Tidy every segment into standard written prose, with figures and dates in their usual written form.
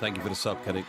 Thank you for the sub, Kenny.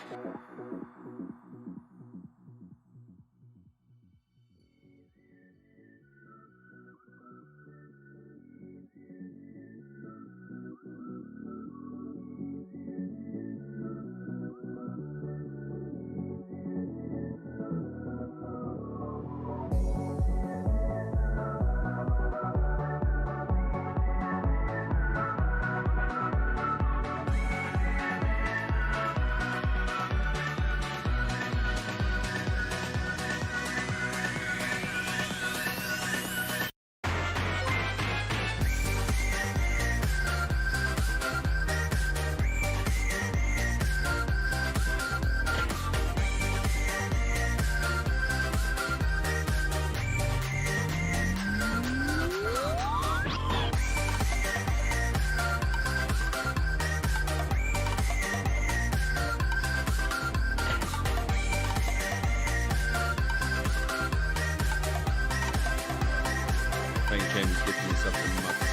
James gifting us up in much.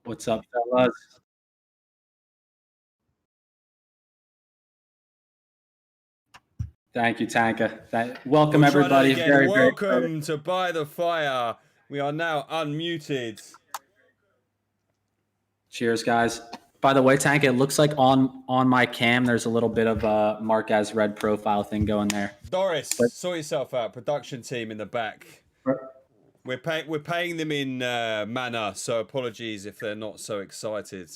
What's up, fellas? Thank you, Tanka. Welcome, We'll everybody. Try that again. Welcome to By the Fire. We are now unmuted. Cheers, guys. By the way, Tanka, it looks like on my cam, there's a little bit of a Marquez red profile thing going there. Doris, sort yourself out. Production team in the back. We're paying them in mana, so apologies if they're not so excited.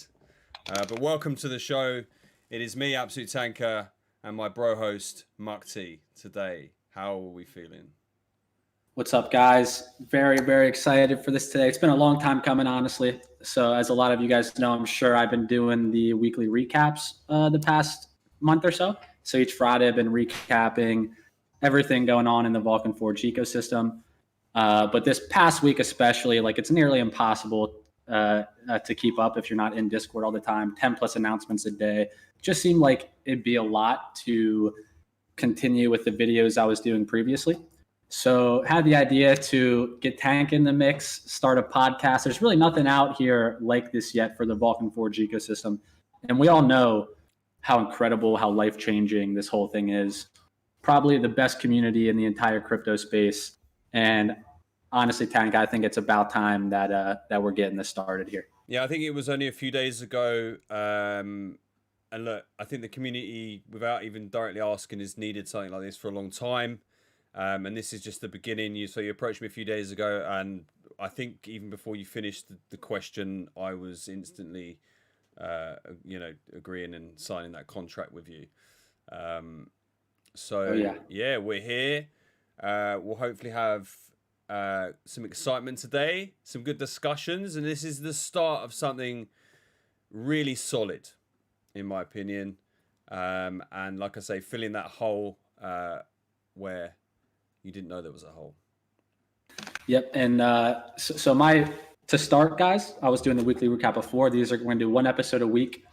But welcome to the show. It is me, Absolute Tanker, and my bro host, Muck T. Today, how are we feeling? What's up, guys? Very, very excited for this today. It's been a long time coming, honestly. So as a lot of you guys know, I'm sure I've been doing the weekly recaps the past month or so. So each Friday I've been recapping everything going on in the Vulcan Forged ecosystem. But this past week especially, like it's nearly impossible to keep up if you're not in Discord all the time. 10 plus announcements a day. Just seemed like it'd be a lot to continue with the videos I was doing previously. So had the idea to get Tank in the mix, start a podcast. There's really nothing out here like this yet for the Vulcan Forge ecosystem. And we all know how incredible, how life-changing this whole thing is. Probably the best community in the entire crypto space. And honestly, Tank, I think it's about time that we're getting this started here. Yeah, I think it was only a few days ago. And look, I think the community, without even directly asking, has needed something like this for a long time. And this is just the beginning. So you approached me a few days ago, and I think even before you finished the question, I was instantly, agreeing and signing that contract with you. Yeah, we're here. We'll hopefully have some excitement today, some good discussions, and this is the start of something really solid, in my opinion. And like I say, filling that hole where you didn't know there was a hole. Yep. And to start, guys, I was doing the weekly recap before. These are going to do one episode a week.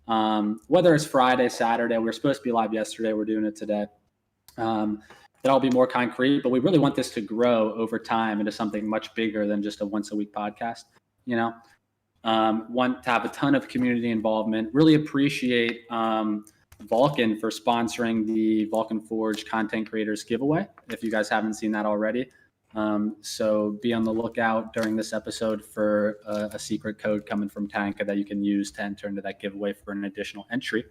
Whether it's Friday, Saturday, we were supposed to be live yesterday. We're doing it today. That'll be more concrete, but we really want this to grow over time into something much bigger than just a once a week podcast. Want to have a ton of community involvement. Really appreciate Vulcan for sponsoring the Vulcan Forged Content Creators Giveaway, if you guys haven't seen that already. So be on the lookout during this episode for a secret code coming from Tanka that you can use to enter into that giveaway for an additional entry.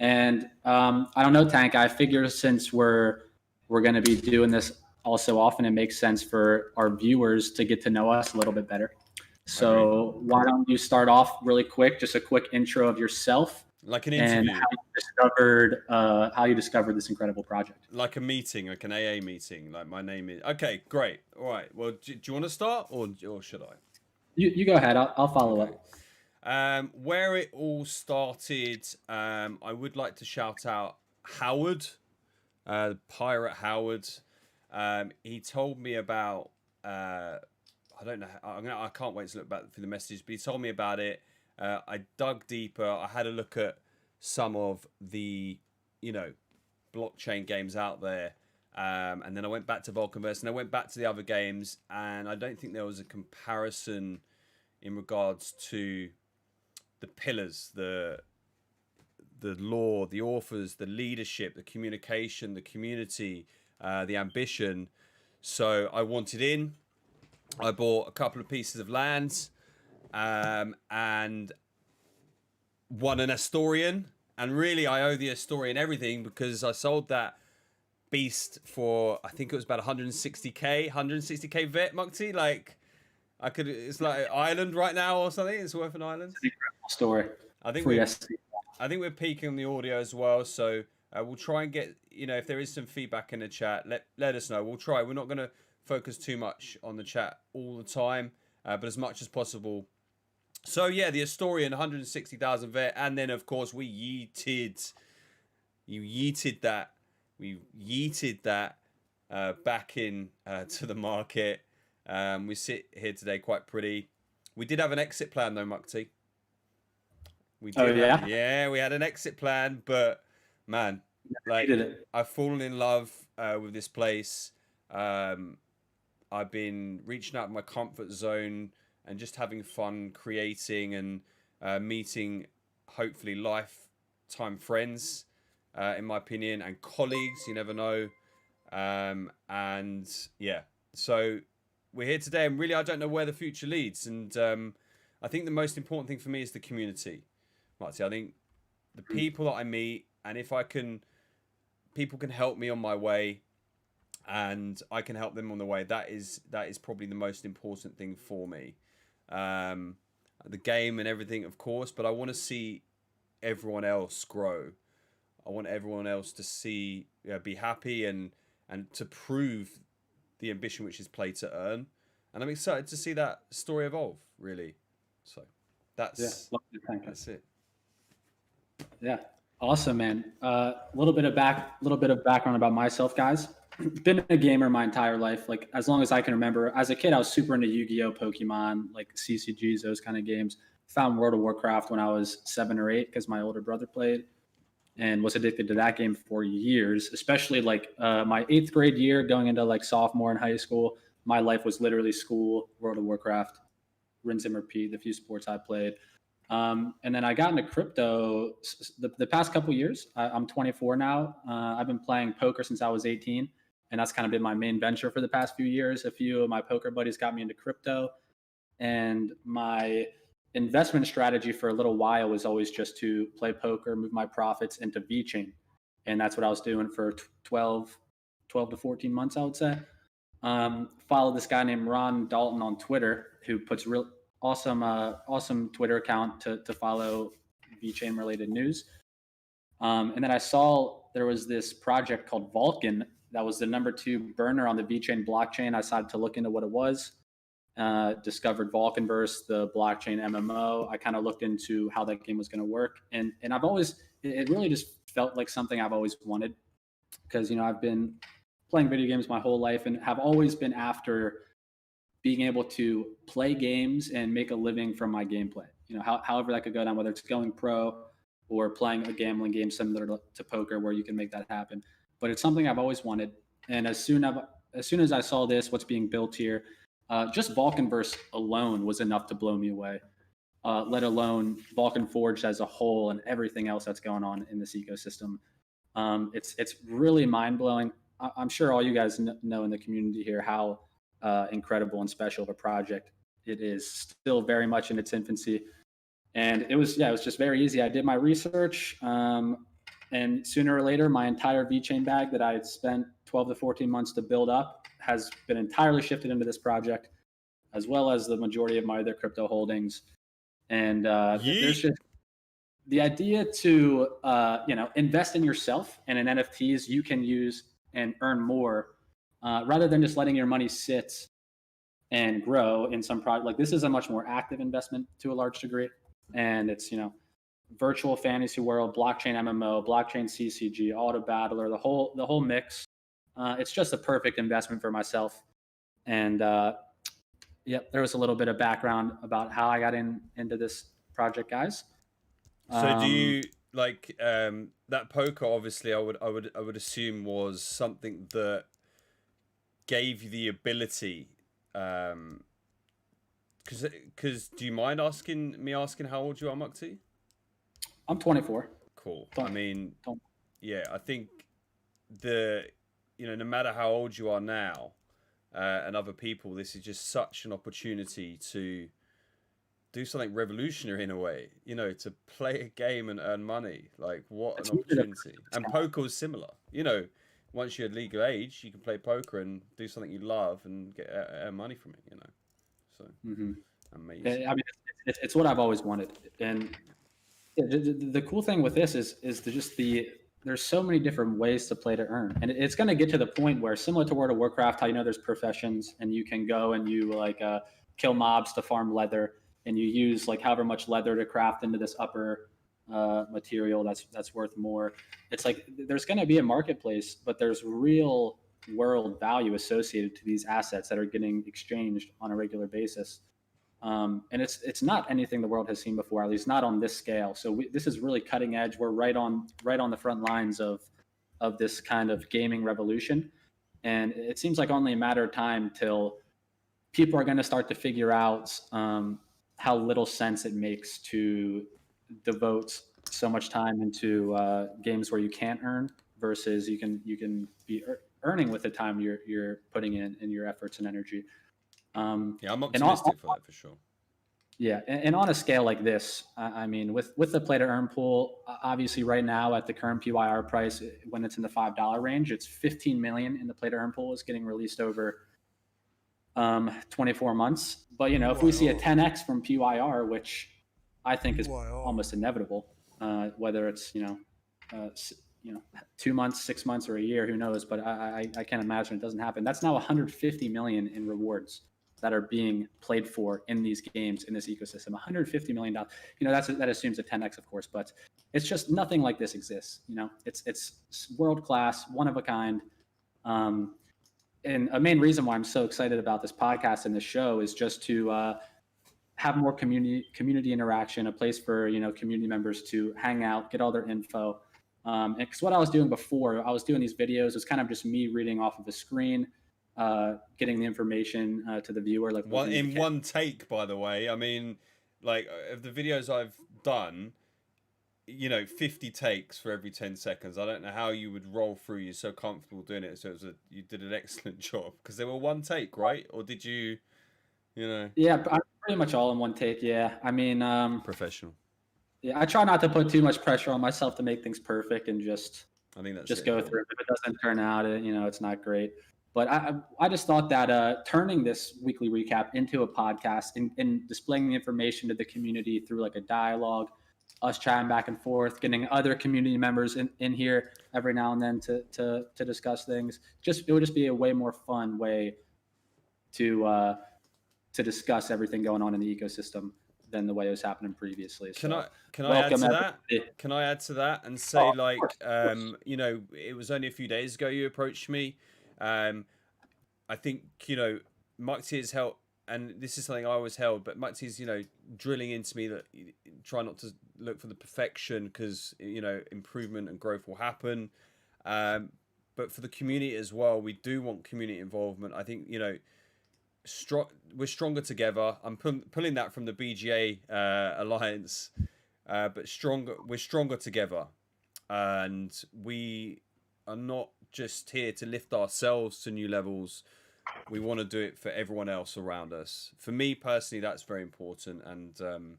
And I don't know, Tanka, I figure since we're going to be doing this all so often, it makes sense for our viewers to get to know us a little bit better. So why don't you start off really quick, just a quick intro of yourself. Like an interview. And how you discovered this incredible project. Like a meeting, like an AA meeting. Like my name is... Okay, great. All right. Well, do you want to start or should I? You go ahead. I'll follow up. Where it all started, I would like to shout out Howard, Pirate Howard. He told me about... I don't know. I can't wait to look back for the message, but he told me about it. I dug deeper. I had a look at some of the, blockchain games out there. And then I went back to Vulcanverse and I went back to the other games. And I don't think there was a comparison in regards to the pillars, the lore, the authors, the leadership, the communication, the community, the ambition. So I wanted in. I bought a couple of pieces of land. And won an Astorian, and really I owe the Astorian everything because I sold that beast for I think it was about 160k vet, Mukti. Like it's like Ireland right now or something. It's worth an island. It's an incredible story. I think we're peaking on the audio as well, so we'll try and get if there is some feedback in the chat, let us know. We'll try. We're not going to focus too much on the chat all the time, but as much as possible. So yeah, the Astorian 160,000 vet, and then of course we yeeted that back in to the market. We sit here today quite pretty. We did have an exit plan though, Mukti. We did. Yeah, we had an exit plan, but man, like I've fallen in love with this place. I've been reaching out of my comfort zone. and just having fun creating and meeting hopefully lifetime friends, in my opinion, and colleagues. You never know. And yeah, so we're here today, and really, I don't know where the future leads. And I think the most important thing for me is the community, Marty. I think the people that I meet, and if people can help me on my way, and I can help them on the way. That is probably the most important thing for me. The game and everything, of course, but I want to see everyone else grow. I want everyone else to see, be happy, and to prove the ambition which is play to earn. And I'm excited to see that story evolve, really. So that's it. Yeah, awesome, man. A little bit of background about myself, guys. Been a gamer my entire life, like as long as I can remember. As a kid, I was super into Yu-Gi-Oh, Pokemon, like CCGs, those kind of games. Found World of Warcraft when I was 7 or 8 because my older brother played, and was addicted to that game for years. Especially like my 8th grade year, going into like sophomore in high school. My life was literally school, World of Warcraft, rinse and repeat. The few sports I played. And then I got into crypto the past couple of years. I'm 24 now. I've been playing poker since I was 18, and that's kind of been my main venture for the past few years. A few of my poker buddies got me into crypto, and my investment strategy for a little while was always just to play poker, move my profits into VeChain, and that's what I was doing for 12 to 14 months, I would say. Follow this guy named Ron Dalton on Twitter, who puts real awesome Twitter account to follow VeChain related news. And then I saw there was this project called Vulcan that was the number 2 burner on the VeChain blockchain. I decided to look into what it was. Discovered Vulcanverse, the blockchain MMO. I kind of looked into how that game was going to work, and I've always, it really just felt like something I've always wanted, because I've been playing video games my whole life and have always been after being able to play games and make a living from my gameplay. However that could go down, whether it's going pro or playing a gambling game similar to poker where you can make that happen. But it's something I've always wanted. And as soon as I saw what's being built here, just Vulcanverse alone was enough to blow me away. Let alone Vulcan Forged as a whole and everything else that's going on in this ecosystem. It's really mind blowing. I'm sure all you guys know in the community here how incredible and special of a project it is. Still very much in its infancy, and it was just very easy. I did my research, and sooner or later, my entire VeChain bag that I had spent 12 to 14 months to build up has been entirely shifted into this project, as well as the majority of my other crypto holdings. And there's just the idea to invest in yourself and in NFTs you can use and earn more, rather than just letting your money sit and grow in some project. Like, this is a much more active investment to a large degree, and it's virtual fantasy world, blockchain MMO, blockchain CCG, auto battler, the whole mix. It's just a perfect investment for myself. And there was a little bit of background about how I got into this project, guys. So do you like that poker? Obviously, I would assume was something that gave you the ability. Because do you mind asking how old you are, Mukti? I'm 24. Cool. I mean, yeah, I think no matter how old you are now, and other people, this is just such an opportunity to do something revolutionary in a way, to play a game and earn money. Like, what an opportunity. And poker is similar. Once you're legal age, you can play poker and do something you love and get earn money from it, So amazing. I mean, it's what I've always wanted. And the cool thing with this is there's so many different ways to play to earn. And it's going to get to the point where, similar to World of Warcraft, how there's professions and you can go and you kill mobs to farm leather, and you use like however much leather to craft into this upper material that's worth more. It's like there's going to be a marketplace, but there's real world value associated to these assets that are getting exchanged on a regular basis. And it's not anything the world has seen before, at least not on this scale. So this is really cutting edge. We're right on the front lines of this kind of gaming revolution. And it seems like only a matter of time till people are going to start to figure out how little sense it makes to devote so much time into games where you can't earn versus you can be earning with the time you're putting in your efforts and energy. Yeah, I'm optimistic for that for sure. Yeah, and on a scale like this, I mean, with the play to earn pool, obviously right now at the current PYR price, when it's in the $5 range, it's 15 million in the play to earn pool is getting released over 24 months. But if we see a 10x from PYR, which I think is almost inevitable, whether it's 2 months, 6 months, or a year, who knows? But I can't imagine it doesn't happen. That's now 150 million in rewards that are being played for in these games in this ecosystem. $150 million. That assumes a 10x, of course, but it's just nothing like this exists. It's world class, one of a kind. And a main reason why I'm so excited about this podcast and this show is just to have more community interaction, a place for community members to hang out, get all their info. Because what I was doing before, I was doing these videos. It was kind of just me reading off of the screen, getting the information to the viewer. Like one take, by the way. I mean, like of the videos I've done, 50 takes for every 10 seconds. I don't know how you would roll through. You're so comfortable doing it. So you did an excellent job because they were one take, right? Or did you, Yeah, pretty much all in one take. Yeah, I mean, professional. Yeah, I try not to put too much pressure on myself to make things perfect and I think that's just go through it. If it doesn't turn out, it's not great. But I just thought that turning this weekly recap into a podcast and displaying the information to the community through like a dialogue, us chatting back and forth, getting other community members in here every now and then to discuss things. It would just be a way more fun way to discuss everything going on in the ecosystem than the way it was happening previously. Can I add to that? Can I add to that and say of course. It was only a few days ago you approached me. I think Mukti has helped, and this is something I always held, but Mukti's drilling into me that try not to look for the perfection because improvement and growth will happen. But for the community as well, we do want community involvement. I think we're stronger together. I'm pulling that from the BGA alliance, but we're stronger together, and we are not just here to lift ourselves to new levels. We want to do it for everyone else around us. For me personally, that's very important. And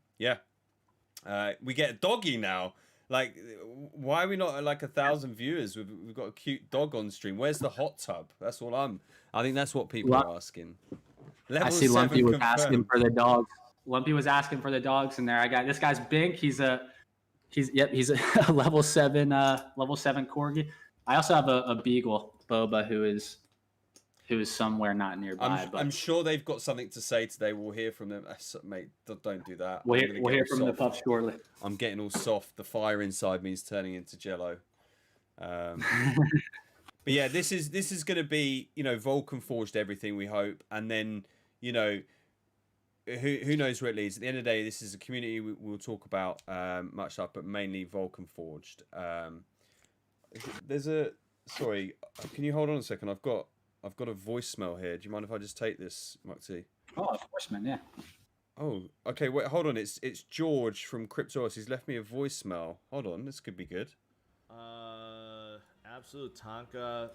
we get a doggy now. Like, why are we not at like 1,000 viewers? We've got a cute dog on stream. Where's the hot tub? That's what I think that's what people are asking. I see Lumpy was asking for the dogs. Lumpy was asking for the dogs in there. I got this guy's Bink. He's a level 7 corgi. I also have a beagle, Boba, who is somewhere not nearby. I'm sure they've got something to say today. We'll hear from them. Mate, don't do that. We'll hear from the pup shortly. I'm getting all soft. The fire inside me is turning into jello. But yeah, this is going to be Vulcan Forged everything, we hope, and then who knows where it leads. At the end of the day, this is a community we'll talk about much stuff, but mainly Vulcan Forged. Sorry, can you hold on a second? I've got a voicemail here. Do you mind if I just take this, Mukti? Oh, of course, man. Yeah. Oh, okay. Wait, hold on. It's George from Cryptos. He's left me a voicemail. Hold on. This could be good. Absolute Tonka.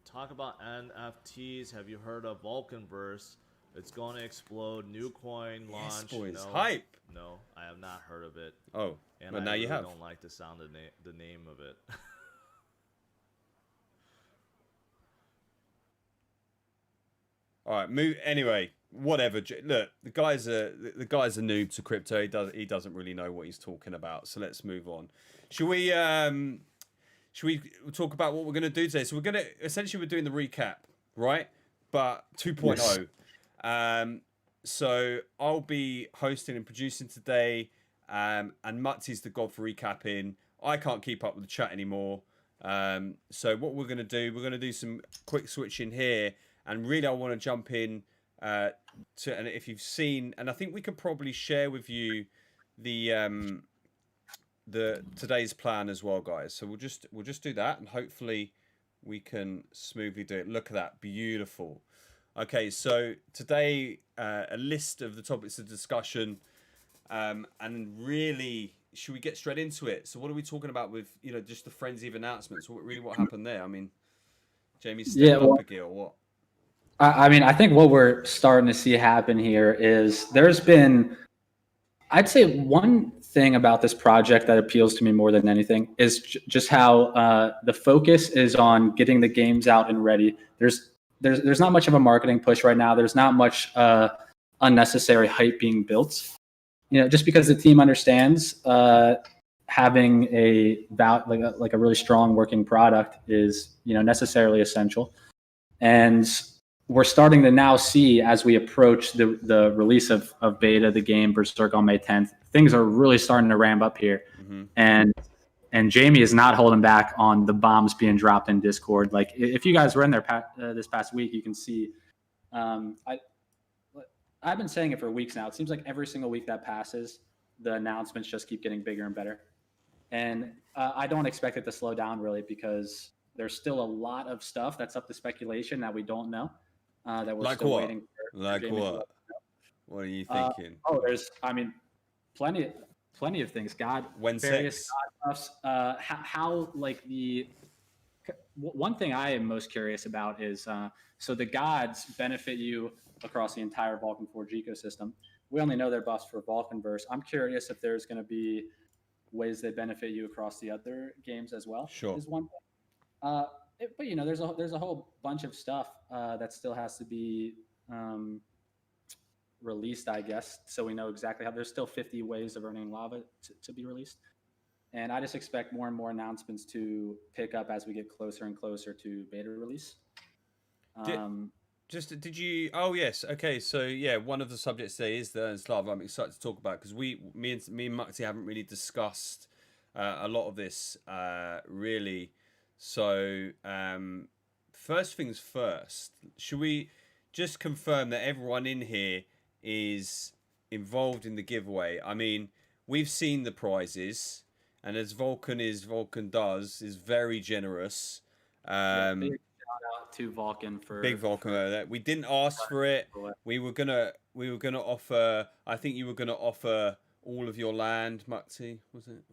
Talk about NFTs. Have you heard of Vulcan Verse? It's going to explode. New coin launch. Yes, boys. No, hype. No, I have not heard of it. Oh, and well, now you have. I don't like the sound of the name of it. All right, move anyway. Whatever. Look, the guy's a noob to crypto. He doesn't really know what he's talking about. So let's move on. Should we talk about what we're going to do today? So we're doing the recap, right? But 2.0. Yes. So I'll be hosting and producing today, and Mutti's the god for recapping. I can't keep up with the chat anymore. So what we're going to do some quick switching here. And really, I want to jump in and if you've seen, and I think we could probably share with you the today's plan as well, guys. So we'll just do that, and hopefully we can smoothly do it. Look at that, beautiful. Okay, so today a list of the topics of discussion, and really, should we get straight into it? So, what are we talking about with just the frenzy of announcements? What happened there? I mean, Jamie Yeah, stepped well, up a gear, or what? I mean, I think what we're starting to see happen here is there's been, I'd say, one thing about this project that appeals to me more than anything is just how the focus is on getting the games out and ready. There's not much of a marketing push right now. There's not much unnecessary hype being built. Just because the team understands having like a really strong working product is necessarily essential. And we're starting to now see, as we approach the release of beta, the game Berserk on May 10th, things are really starting to ramp up here. Mm-hmm. And Jamie is not holding back on the bombs being dropped in Discord. Like, if you guys were in there this past week, you can see. I've been saying it for weeks now. It seems like every single week that passes, the announcements just keep getting bigger and better. And I don't expect it to slow down, really, because there's still a lot of stuff that's up to speculation that we don't know, that we're Like still what? waiting for. Like Jamie to what? let us What are you know. thinking? There's, I mean, plenty of things. When Various sex? God stuffs. How like one thing I am most curious about is so the gods benefit you across the entire Vulcan Forged ecosystem. We only know their buffs for Vulcanverse. I'm curious if there's going to be ways they benefit you across the other games as well. Sure. Is one thing. But there's a whole bunch of stuff that still has to be released, I guess, so we know exactly how. There's still 50 ways of earning lava to be released, and I just expect more and more announcements to pick up as we get closer and closer to beta release. Did you? Oh yes. Okay. So yeah, one of the subjects today is the earned lava. I'm excited to talk about because me and Mukti haven't really discussed a lot of this really. So first things first, should we just confirm that everyone in here is involved in the giveaway? I mean, we've seen the prizes, and as Vulcan does, is very generous. Big shout out to Vulcan for Big Vulcan over there. We didn't ask for it. We were gonna offer. I think you were gonna offer all of your land, Mukti, was it?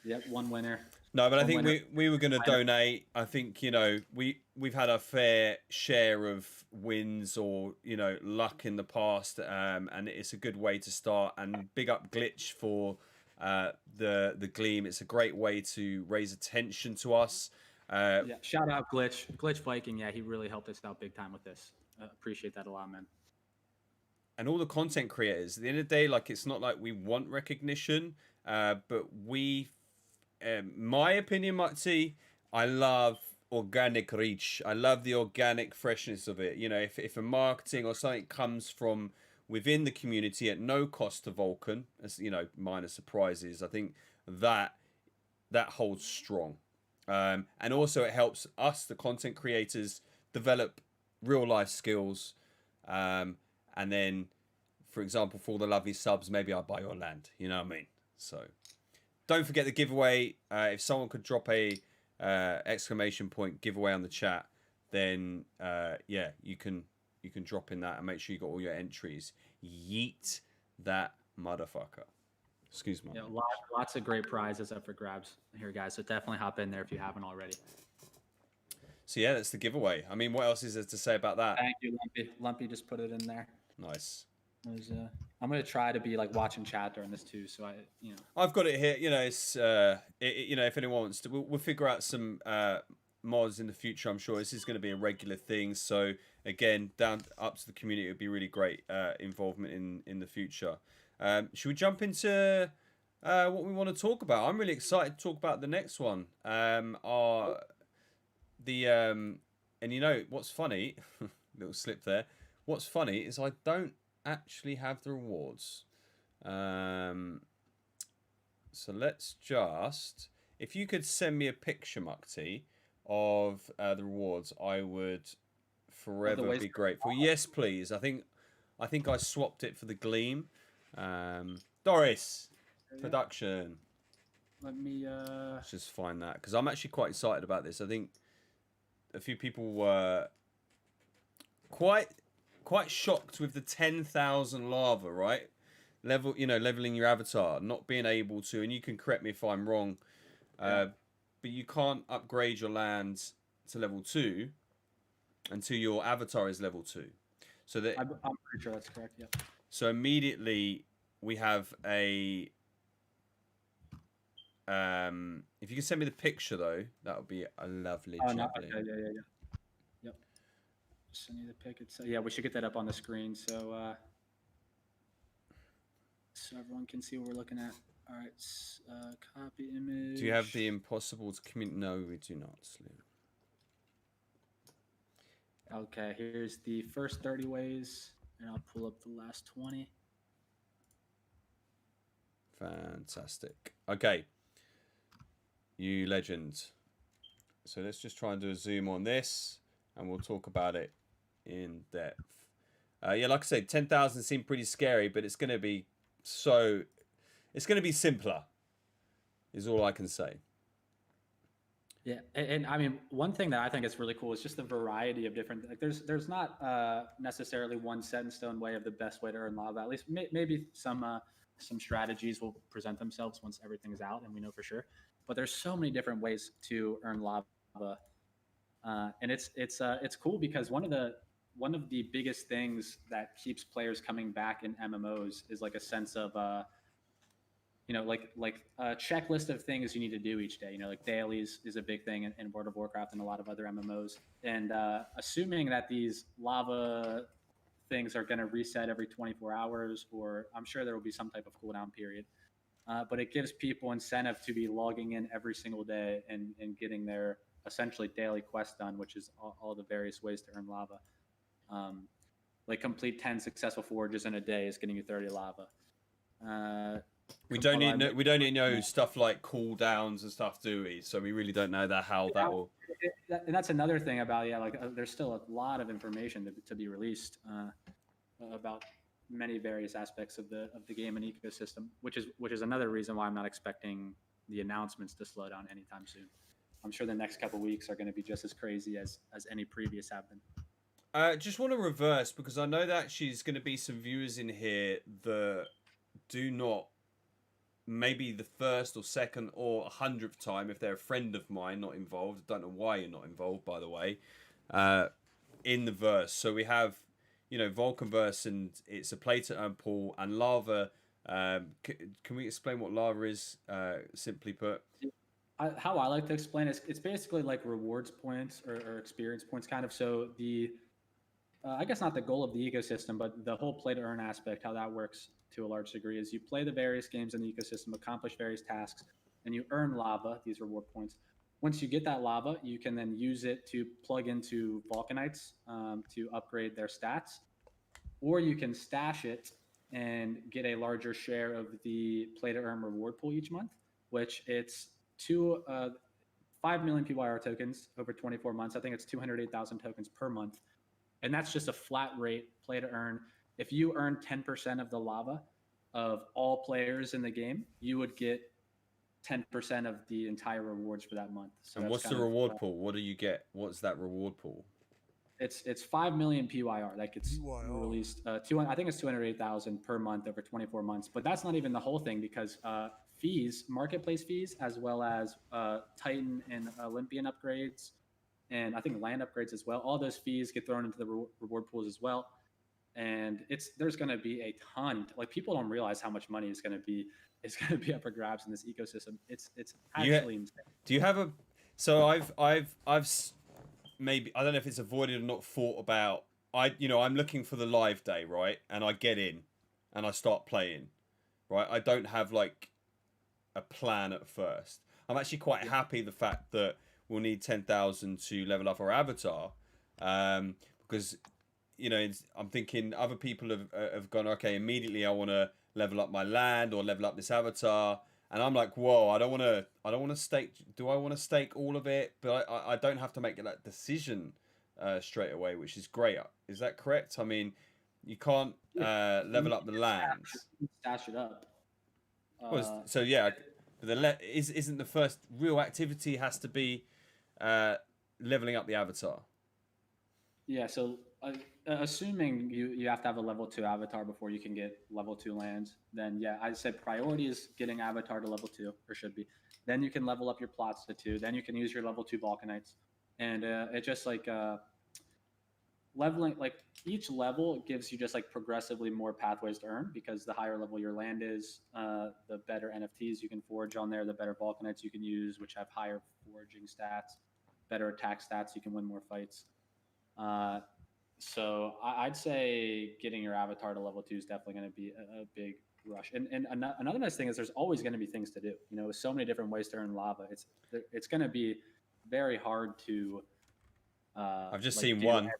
Yep, one winner. No, but I think we were going to donate. I think we've had a fair share of wins or luck in the past, and it's a good way to start. And big up Glitch for the Gleam. It's a great way to raise attention to us. Shout out Glitch Viking. Yeah, he really helped us out big time with this. Appreciate that a lot, man. And all the content creators. At the end of the day, like, it's not like we want recognition, but we. My opinion, Mukti, I love organic reach. I love the organic freshness of it. If a marketing or something comes from within the community at no cost to Vulcan, as minor surprises, I think that holds strong. And also it helps us, the content creators, develop real life skills. And then, for example, for all the lovely subs, maybe I'll buy your land. You know what I mean? So. Don't forget the giveaway. If someone could drop a exclamation point giveaway on the chat, then you can drop in that and make sure you got all your entries. Yeet that motherfucker. Excuse me. Yeah, lots of great prizes up for grabs here, guys. So definitely hop in there if you haven't already. So yeah, that's the giveaway. I mean, what else is there to say about that? Thank you, Lumpy. Lumpy just put it in there. Nice. I'm gonna try to be like watching chat during this too, so I've got it here. It's if anyone wants to, we'll figure out some mods in the future. I'm sure this is going to be a regular thing. So again, down up to the community, it would be really great involvement in the future. Should we jump into what we want to talk about? I'm really excited to talk about the next one. And what's funny, little slip there. What's funny is I don't actually have the rewards. So let's just, if you could send me a picture, Mukti, of the rewards, I would forever be grateful. Yes, please. I think I swapped it for the Gleam. Doris, production. Let me Let's just find that, because I'm actually quite excited about this. I think a few people were quite shocked with the 10,000 lava, right? Leveling your avatar, not being able to, and you can correct me if I'm wrong, but you can't upgrade your land to level 2 until your avatar is level 2. So that I'm pretty sure that's correct. Yep. So immediately we have a. If you can send me the picture though, that would be a lovely. Oh, no, okay, yeah. Yep. Send you the pic. Yeah, we should get that up on the screen so everyone can see what we're looking at. All right, copy image. Do you have the impossible to communicate? No, we do not. Okay, here's the first 30 ways, and I'll pull up the last 20. Fantastic. Okay. You legend. So let's just try and do a zoom on this, and we'll talk about it in depth. Yeah, like I said, 10,000 seemed pretty scary, but it's going to be simpler, is all I can say. Yeah, and I mean, one thing that I think is really cool is just the variety of different. Like, there's not necessarily one set in stone way of the best way to earn lava. At least maybe some strategies will present themselves once everything's out and we know for sure. But there's so many different ways to earn lava, and it's cool because one of the biggest things that keeps players coming back in MMOs is like a sense of like a checklist of things you need to do each day. Like dailies is a big thing in World of Warcraft and a lot of other MMOs. And assuming that these lava things are going to reset every 24 hours, or I'm sure there will be some type of cooldown period. But it gives people incentive to be logging in every single day and getting their essentially daily quest done, which is all the various ways to earn lava. Like complete 10 successful forges in a day is getting you 30 lava. We don't need to know stuff like cooldowns and stuff, do we? So we really don't know how that will. And that's another thing about there's still a lot of information to be released about many various aspects of the game and ecosystem, which is another reason why I'm not expecting the announcements to slow down anytime soon. I'm sure the next couple of weeks are going to be just as crazy as any previous have been. Just want to reverse, because I know that she's going to be some viewers in here that do not, maybe the first or second or 100th time, if they're a friend of mine, not involved. I don't know why you're not involved, by the way, in the verse. So we have, Vulcan verse, and it's a play to earn pool, and lava. Can we explain what lava is, simply put? How I like to explain it, it's basically like rewards points or experience points, kind of. So I guess not the goal of the ecosystem, but the whole play to earn aspect, how that works to a large degree is you play the various games in the ecosystem, accomplish various tasks, and you earn lava, these reward points. Once you get that lava, you can then use it to plug into Vulcanites to upgrade their stats, or you can stash it and get a larger share of the play to earn reward pool each month, which it's 5 million PYR tokens over 24 months. I think it's 208,000 tokens per month. And that's just a flat rate play to earn. If you earn 10% of the lava of all players in the game, you would get 10% of the entire rewards for that month. So and what's the reward pool? What do you get? What's that reward pool? It's 5 million PYR that gets released. I think it's 208,000 per month over 24 months. But that's not even the whole thing, because fees, marketplace fees, as well as Titan and Olympian upgrades, and I think land upgrades as well. All those fees get thrown into the reward pools as well. And there's going to be a ton. Like, people don't realize how much money is going to be up for grabs in this ecosystem. It's actually insane. Do you have a? So I've maybe, I don't know if it's avoided or not thought about. I'm looking for the live day, right? And I get in, and I start playing, right? I don't have like a plan at first. I'm actually quite happy the fact that we'll need 10,000 to level up our avatar, because I'm thinking other people have gone, okay, immediately I want to level up my land or level up this avatar, and I'm like, whoa, I don't want to stake. Do I want to stake all of it? But I don't have to make that decision straight away, which is great. Is that correct? I mean, you can't level up the land. Stash it up. So yeah, isn't the first real activity has to be leveling up the avatar? Yeah, so assuming you have to have a level 2 avatar before you can get level 2 lands, then yeah, I'd say priority is getting avatar to level 2, or should be. Then you can level up your plots to 2. Then you can use your level 2 Vulcanites, and it just like leveling, like each level gives you just like progressively more pathways to earn, because the higher level your land is, the better NFTs you can forge on there, the better Vulcanites you can use, which have higher forging stats, better attack stats, you can win more fights. So I'd say getting your avatar to level 2 is definitely going to be a big rush. And another nice thing is there's always going to be things to do. You know, with so many different ways to earn lava, it's going to be very hard to. I've just like, seen do one. everything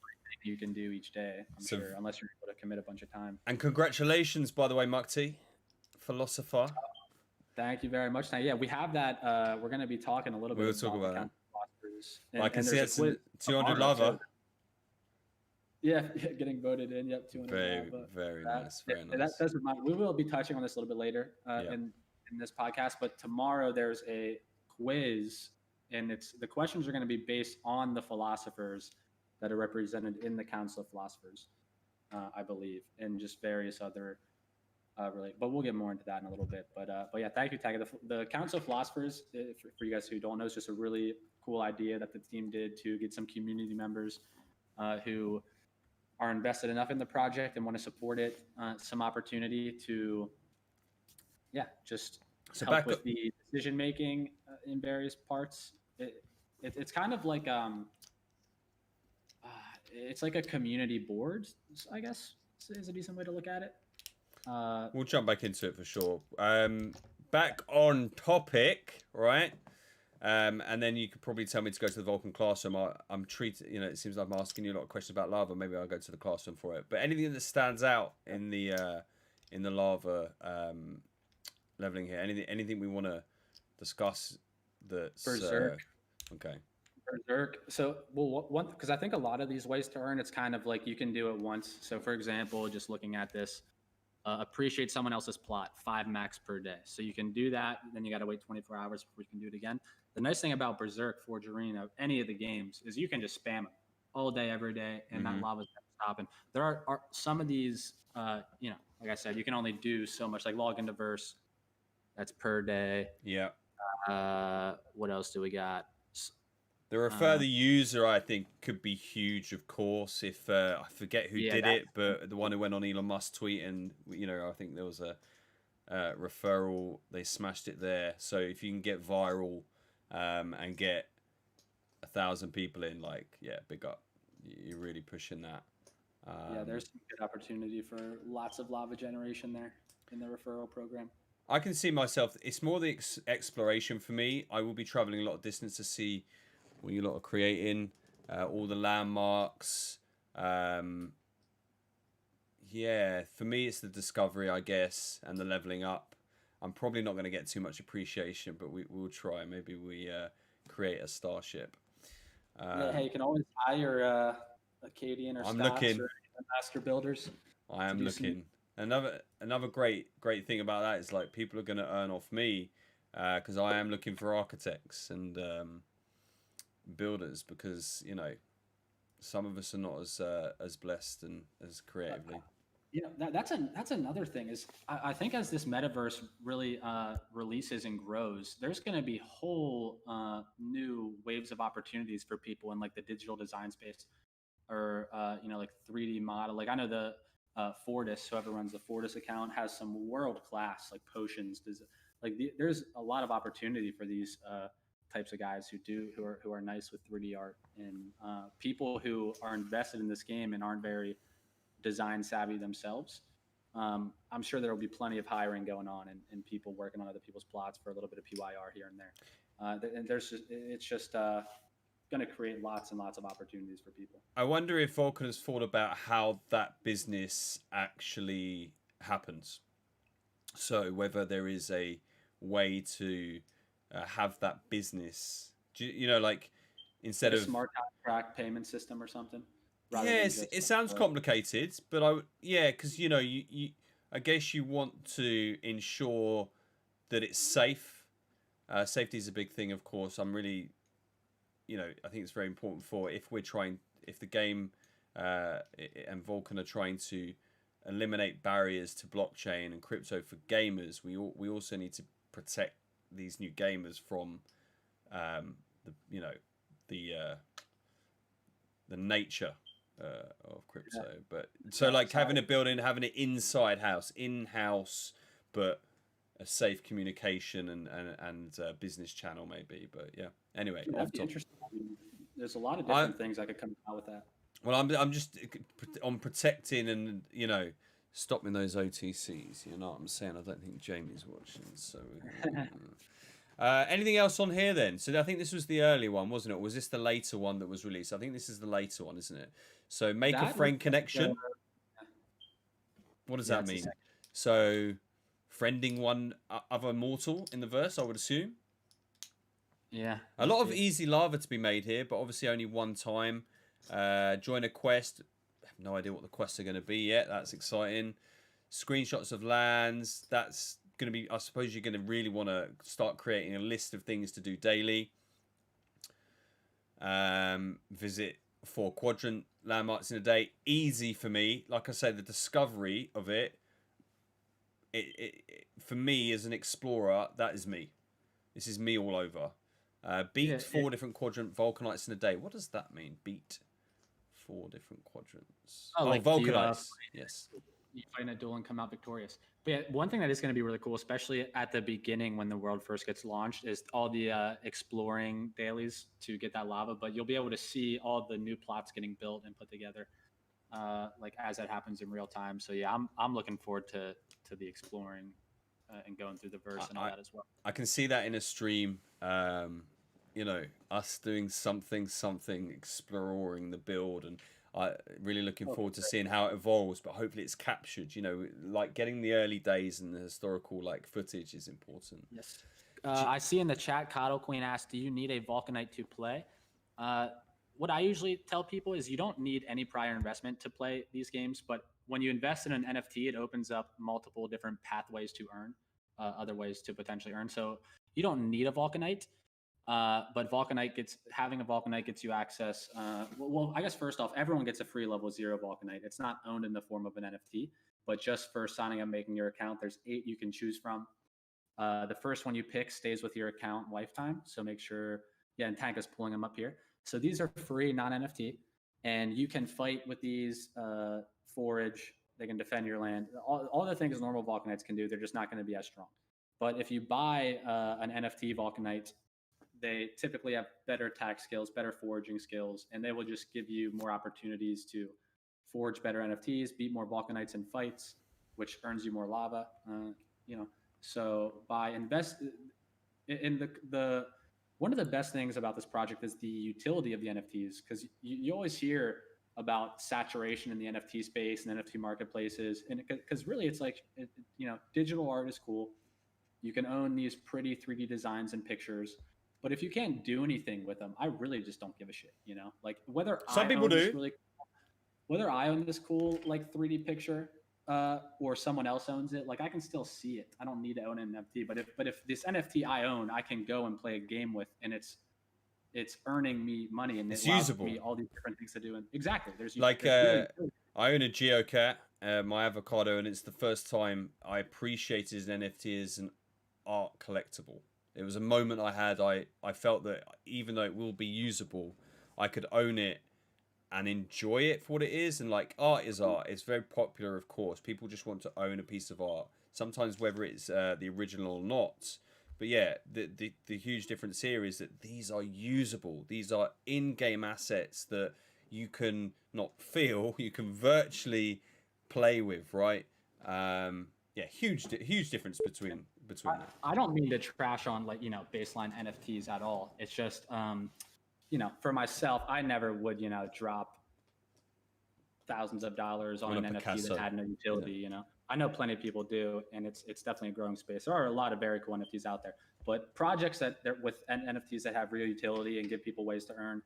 you can do each day. I'm sure, unless you're able to commit a bunch of time. And congratulations, by the way, Mukti, Philosopher. Thank you very much. Now, yeah, we have that. We're going to be talking a little bit. We'll talk about that. And, I can see there's it's 200 lava. Yeah, getting voted in. Yep, 200 Very, lava. very nice. Very nice. That does remind. We will be touching on this a little bit later Yeah. in this podcast. But tomorrow there's a quiz, and the questions are going to be based on the philosophers that are represented in the Council of Philosophers, I believe, and just various other but we'll get more into that in a little bit. But yeah, thank you, Taga. The Council of Philosophers, for you guys who don't know, is just a really cool idea that the team did to get some community members who are invested enough in the project and want to support it, some opportunity to, just help with the decision making in various parts. It's kind of like it's like a community board, I guess, is a decent way to look at it. We'll jump back into it for sure. Back on topic, right? And then you could probably tell me to go to the Vulcan classroom. I'm treated, it seems like I'm asking you a lot of questions about lava. Maybe I'll go to the classroom for it. But anything that stands out in the lava leveling here, anything we want to discuss that's Berserk. Okay. Berserk. So, one, because I think a lot of these ways to earn, it's kind of like you can do it once. So, for example, just looking at this, appreciate someone else's plot, 5 max per day. So you can do that. Then you got to wait 24 hours before you can do it again. The nice thing about Berserk, Forge Arena, any of the games, is you can just spam it all day, every day, and that lava's never stopping. There are some of these, like I said, you can only do so much. Like log into Verse, that's per day. Yeah. What else do we got? The refer the user, I think, could be huge, of course. If I forget who did it, but the one who went on Elon Musk's tweet, and I think there was a referral. They smashed it there. So if you can get viral and get 1,000 people in, big up. You're really pushing that. There's some good opportunity for lots of lava generation there in the referral program. I can see myself. It's more the exploration for me. I will be traveling a lot of distance to see what you lot are creating, all the landmarks. For me, it's the discovery, I guess, and the leveling up. I'm probably not going to get too much appreciation, but we'll try. Maybe we create a starship. Hey, you can always hire Acadian or Stats or Master Builders. I am looking. Another great thing about that is like people are going to earn off me because I am looking for architects and builders, because some of us are not as blessed and as creatively. That's another thing is I think as this metaverse really releases and grows, there's going to be whole new waves of opportunities for people in like the digital design space, or like 3D model. Like I know the Fortis, whoever runs the Fortis account, has some world class like potions. There's a lot of opportunity for these types of guys who are nice with 3D art, and people who are invested in this game and aren't very design savvy themselves. I'm sure there will be plenty of hiring going on and people working on other people's plots for a little bit of PYR here and there. And it's just going to create lots and lots of opportunities for people. I wonder if Vulcan has thought about how that business actually happens. So whether there is a way to have that business, like instead of smart contract payment system or something. Yes, it sounds complicated, but because you I guess you want to ensure that it's safe. Safety is a big thing, of course. I'm really, I think it's very important for if the game and Vulcan are trying to eliminate barriers to blockchain and crypto for gamers, we also need to protect these new gamers from the nature of crypto. Yeah. But so like having a building, having it in-house, but a safe communication and business channel maybe. But yeah, anyway, That'd be interesting. I mean, there's a lot of different things that could come out with that. Well, I'm just on protecting and stopping those OTCs. You know what I'm saying? I don't think Jamie's watching. So, anything else on here then? So I think this was the early one, wasn't it? Or was this the later one that was released? I think this is the later one, isn't it? So make a friend connection. What does that mean? So friending one other mortal in the verse, I would assume. Yeah. A lot of easy lava to be made here, but obviously only one time. Join a quest. I have no idea what the quests are going to be yet. That's exciting. Screenshots of lands. That's going to be, I suppose you're going to really want to start creating a list of things to do daily. Visit 4 quadrant landmarks in a day. Easy for me. Like I said, the discovery of it for me as an explorer, that is me. This is me all over. Beat 4 different quadrant Vulcanites in a day. What does that mean? Beat 4 different quadrants. Like Vulcanites. Yes. You fight in a duel and come out victorious. But yeah, one thing that is going to be really cool, especially at the beginning when the world first gets launched, is all the exploring dailies to get that lava. But you'll be able to see all the new plots getting built and put together, like as that happens in real time. So yeah, I'm looking forward to the exploring and going through the verse and all that as well. I can see that in a stream. Us doing something, exploring the build, and really looking forward to seeing how it evolves. But hopefully, it's captured. Like getting the early days and the historical footage is important. Yes. I see in the chat, Coddle Queen asked, "Do you need a Vulcanite to play?" What I usually tell people is you don't need any prior investment to play these games, but when you invest in an NFT, it opens up multiple different pathways to earn, other ways to potentially earn. So you don't need a Vulcanite, but having a Vulcanite gets you access. Well, I guess first off, everyone gets a free level 0 Vulcanite. It's not owned in the form of an NFT, but just for signing up, making your account, there's 8 you can choose from. The first one you pick stays with your account lifetime. So make sure, and Tank is pulling them up here. So these are free, non-NFT, and you can fight with these, forage. They can defend your land. All the things normal Vulcanites can do, they're just not going to be as strong. But if you buy an NFT Vulcanite, they typically have better attack skills, better foraging skills, and they will just give you more opportunities to forge better NFTs, beat more Vulcanites in fights, which earns you more lava. So by invest in the one of the best things about this project is the utility of the NFTs, because you always hear about saturation in the NFT space and NFT marketplaces, and because really it's like digital art is cool. You can own these pretty 3D designs and pictures, but if you can't do anything with them, I really just don't give a shit. Like whether some people do, whether I own this cool 3D picture or someone else owns it, I can still see it. I don't need to own an NFT. But if this NFT I own, I can go and play a game with, and it's earning me money, and it's allows usable. me all these different things to do. And exactly, there's I own a Geocat, my avocado, and it's the first time I appreciated an NFT as an art collectible. It was a moment I had. I felt that even though it will be usable, I could own it and enjoy it for what it is. And art is art. It's very popular, of course. People just want to own a piece of art. Sometimes whether it's the original or not. But yeah, the huge difference here is that these are usable. These are in-game assets that you can not feel, you can virtually play with, right? Huge difference between them. I don't mean to trash on baseline NFTs at all. It's just for myself, I never would drop thousands of dollars on an NFT that had no utility. I know plenty of people do, and it's definitely a growing space. There are a lot of very cool NFTs out there, but projects that they're with NFTs that have real utility and give people ways to earn,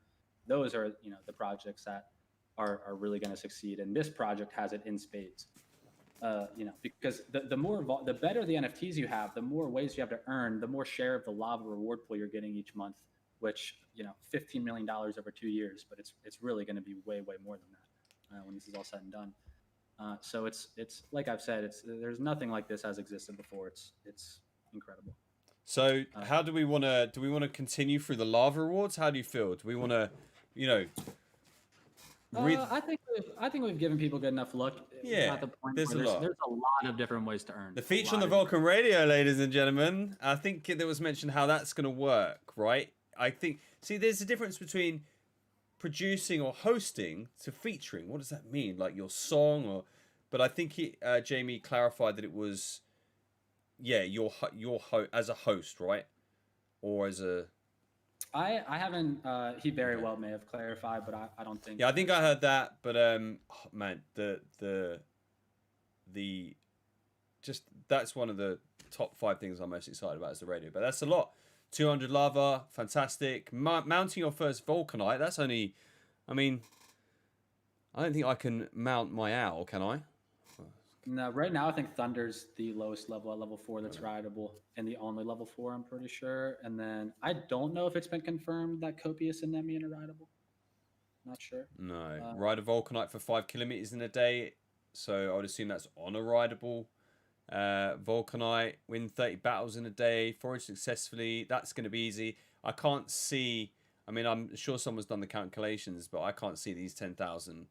those are the projects that are really going to succeed. And this project has it in spades. Because the better the NFTs you have, the more ways you have to earn, the more share of the lava reward pool you're getting each month, which $15 million over 2 years, but it's really going to be way more than that. when this is all said and done. So it's like I've said, there's nothing like this has existed before. It's incredible. So how do we want to continue through the lava rewards? How do you feel? Do we want to, I think we've given people good enough look. Yeah, At the point there's where a lot. There's a lot of different ways to earn. The feature on the Vulcan radio, ladies and gentlemen. I think there was mentioned how that's going to work, right? I think, there's a difference between producing or hosting to featuring. What does that mean? Like your song or... But I think Jamie clarified that it was, your as a host, right? Or as a... I haven't. He very well may have clarified, but I don't think. Yeah, I think I heard that, but man, just that's one of the top 5 things I'm most excited about is the radio. But that's a lot. 200 lava, fantastic. Mounting your first Vulcanite. That's only. I mean, I don't think I can mount my owl, can I? No, right now I think Thunder's the lowest level at level 4 that's rideable, and the only level 4 I'm pretty sure. And then I don't know if it's been confirmed that Copious and Nemian are rideable. Not sure. No, ride a Vulcanite for 5 kilometers in a day. So I would assume that's on a rideable Vulcanite. Win 30 battles in a day. Forage successfully. That's going to be easy. I can't see. I mean, I'm sure someone's done the calculations, but I can't see these 10,000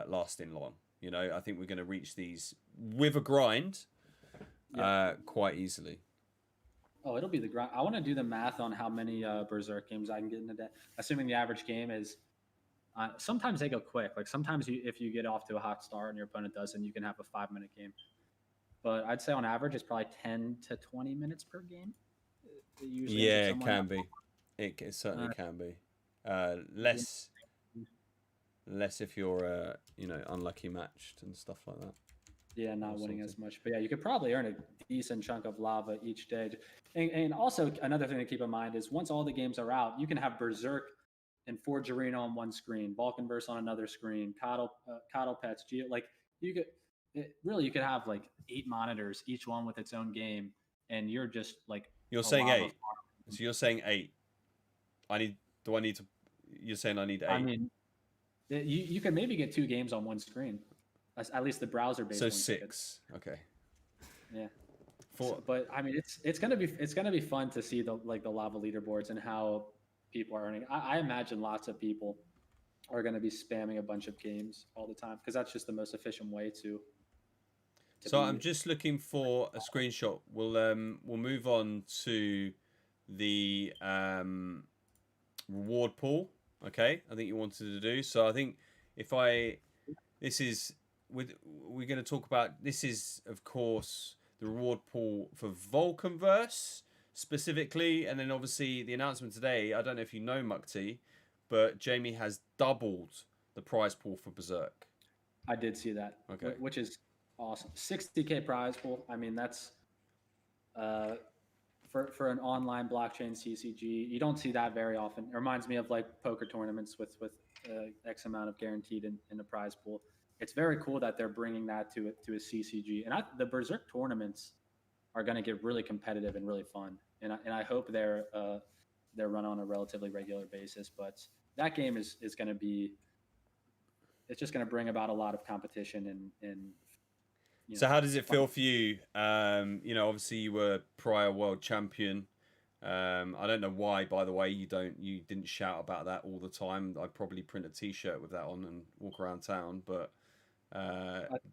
lasting long. I think we're going to reach these with a grind quite easily. Oh, it'll be the grind. I want to do the math on how many Berserk games I can get in a day. Assuming the average game is, sometimes they go quick. Like sometimes if you get off to a hot start and your opponent doesn't, you can have a 5-minute game. But I'd say on average it's probably 10 to 20 minutes per game. It can be. It certainly can be. Less if you're unlucky matched and stuff like that. Yeah, not winning as much. But yeah, you could probably earn a decent chunk of lava each day. And also another thing to keep in mind is once all the games are out, you can have Berserk and Forge Arena on one screen, Vulcanverse on another screen, Coddle Pets, you could have like 8 monitors, each one with its own game, and you're just like you're saying 8. So you're saying 8. You're saying I need 8. I mean, you can maybe get 2 games on one screen, at least the browser-based. So 6, okay. Yeah. But I mean, it's gonna be fun to see the lava leaderboards and how people are earning. I imagine lots of people are gonna be spamming a bunch of games all the time because that's just the most efficient way to. So I'm just looking for a screenshot. We'll move on to the reward pool. Okay, I think you wanted to do so. I think we're going to talk about, this is of course the reward pool for Vulcanverse specifically, and then obviously the announcement today. I don't know if you know, Mukti, but Jamie has doubled the prize pool for Berserk. I did see that. Okay, which is awesome. 60K prize pool. I mean, that's for an online blockchain CCG, you don't see that very often. It reminds me of like poker tournaments with X amount of guaranteed in the prize pool. It's very cool that they're bringing that to a CCG. And the Berserk tournaments are going to get really competitive and really fun. And I hope they're run on a relatively regular basis. But that game is going to be, it's just going to bring about a lot of competition and so how does it feel for you? Obviously you were prior world champion. I don't know why, by the way, you didn't shout about that all the time. I'd probably print a T-shirt with that on and walk around town. But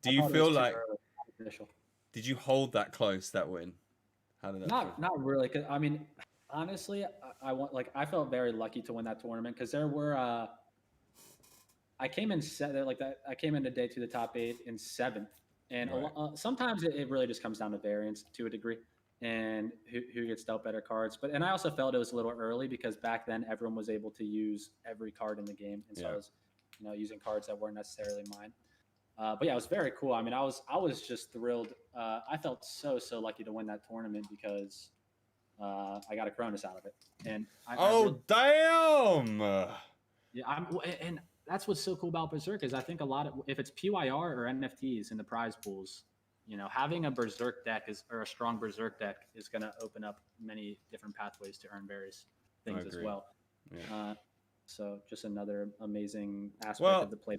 do you feel like, did you hold that close, that win? How did that feel? Not really. 'Cause, I mean, honestly, I felt very lucky to win that tournament because there were. I came in I came in today to the top 8 in 7th. And right. Sometimes it really just comes down to variance to a degree and who gets dealt better cards. And I also felt it was a little early because back then everyone was able to use every card in the game. And so I was, using cards that weren't necessarily mine. But yeah, it was very cool. I mean, I was just thrilled. I felt so lucky to win that tournament because I got a Cronus out of it. And damn! Yeah, and that's what's so cool about Berserk is I think a lot of, if it's PYR or NFTs in the prize pools, having a Berserk deck or a strong Berserk deck is going to open up many different pathways to earn various things as well. Yeah. So just another amazing aspect of the play.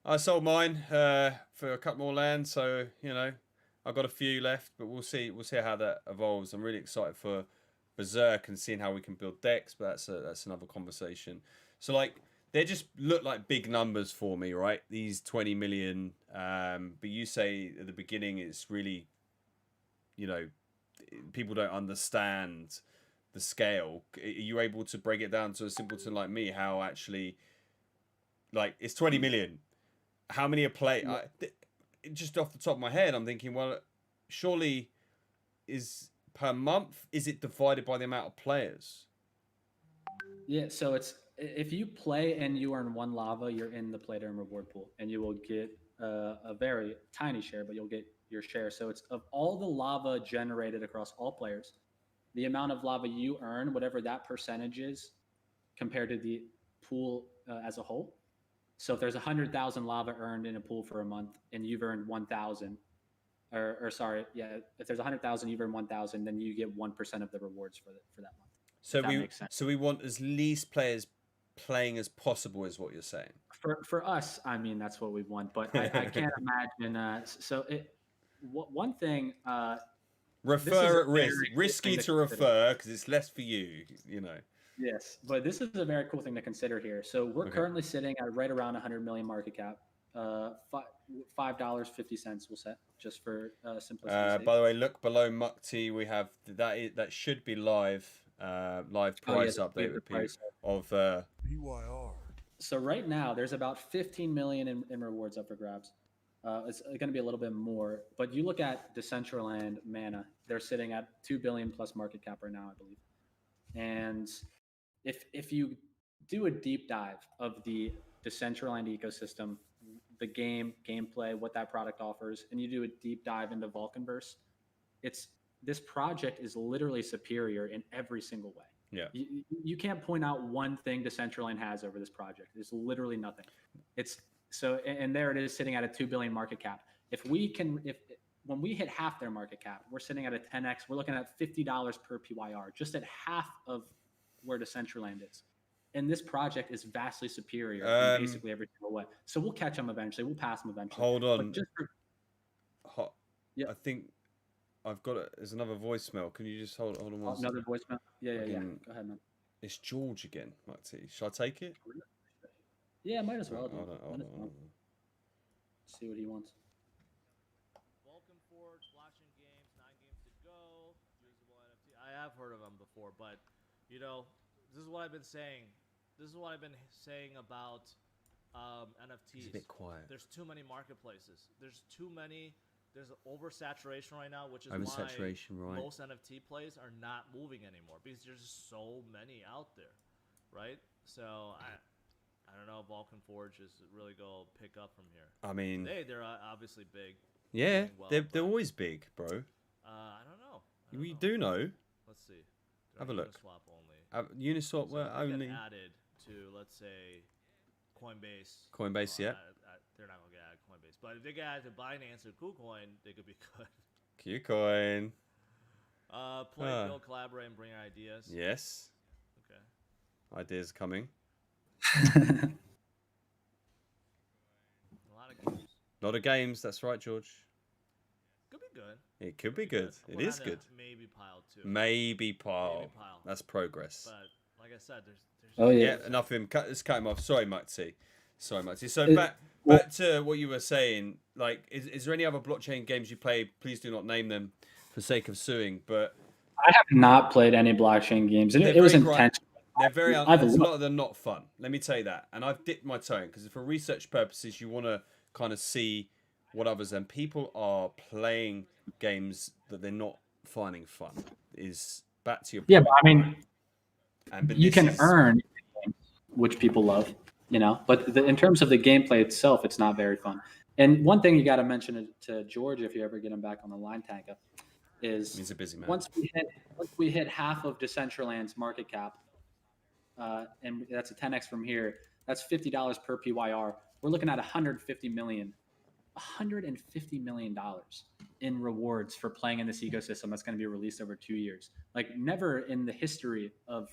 I sold mine for a couple more lands, so I've got a few left, but we'll see. We'll see how that evolves. I'm really excited for Berserk and seeing how we can build decks, but that's another conversation. So like they just look like big numbers for me, right? These 20 million. But you say at the beginning it's really, people don't understand the scale. Are you able to break it down to a simpleton like me? How actually, like it's 20 million. How many are play? Just off the top of my head, I'm thinking, well, surely is per month. Is it divided by the amount of players? Yeah, so it's if you play and you earn 1 lava, you're in the play to earn reward pool, and you will get a very tiny share, but you'll get your share. So it's of all the lava generated across all players, the amount of lava you earn, whatever that percentage is, compared to the pool as a whole. So if there's 100,000 lava earned in a pool for a month, and you've earned 1,000, if there's 100,000, you've earned 1,000, then you get 1% of the rewards for that month. So we want as least players playing as possible, is what you're saying. For us, I mean that's what we want, but I can't imagine. One thing. Refer at risk, risky to refer because it's less for you. Yes, but this is a very cool thing to consider here. So we're currently sitting at right around 100 million market cap. $5.50 we'll set just for simplicity. By the way, look below Mukti. We have that should be live. Live price update of PYR. So right now there's about 15 million in rewards up for grabs. It's going to be a little bit more, but you look at Decentraland Mana, they're sitting at 2 billion plus market cap right now, I believe. And if you do a deep dive of the Decentraland ecosystem, the gameplay, what that product offers, and you do a deep dive into Vulcanverse, this project is literally superior in every single way. Yeah. You can't point out one thing Decentraland has over this project. There's literally nothing. And there it is sitting at a 2 billion market cap. When we hit half their market cap, we're sitting at a 10x. We're looking at $50 per PYR, just at half of where Decentraland is. And this project is vastly superior in basically every single way. So we'll catch them eventually. We'll pass them eventually. Hold on. Yeah. I think I've got it. There's another voicemail. Can you just hold on one Another second? voicemail? Yeah. Go ahead, man. It's George again, Mukti. Shall I take it? Yeah, might as well. Hold on. See what he wants. Vulcan Forged, blockchain games, 9 games to go, usable NFT. I have heard of them before, but this is what I've been saying. This is what I've been saying about NFTs. It's a bit quiet. There's too many marketplaces. There's oversaturation right now, which is why most NFT plays are not moving anymore because there's just so many out there, right? So I don't know if Vulcan Forge is really go pick up from here. I mean, they're obviously big. Yeah, they're always big, bro. I don't know. We do know. Let's see. Have a look. Uniswap only. Uniswap So only. Added to, let's say, Coinbase. Coinbase, yeah. They're not gonna get added to Coinbase, but if they get added to Binance or KuCoin, they could be good. KuCoin. Play, build, collaborate, and bring your ideas. Yes. Okay. Ideas coming. A lot of games. That's right, George. Could be good. It could be good. It is good. Maybe pile too. Maybe pile. That's progress. But like I said, there's. Oh yeah. Enough of him. Let's cut him off. Sorry, Mukti. So back to what you were saying. Like, is there any other blockchain games you play? Please do not name them, for sake of suing. But I have not played any blockchain games. It was intentional. They're very. There's a lot of them not fun. Let me tell you that. And I've dipped my toe in because for research purposes, you want to kind of see what others and people are playing games that they're not finding fun. Is back to your point. Yeah, but I mean, you can earn, which people love, But in terms of the gameplay itself, it's not very fun. And one thing you got to mention to George, if you ever get him back on the line, Tanka, is he's a busy man. Once we hit half of Decentraland's market cap, and that's a 10x from here. That's $50 per PYR. We're looking at $150 million in rewards for playing in this ecosystem that's going to be released over 2 years. Like never in the history of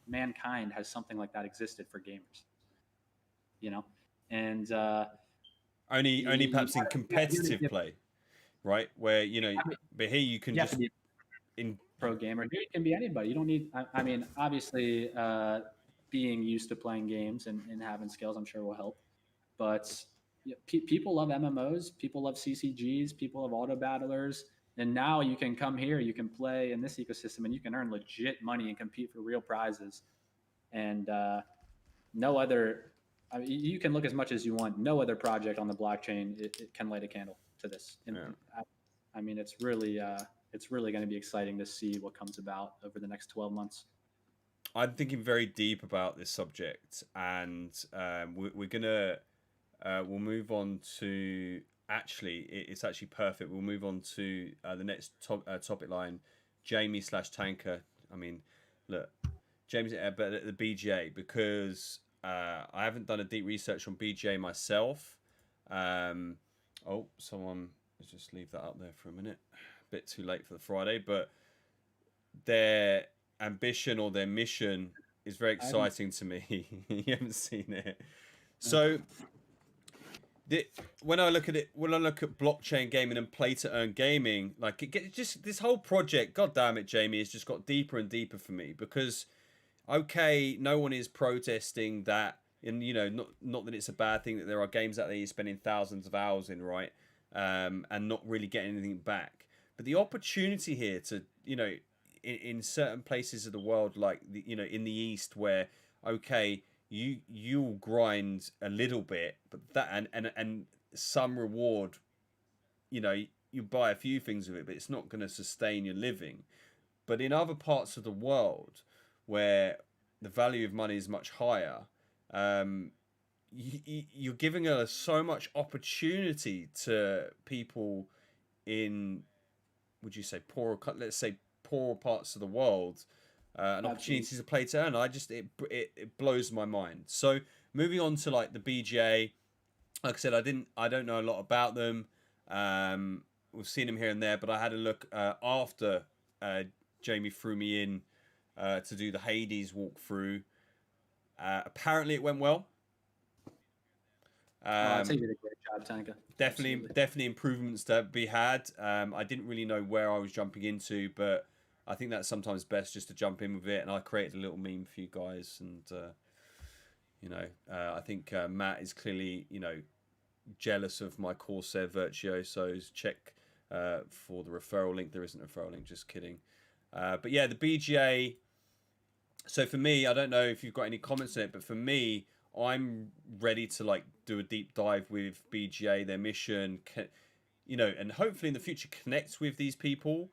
mankind has something like that existed for gamers. And Only perhaps in you competitive have play, right? Where I mean, but here you can you have just to be in. pro gamer. Here, it can be anybody. You don't need. I mean, obviously, being used to playing games and having skills, I'm sure will help. But people love MMOs. People love CCGs. People love auto battlers. And now you can come here. You can play in this ecosystem, and you can earn legit money and compete for real prizes. And no other. I mean, you can look as much as you want. No other project on the blockchain it can light a candle to this. And I mean, it's really going to be exciting to see what comes about over the next 12 months. I'm thinking very deep about this subject, and we're gonna we'll move on to it's actually perfect. We'll move on to the next topic line, Jamie/Tanker. I mean, look, James, but the BGA, because I haven't done a deep research on BGA myself. Someone, let's just leave that up there for a minute. A bit too late for the Friday, but their ambition or their mission is very exciting to me. You haven't seen it. So when I look at blockchain gaming and play to earn gaming, like just this whole project, god damn it, Jamie, has just got deeper and deeper for me, because okay, no one is protesting that, and not that it's a bad thing that there are games out there you're spending thousands of hours in, right, and not really getting anything back. But the opportunity here to, in certain places of the world, like in the East, where okay, you'll grind a little bit, but that and some reward, you buy a few things with it, but it's not going to sustain your living. But in other parts of the world, where the value of money is much higher, you're giving so much opportunity to people in, would you say poorer parts of the world, and opportunities to play to earn. It blows my mind. So moving on to like the BGA, like I said, I don't know a lot about them. We've seen them here and there, but I had a look after Jamie threw me in to do the Hades walkthrough. Apparently it went well. I think you did a great job, Tanka. Definitely improvements to be had. I didn't really know where I was jumping into, but I think that's sometimes best just to jump in with it. And I created a little meme for you guys, and I think Matt is clearly jealous of my Corsair Virtuosos. Check for the referral link. There isn't a referral link, just kidding. But yeah, the BGA. So for me, I don't know if you've got any comments on it, but for me, I'm ready to like do a deep dive with BGA, their mission, and hopefully in the future connect with these people,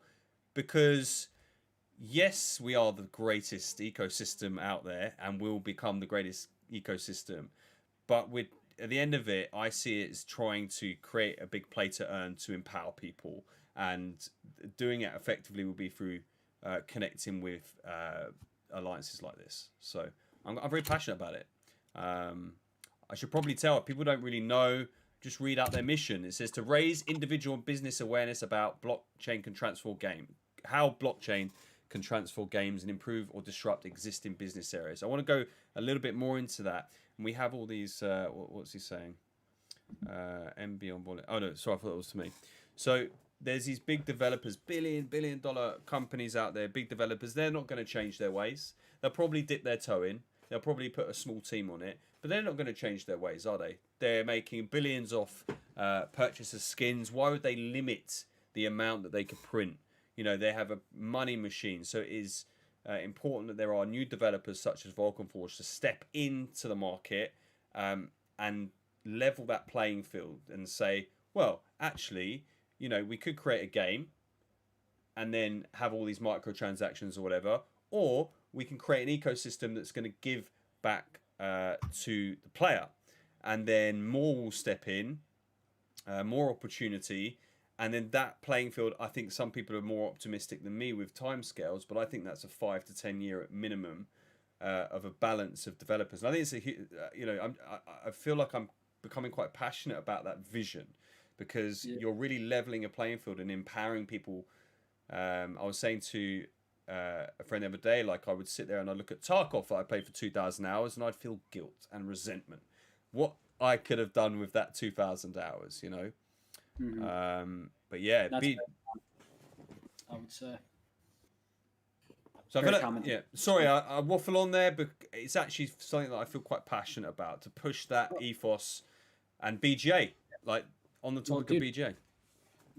because yes, we are the greatest ecosystem out there and will become the greatest ecosystem, but at the end of it, I see it as trying to create a big play to earn to empower people, and doing it effectively will be through connecting with alliances like this. So I'm very passionate about it. I should probably tell, people don't really know, just read out their mission. It says to raise individual and business awareness about blockchain can transform how blockchain can transform games and improve or disrupt existing business areas. I want to go a little bit more into that. And we have all these, what's he saying? MB on wallet. Oh no, sorry, I thought that was to me. So there's these big developers, billion dollar companies out there, big developers. They're not going to change their ways. They'll probably dip their toe in. They'll probably put a small team on it, but they're not going to change their ways, are they? They're making billions off purchase of skins. Why would they limit the amount that they could print? They have a money machine. So it is important that there are new developers such as Vulcan Forged to step into the market and level that playing field and say, well, actually, we could create a game and then have all these microtransactions or whatever, or we can create an ecosystem that's going to give back to the player, and then more will step in, more opportunity, and then that playing field. I think some people are more optimistic than me with timescales, but I think that's a 5 to 10 year minimum of a balance of developers. And I think it's I feel like I'm becoming quite passionate about that vision, because you're really leveling a playing field and empowering people. I was saying to a friend the other day, like I would sit there and I'd look at Tarkov that I played for 2,000 hours and I'd feel guilt and resentment. What I could have done with that 2,000 hours, you know. But yeah, That's fair, I would say. so I Fair feel like, comment. yeah. Sorry, I waffle on there, but it's actually something that I feel quite passionate about, to push that ethos and BGA, like on the topic of BGA.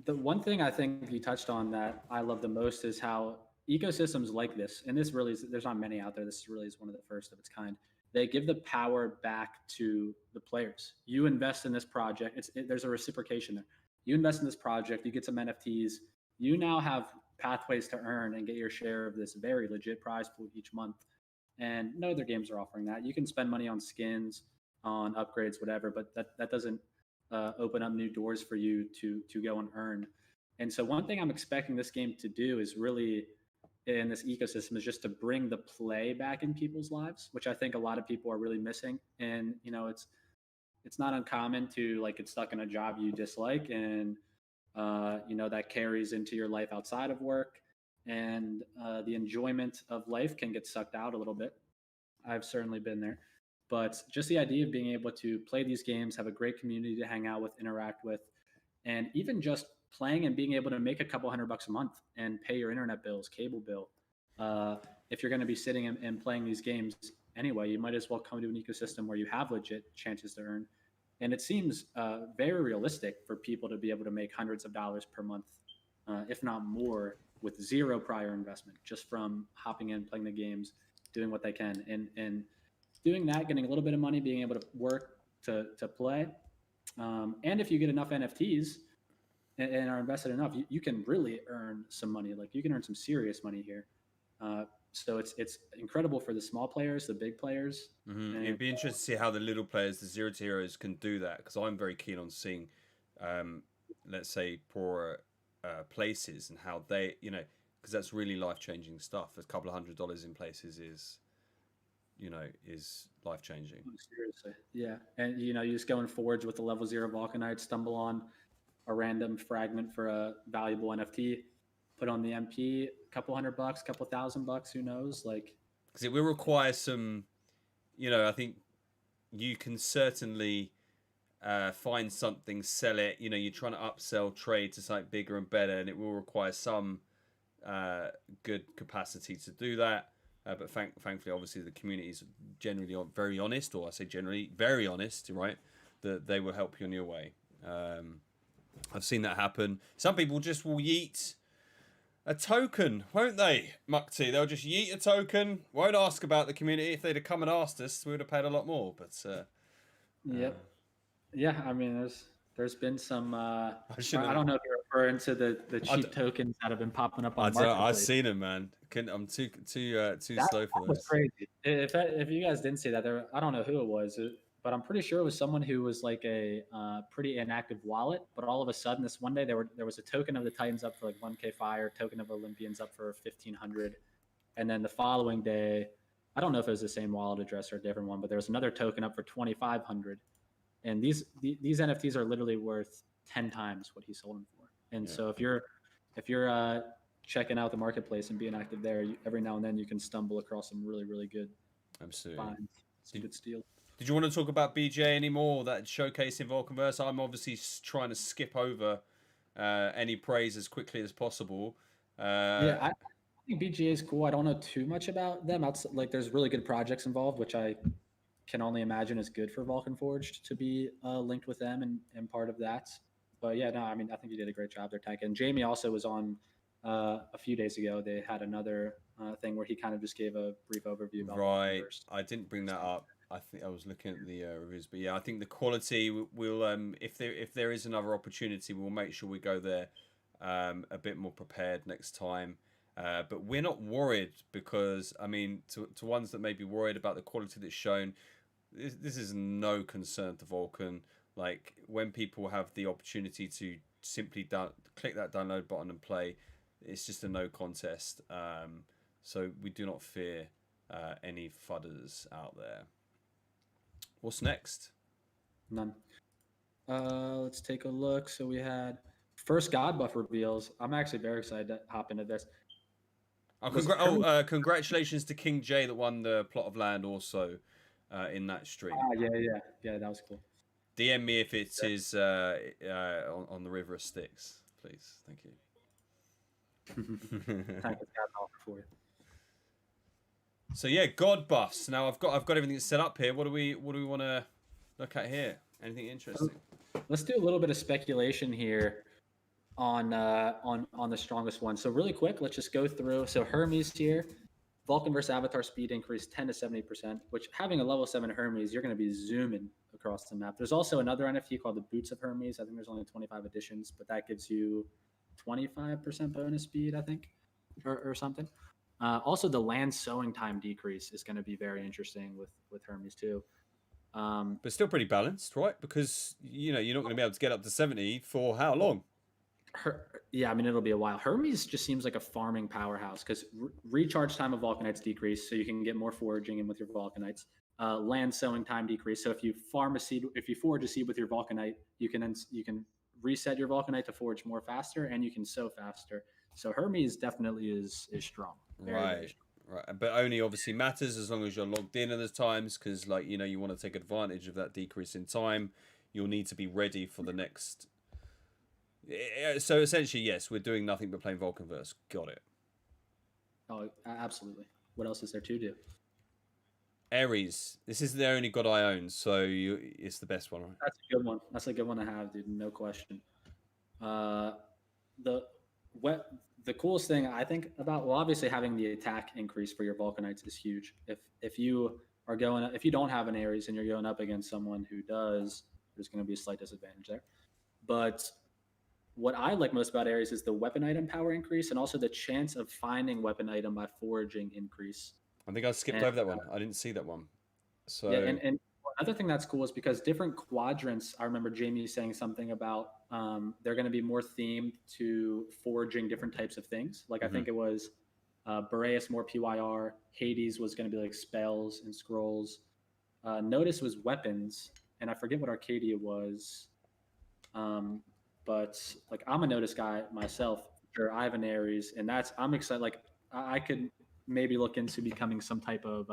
The one thing I think you touched on that I love the most is how ecosystems like this, and this really is, there's not many out there. This really is one of the first of its kind. They give the power back to the players. You invest in this project. There's a reciprocation there. You invest in this project, you get some NFTs. You now have pathways to earn and get your share of this very legit prize pool each month. And no other games are offering that. You can spend money on skins, on upgrades, whatever, but that doesn't open up new doors for you to go and earn. And so one thing I'm expecting this game to do is really, in this ecosystem, is just to bring the play back in people's lives, which I think a lot of people are really missing. And it's not uncommon to like get stuck in a job you dislike, and that carries into your life outside of work, and the enjoyment of life can get sucked out a little bit. I've certainly been there. But just the idea of being able to play these games, have a great community to hang out with, interact with, and even just playing and being able to make a couple $100 a month and pay your internet bills, cable bill. If you're going to be sitting and playing these games anyway, you might as well come to an ecosystem where you have legit chances to earn. And it seems very realistic for people to be able to make hundreds of dollars per month, if not more, with zero prior investment, just from hopping in, playing the games, doing what they can. And doing that, getting a little bit of money, being able to work to play. And if you get enough NFTs and are invested enough, you can really earn some money. Like you can earn some serious money here. So it's incredible for the small players, the big players. It'd be interesting to see how the little players, the zero to heroes, can do that, because I'm very keen on seeing, let's say, poorer places and how they, because that's really life-changing stuff. A couple of $100 in places is life-changing. Seriously, yeah. And you just go and forge with the level 0 Vulcanite, stumble on a random fragment for a valuable NFT, put on the MP, a couple $100, couple $1,000, who knows? Like, because it will require some, I think you can certainly find something, sell it. You're trying to upsell, trade to something bigger and better, and it will require some good capacity to do that. But thankfully, obviously, the community is generally very honest, or I say generally very honest, right? That they will help you on your way. I've seen that happen. Some people just will yeet a token, won't they, Mukti? They'll just yeet a token, won't ask about the community. If they'd have come and asked us, we would have paid a lot more. But yep. Yeah, I mean, there's been some. I don't know if you're referring to the cheap tokens that have been popping up on Marketplace. I've seen them, man. I'm too slow for that was crazy. If you guys didn't see that, I don't know who it was, but I'm pretty sure it was someone who was like a pretty inactive wallet. But all of a sudden, this one day there was a token of the Titans up for like 1K fire, token of Olympians up for 1,500, and then the following day, I don't know if it was the same wallet address or a different one, but there was another token up for 2,500. And these NFTs are literally worth 10 times what he sold them for. And so if you're checking out the marketplace and being active there, every now and then you can stumble across some really, really good finds. Some good steal. Did you want to talk about BJ anymore? That showcase in Vulcanverse? I'm obviously trying to skip over any praise as quickly as possible. I think BGA is cool. I don't know too much about them. Like, there's really good projects involved, which I can only imagine is good for Vulcan Forged to be linked with them and part of that. But yeah, no, I mean, I think you did a great job there, Tech. And Jamie also was on a few days ago. They had another thing where he kind of just gave a brief overview about right. I didn't bring that up. I think I was looking at the reviews, but yeah, I think the quality will. If there is another opportunity, we'll make sure we go there a bit more prepared next time. But we're not worried, because I mean, to ones that may be worried about the quality that's shown, this is no concern to Vulcan. Like, when people have the opportunity to simply click that download button and play, it's just a no contest. So we do not fear any fudders out there. What's next? None. Let's take a look. So we had first God buff reveals. I'm actually very excited to hop into this. Congratulations to King J that won the plot of land also in that stream. Yeah, that was cool. DM me if it is on the River of Styx, please. Thank you. Thank you for you. So yeah, God buffs. Now I've got everything set up here. What do we want to look at here? Anything interesting? Let's do a little bit of speculation here on the strongest one. So really quick, let's just go through. So Hermes here, Vulcan versus Avatar speed increase 10 to 70%, which having a level 7 Hermes, you're going to be zooming across the map. There's also another NFT called the Boots of Hermes. I think there's only 25 editions, but that gives you 25% bonus speed, I think, or something. Also, the land sowing time decrease is going to be very interesting with Hermes too. But still pretty balanced, right? Because you're not going to be able to get up to 70 for how long? Yeah, I mean, it'll be a while. Hermes just seems like a farming powerhouse because recharge time of Vulcanites decrease, so you can get more foraging in with your Vulcanites. Land sowing time decrease, so if you farm a seed, if you forage a seed with your Vulcanite, you can reset your Vulcanite to forage more faster, and you can sow faster. So Hermes definitely is strong. Very strong. Right, but only obviously matters as long as you're logged in at the times, because you want to take advantage of that decrease in time. You'll need to be ready for the next. So essentially, yes, we're doing nothing but playing Vulcanverse. Got it. Oh, absolutely. What else is there to do? Ares. This is the only god I own, so it's the best one, right? That's a good one. That's a good one to have, dude. No question. The coolest thing I think about, well, obviously having the attack increase for your Vulcanites is huge. If you don't have an Ares and you're going up against someone who does, there's going to be a slight disadvantage there. But what I like most about Ares is the weapon item power increase and also the chance of finding weapon item by foraging increase. I think I skipped over that one. I didn't see that one. So yeah, and another thing that's cool is because different quadrants, I remember Jamie saying something about they're going to be more themed to foraging different types of things. Like I think it was Boreas more PYR, Hades was going to be like spells and scrolls. Notice was weapons, and I forget what Arcadia was. But like I'm a Notice guy myself. Sure, I have an Ares, and I'm excited. Like I could maybe look into becoming some type of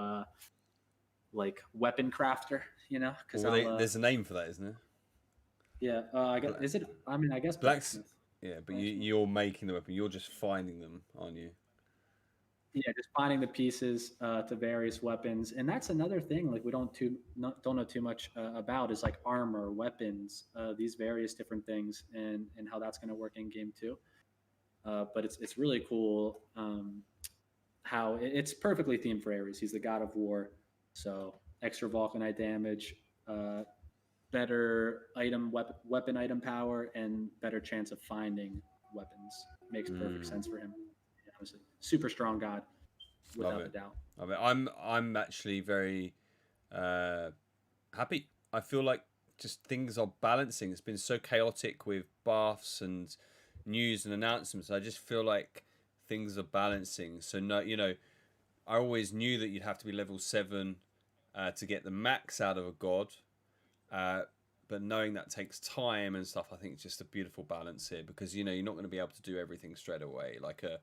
like weapon crafter, because there's a name for that, isn't there? Yeah, I guess is it? I mean, I guess blacksmith. Yeah, but you're making the weapon. You're just finding them, aren't you? Yeah, just finding the pieces to various weapons, and that's another thing. Like we don't know too much about is like armor, weapons, these various different things, and how that's going to work in game too. But it's really cool how it's perfectly themed for Ares. He's the god of war, so extra Vulcanite damage, better weapon item power, and better chance of finding weapons. Makes perfect sense for him. Honestly, super strong god, without a doubt. I'm actually very happy. I feel like just things are balancing. It's been so chaotic with buffs and news and announcements. I just feel like things are balancing. So no, I always knew that you'd have to be level 7 to get the max out of a god. But knowing that takes time and stuff, I think it's just a beautiful balance here because you're not going to be able to do everything straight away. Like a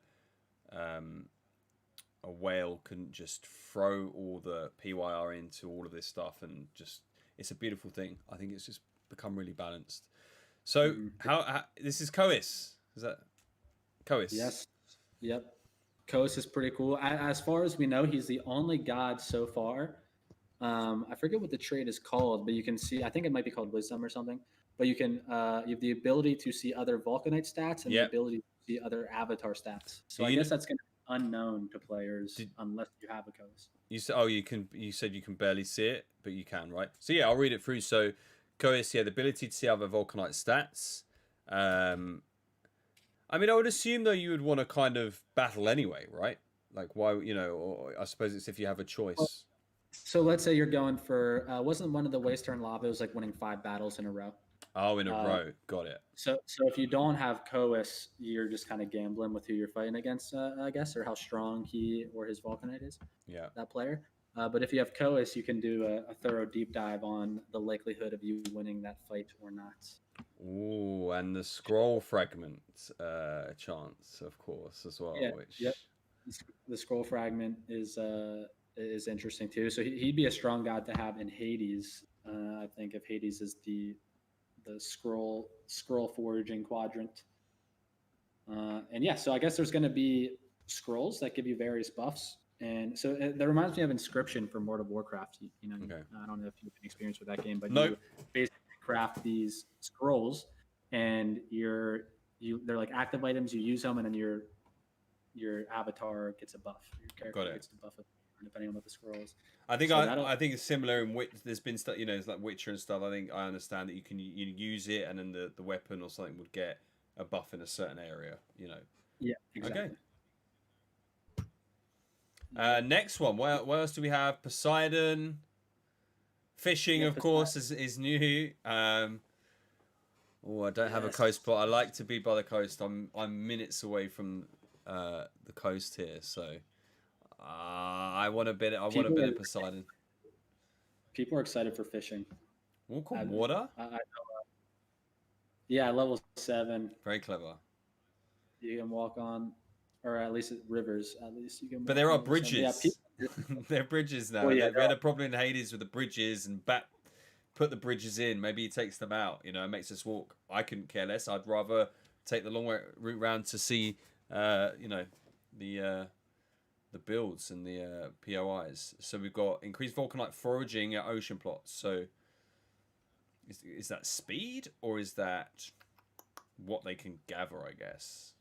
whale can just throw all the PYR into all of this stuff, and just it's a beautiful thing. I think it's just become really balanced. So how this is Cois? Is that Cois? Yes. Yep. Cois is pretty cool. As far as we know, he's the only god so far. I forget what the trait is called, but you can see. I think it might be called Wisdom or something. But you can you have the ability to see other Vulcanite stats and the ability to see other Avatar stats. So I guess that's going to be unknown to players unless you have a Cois. You said You said you can barely see it, but you can, right? So yeah, I'll read it through. So Cois, the ability to see other Vulcanite stats. I mean, I would assume though you would want to kind of battle anyway, right? Like why, or I suppose it's if you have a choice. Well, so let's say you're going for wasn't one of the Waste Turn Lava was like winning 5 battles in a row. Oh, in a row. Got it. So if you don't have Cois, you're just kind of gambling with who you're fighting against, I guess, or how strong he or his Vulcanite is. Yeah. That player. But if you have Cois, you can do a thorough deep dive on the likelihood of you winning that fight or not. Ooh, and the scroll fragment chance, of course, as well. Yeah. Yep. The scroll fragment is interesting too. So he'd be a strong god to have in Hades. I think if Hades is the scroll foraging quadrant. And yeah, so I guess there's going to be scrolls that give you various buffs. And so that reminds me of Inscription from World of Warcraft. You know, Okay. I don't know if you've experienced with that game, but Nope. you basically craft these scrolls, and they're like active items. You use them, and then your avatar gets a buff. Your character gets the buff depending on what the scroll is. I think So I think it's similar in there's been stuff, you know, it's like Witcher and stuff. I think I understand that you can use it, and then the weapon or something would get a buff in a certain area, you know. Yeah, exactly. Okay. Next one. What else do we have? Poseidon. Fishing, of course, is new. I don't have a coast plot. I like to be by the coast. I'm minutes away from the coast here, so I want a bit. I want a bit of Poseidon. People are excited for fishing. Walk on water. I know. Yeah, level 7. Very clever. You can walk on, or at least rivers. At least you can. But there are bridges. Yeah, there are bridges now. Well, yeah, we had a problem in Hades with the bridges, and put the bridges in. Maybe he takes them out. You know, it makes us walk. I couldn't care less. I'd rather take the long route round to see, you know, the builds and the POIs. So we've got increased Vulcanite foraging at ocean plots. So is that speed, or is that what they can gather, I guess?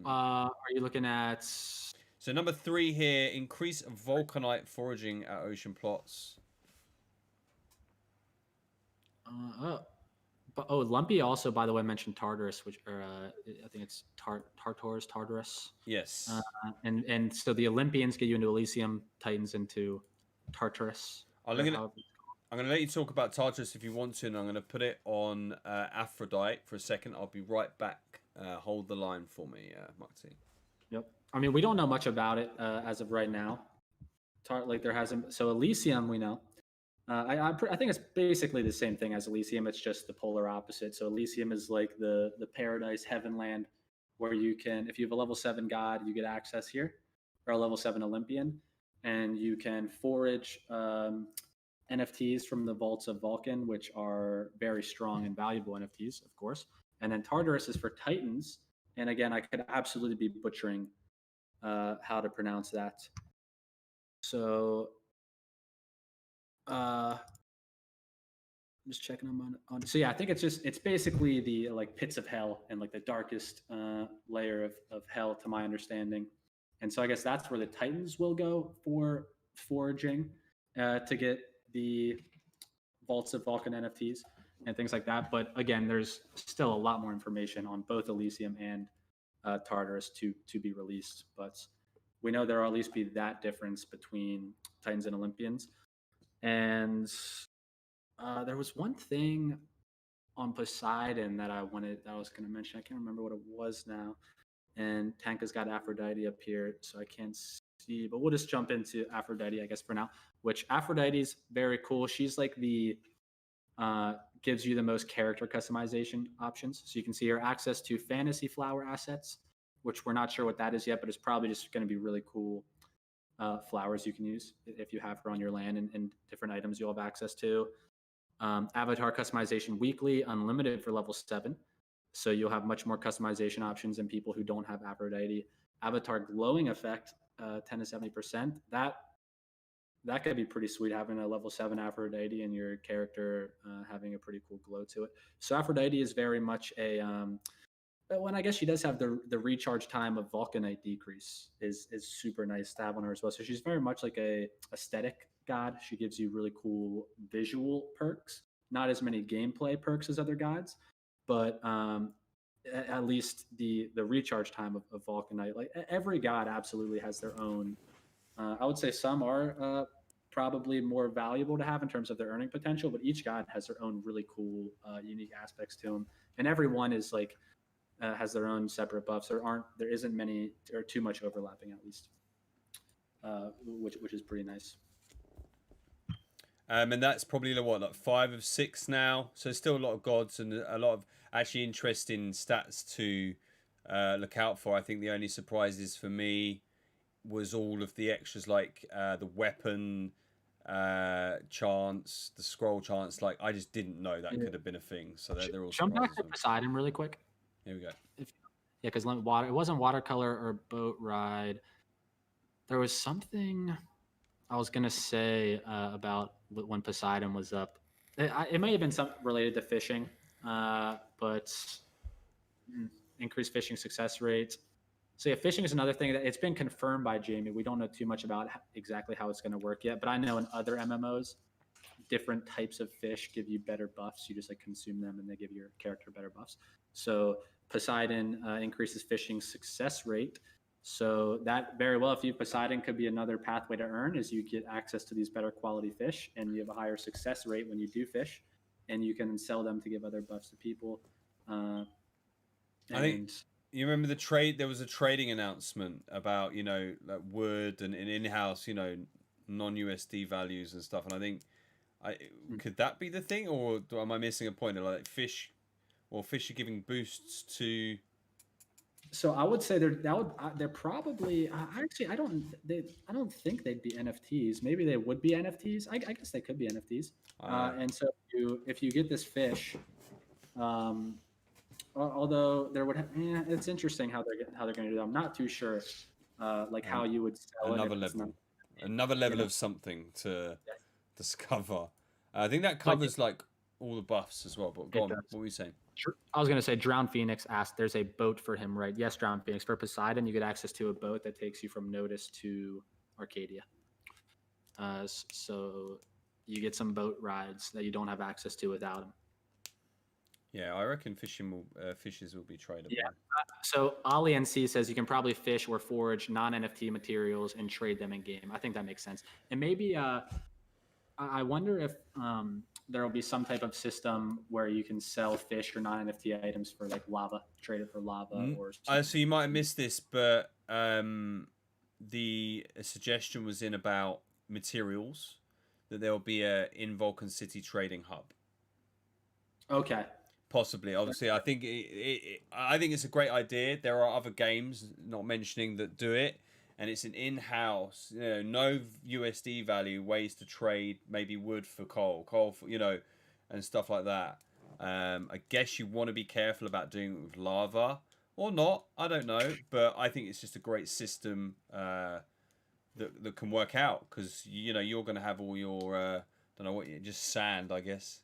Are you looking at? So number 3 here, increase Vulcanite foraging at ocean plots. Lumpy also, by the way, mentioned Tartarus, which, I think it's Tartarus. Yes. And so the Olympians get you into Elysium, Titans into Tartarus. I'm going to let you talk about Tartarus if you want to, and I'm going to put it on Aphrodite for a second. I'll be right back. Hold the line for me, Marty. Yep. I mean, we don't know much about it as of right now. There hasn't. So Elysium, we know. I think it's basically the same thing as Elysium. It's just the polar opposite. So Elysium is like the paradise heaven land, where you can, if you have a level 7 god, you get access here, or a level 7 Olympian, and you can forage NFTs from the vaults of Vulcan, which are very strong and valuable NFTs, of course. And then Tartarus is for Titans. And again, I could absolutely be butchering how to pronounce that. So I'm just checking on. So yeah, I think it's basically the like pits of hell and like the darkest layer of hell, to my understanding. And so I guess that's where the Titans will go for foraging to get the vaults of Vulcan NFTs and things like that. But again, there's still a lot more information on both Elysium and Tartarus to be released. But we know there will at least be that difference between Titans and Olympians. And there was one thing on Poseidon that I was going to mention. I can't remember what it was now. And Tanka's got Aphrodite up here, so I can't see. But we'll just jump into Aphrodite, I guess, for now. Which Aphrodite's very cool. She's like the gives you the most character customization options. So you can see her access to fantasy flower assets, which we're not sure what that is yet, but it's probably just going to be really cool flowers you can use if you have her on your land, and different items you'll have access to. Avatar customization weekly, unlimited for level 7. So you'll have much more customization options than people who don't have Aphrodite. Avatar glowing effect, 10 to 70%. That could be pretty sweet, having a level 7 Aphrodite and your character having a pretty cool glow to it. So Aphrodite is very much a when I guess she does have the recharge time of Vulcanite decrease is super nice to have on her as well. So she's very much like a aesthetic god. She gives you really cool visual perks, not as many gameplay perks as other gods, but at least the recharge time of Vulcanite. Like every god absolutely has their own. I would say some are probably more valuable to have in terms of their earning potential, but each god has their own really cool, unique aspects to them, and every one is like has their own separate buffs. There isn't many or too much overlapping, at least, which is pretty nice. And that's probably like 5 of 6 now. So still a lot of gods and a lot of actually interesting stats to look out for. I think the only surprises for me was all of the extras, like the weapon chance, the scroll chance. Like I just didn't know that could have been a thing. So they're all Jump back to surprises. Poseidon really quick. Here we go. Because water, it wasn't watercolor or boat ride. There was something I was gonna say about when Poseidon was up. It may have been something related to fishing, but increased fishing success rates. So yeah, fishing is another thing that it's been confirmed by Jamie. We don't know too much about exactly how it's going to work yet, but I know in other MMOs, different types of fish give you better buffs. You just like consume them and they give your character better buffs. So Poseidon increases fishing success rate. So that very well, if you Poseidon could be another pathway to earn is you get access to these better quality fish and you have a higher success rate when you do fish and you can sell them to give other buffs to people. I think you remember the trade. There was a trading announcement about like wood and in-house non-USD values and stuff. And I think could that be the thing, or am I missing a point? Like fish are giving boosts to. So I would say they're probably actually I don't think they'd be NFTs. Maybe they would be NFTs. I guess they could be NFTs. And so if you get this fish. Although there would, it's interesting how they're going to do that. I'm not too sure, how you would sell another level of something to discover. I think that covers all the buffs as well. But go on, what were you saying? I was going to say, Drowned Phoenix asked, "There's a boat for him, right?" Yes, Drowned Phoenix. For Poseidon, you get access to a boat that takes you from Notice to Arcadia. So you get some boat rides that you don't have access to without him. Yeah, I reckon fishes will be tradable. Yeah. So Ali NC says you can probably fish or forage non-NFT materials and trade them in game. I think that makes sense. And maybe I wonder if there will be some type of system where you can sell fish or non-NFT items for lava, trade it for lava or. So you might have missed this, but the suggestion was in about materials that there will be in Vulcan City trading hub. Okay. Possibly, obviously, I think I think it's a great idea. There are other games, not mentioning, that do it, and it's an in-house, no USD value ways to trade maybe wood for coal for, and stuff like that. I guess you want to be careful about doing it with lava or not. I don't know, but I think it's just a great system that can work out because you're going to have all your don't know just sand, I guess.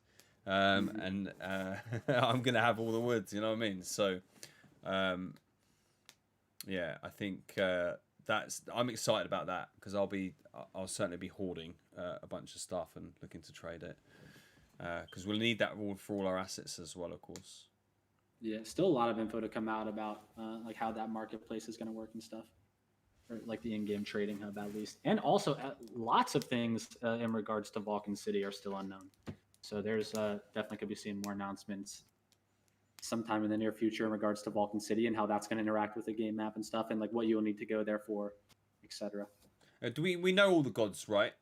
And I'm gonna have all the woods, you know what I mean? So, yeah, I think I'm excited about that because I'll certainly be hoarding a bunch of stuff and looking to trade it because we'll need that for all our assets as well, of course. Yeah, still a lot of info to come out about how that marketplace is going to work and stuff, or the in-game trading hub at least, and also lots of things in regards to Vulcan City are still unknown. So there's definitely could be seeing more announcements sometime in the near future in regards to Vulcan City and how that's going to interact with the game map and stuff, and what you'll need to go there for, etc. Do we know all the gods, right?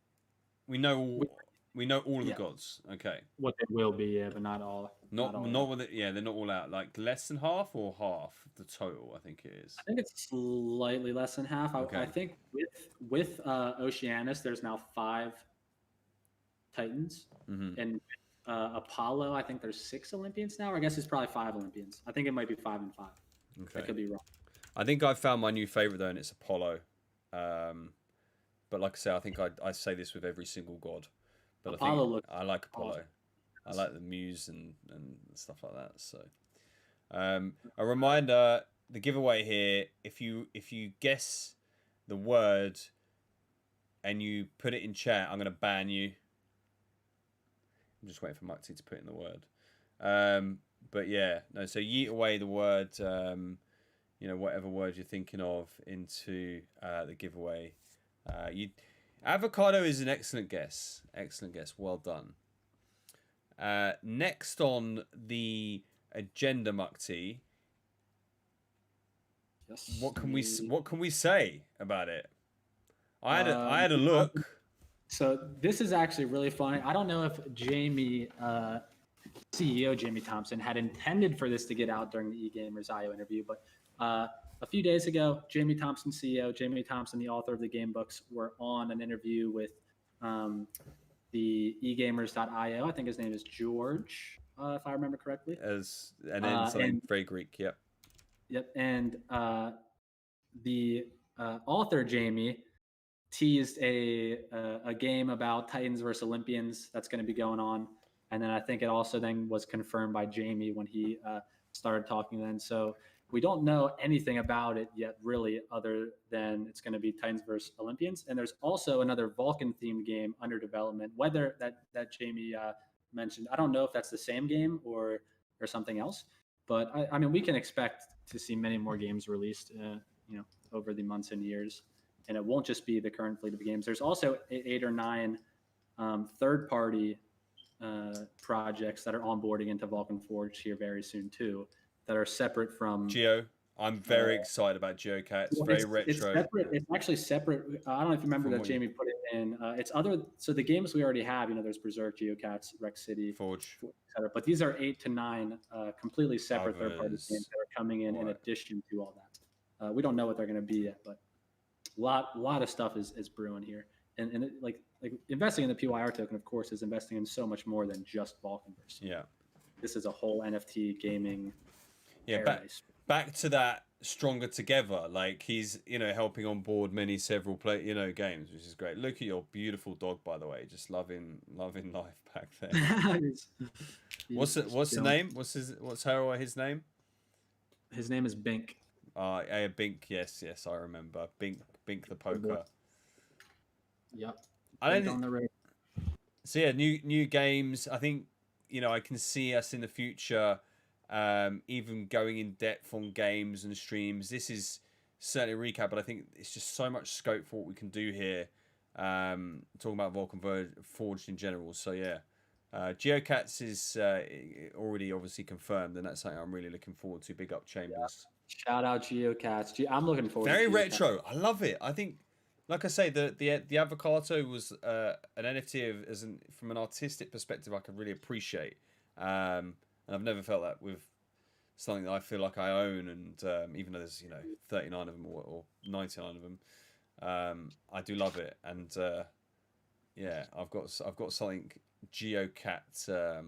We know all of the gods. Okay. What they will be, yeah, but not all. Not with it. Yeah, they're not all out. Less than half or half the total. I think it is. I think it's slightly less than half. Okay. I think with Oceanus, there's now 5 Titans, and Apollo, I think there's 6 Olympians now. Or I guess it's probably 5 Olympians. I think it might be 5 and 5. Okay. I could be wrong. I think I found my new favorite though, and it's Apollo. But like I say, I think I say this with every single god. But I like Apollo. Awesome. I like the muse and stuff like that. So, a reminder: the giveaway here. If you guess the word and you put it in chat, I'm going to ban you. I'm just waiting for Muxie to put in the word. But yeah, no. So yeet away the word. Whatever word you're thinking of into the giveaway. Avocado is an excellent guess. Excellent guess. Well done. Next on the agenda, Mukti. Yes. What can we say about it? I had a look. So this is actually really funny. I don't know if Jamie, CEO Jamie Thompson, had intended for this to get out during the eGamers IO interview, but a few days ago, Jamie Thompson, CEO, Jamie Thompson, the author of the game books, were on an interview with the egamers.io. I think his name is George, if I remember correctly. And then something very Greek. Yep. Yep. And the author Jamie teased a game about Titans versus Olympians that's going to be going on, and then I think it also then was confirmed by Jamie when he started talking then. So we don't know anything about it yet, really, other than it's going to be Titans versus Olympians. And there's also another Vulcan themed game under development, whether that Jamie mentioned. I don't know if that's the same game or something else, but I mean, we can expect to see many more games released, over the months and years. And it won't just be the current fleet of games. There's also 8 or 9 third-party projects that are onboarding into Vulcan Forged here very soon too, that are separate from Geo. I'm very excited about GeoCat. It's very retro. It's separate. It's actually separate. I don't know if you remember that Jamie put it in. It's other. So the games we already have, there's Berserk, GeoCats, Rex City, Forge, etc. But these are 8 to 9 completely separate third-party games that are coming in addition to all that. We don't know what they're going to be yet, but a lot of stuff is brewing here. And it, like investing in the PYR token, of course, is investing in so much more than just Vulcanverse. Yeah, this is a whole NFT gaming. Yeah, back to that stronger together. Like he's helping on board several games, which is great. Look at your beautiful dog, by the way. Just loving life back there. What's the name? What's her or his name? His name is Bink. Yeah, Bink. Yes, I remember. Bink the poker. Yep. So yeah, new games. I think I can see us in the future, even going in depth on games and streams. This is certainly a recap, but I think it's just so much scope for what we can do here. Talking about Vulcan Forged in general. So yeah, GeoCats is already obviously confirmed, and that's something I'm really looking forward to. Big up Chambers. Yeah. Shout out GeoCats. I'm looking forward. Very retro. I love it. I think, like I say, the avocado was an NFT from an artistic perspective I could really appreciate, and I've never felt that with something that I feel like I own. And even though there's 39 of them or 99 of them, I do love it. And yeah, I've got something GeoCat.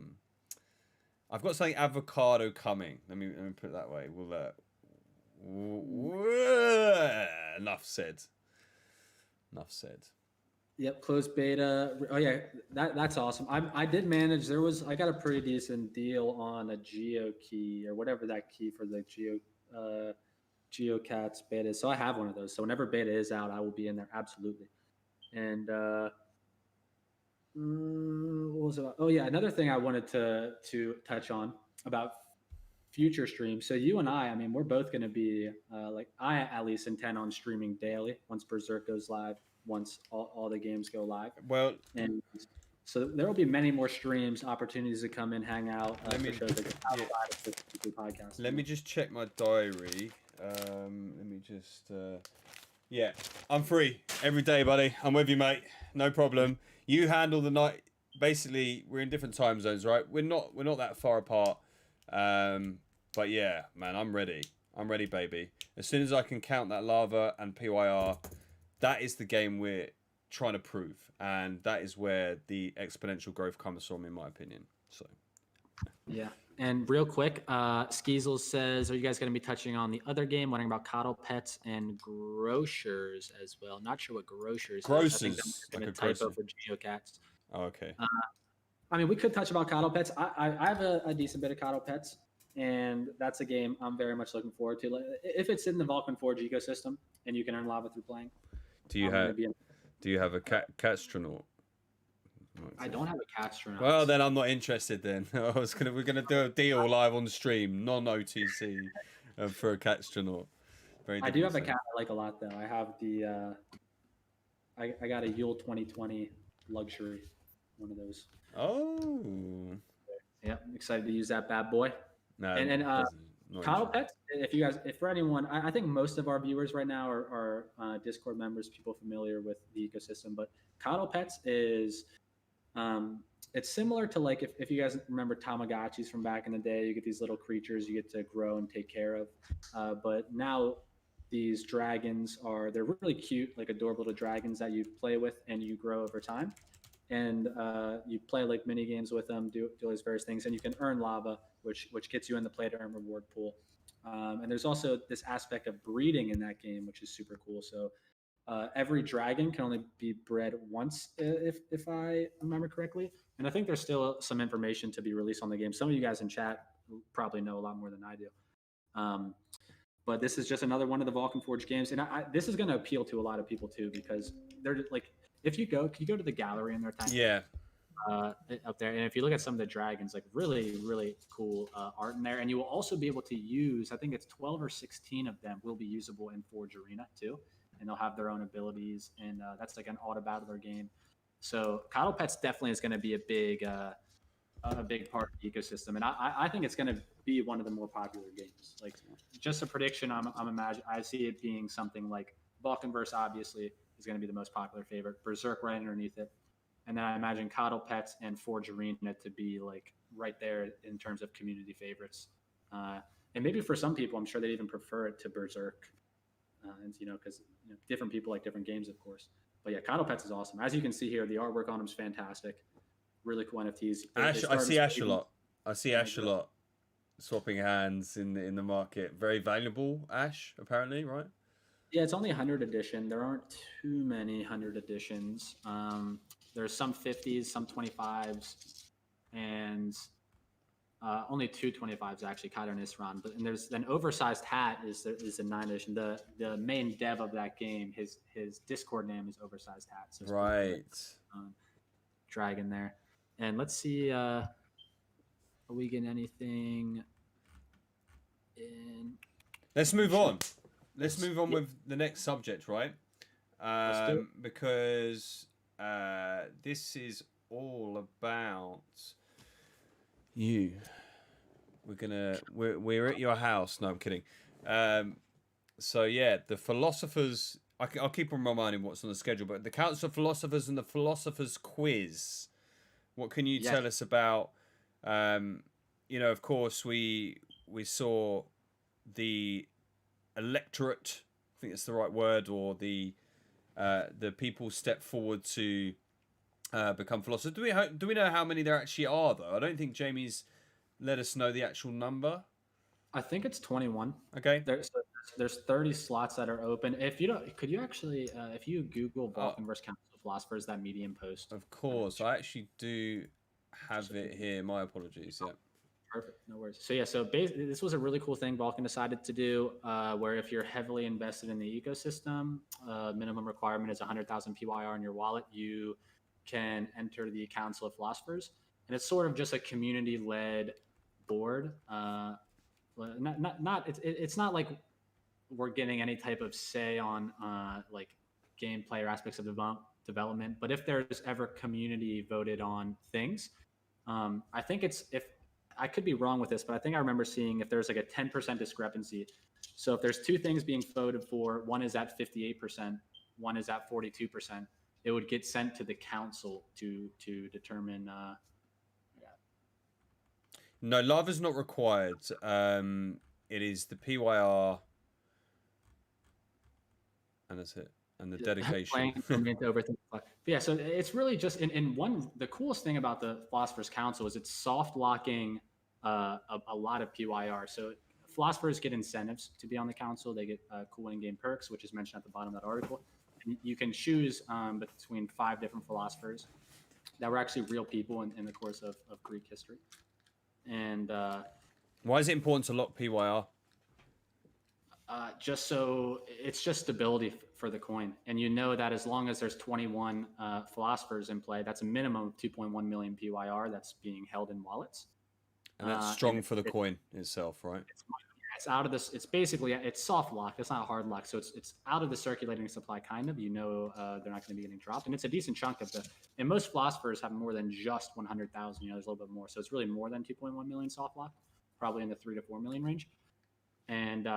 I've got something avocado coming. Let me put it that way. Enough said. Yep, closed beta. Oh yeah, that's awesome. I did manage. I got a pretty decent deal on a Geo key or whatever that key for the GeoCats beta is. So I have one of those. So whenever beta is out, I will be in there absolutely. And what was it about? Oh yeah, another thing I wanted to touch on about future streams. So you and I mean, we're both going to be I at least intend on streaming daily once Berserk goes live, once all the games go live. Well, and so there will be many more streams, opportunities to come in, hang out. Let me just check my diary. Yeah, I'm free every day, buddy. I'm with you, mate. No problem. You handle the night. Basically, we're in different time zones, right? We're not that far apart. But yeah, man, I'm ready. I'm ready, baby. As soon as I can count that lava and PYR, that is the game we're trying to prove. And that is where the exponential growth comes from, in my opinion. So, yeah. And real quick, Skeezel says, are you guys going to be touching on the other game, wondering about coddle pets and grocers as well? Not sure what grocers Grocers, is. I think that's like a typo for GeoCats. Oh, okay. I mean, we could touch about coddle pets. I have a decent bit of coddle pets, and that's a game I'm very much looking forward to. If it's in the Vulcan Forge ecosystem and you can earn lava through playing. Do you have a castronaut? I don't have a castronaut. Well, then I'm not interested. Then we're gonna do a deal live on the stream, non-OTC, for a castronaut. I do have a cat I like a lot though. I have the I got a Yule 2020 luxury, one of those. Oh. Yeah, I'm excited to use that bad boy. No, and coddle pets. If for anyone, I think most of our viewers right now are Discord members, people familiar with the ecosystem. But coddle pets is, it's similar to like if you guys remember Tamagotchis from back in the day. You get these little creatures you get to grow and take care of. But now these dragons they're really cute, like adorable little dragons that you play with and you grow over time. And you play like mini games with them, do all these various things, and you can earn lava, which gets you in the play to earn reward pool. And there's also this aspect of breeding in that game, which is super cool. So every dragon can only be bred once, if I remember correctly. And I think there's still some information to be released on the game. Some of you guys in chat probably know a lot more than I do. But this is just another one of the Vulcan Forged games, and this is going to appeal to a lot of people too, because they're like, if you go to the gallery in their time, up there, and if you look at some of the dragons, like really, really cool art in there, and you will also be able to use, I think it's 12 or 16 of them will be usable in Forge Arena too, and they'll have their own abilities, and that's like an auto battler game. So Coddle Pets definitely is going to be a big part of the ecosystem, and I think it's going to be one of the more popular games. Like, just a prediction, I see it being something like Vulcanverse obviously is going to be the most popular favorite, Berserk right underneath it, and then I imagine Coddle Pets and Forge Arena to be like right there in terms of community favorites. And maybe for some people, I'm sure they even prefer it to Berserk, and because different people like different games, of course. But yeah, Coddle Pets is awesome. As you can see here, the artwork on them is fantastic. Really cool NFTs. Ash, I see Ash a lot. I see Ash a lot, swapping hands in the market. Very valuable Ash, apparently, right? Yeah, it's only 100 edition. There aren't too many 100 editions. There's some 50s, some 25s, and only two 25s actually, Kader and Isran. And there's an oversized hat is a 9 edition. The main dev of that game, his Discord name is Oversized Hat. So right. Dragon there. And let's see, are we getting anything in? Let's move on. Let's move on with the next subject, right? Because this is all about you. We're at your house. No, I'm kidding. So yeah, the philosophers. I'll keep on reminding what's on the schedule, but the Council of Philosophers and the Philosophers Quiz. What can you tell us about? Of course, we saw the electorate. I think that's the right word, or the people step forward to become philosophers. Do we know how many there actually are, though? I don't think Jamie's let us know the actual number. I think it's 21. Okay. There's 30 slots that are open. If you don't, could you actually, if you Google Vulcanverse Council of Philosophers, that Medium post? Of course, I actually do have it here. My apologies. Yeah. Perfect. No worries. So yeah, this was a really cool thing Vulcan decided to do, where if you're heavily invested in the ecosystem, minimum requirement is 100,000 PYR in your wallet. You can enter the Council of Philosophers, and it's sort of just a community-led board. It's not like we're getting any type of say on like gameplay or aspects of development. But if there's ever community voted on things, I think if I could be wrong with this, but I think I remember seeing if there's like a 10% discrepancy. So if there's two things being voted for, one is at 58%, one is at 42%, it would get sent to the council to determine. No, lava's not required. It is the PYR, and that's it. And the dedication. But yeah, so it's really just in one. The coolest thing about the Philosophers Council is it's soft locking a lot of PYR. So philosophers get incentives to be on the council. They get cool in-game perks, which is mentioned at the bottom of that article. And you can choose between 5 different philosophers that were actually real people in the course of Greek history. And why is it important to lock PYR? Just so it's just stability for the coin. And you know that as long as there's 21 philosophers in play, that's a minimum of 2.1 million PYR that's being held in wallets. And that's strong for the coin itself, right? It's out of this. It's basically, it's soft lock. It's not hard lock. So it's out of the circulating supply, kind of. They're not going to be getting dropped. And it's a decent chunk of and most philosophers have more than just 100,000. There's a little bit more. So it's really more than 2.1 million soft lock, probably in the 3 to 4 million range. And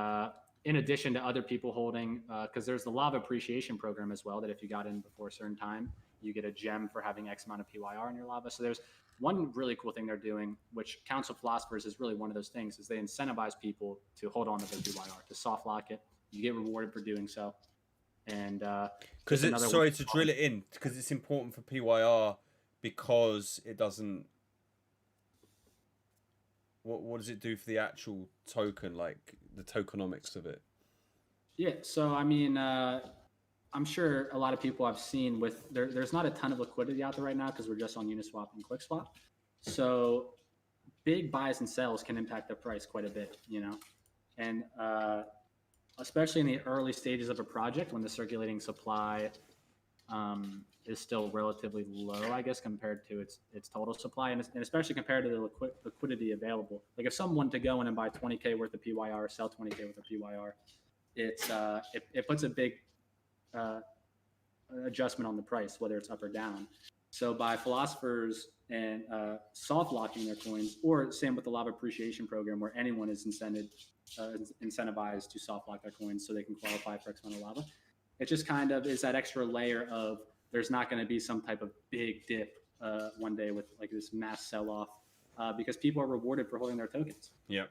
in addition to other people holding, because there's the lava appreciation program as well, that if you got in before a certain time, you get a gem for having X amount of PYR in your lava. So there's one really cool thing they're doing, which Council of Philosophers is really one of those things, is they incentivize people to hold on to their PYR, to soft lock it. you get rewarded for doing so. And because it's sorry to drill it in, because it's important for PYR, because it doesn't. What does it do for the actual token, like the tokenomics of it? Yeah, so I mean, I'm sure a lot of people I've seen there's not a ton of liquidity out there right now because we're just on Uniswap and QuickSwap. So big buys and sells can impact the price quite a bit, and especially in the early stages of a project when the circulating supply is still relatively low, I guess, compared to its total supply, and especially compared to the liquidity available. Like if someone to go in and buy 20K worth of PYR, sell 20K worth of PYR, it puts a big adjustment on the price, whether it's up or down. So by philosophers and soft locking their coins, or same with the Lava Appreciation Program, where anyone is incentivized to soft lock their coins so they can qualify for X amount of lava. It just kind of is that extra layer of there's not going to be some type of big dip one day with like this mass sell-off because people are rewarded for holding their tokens. Yeah.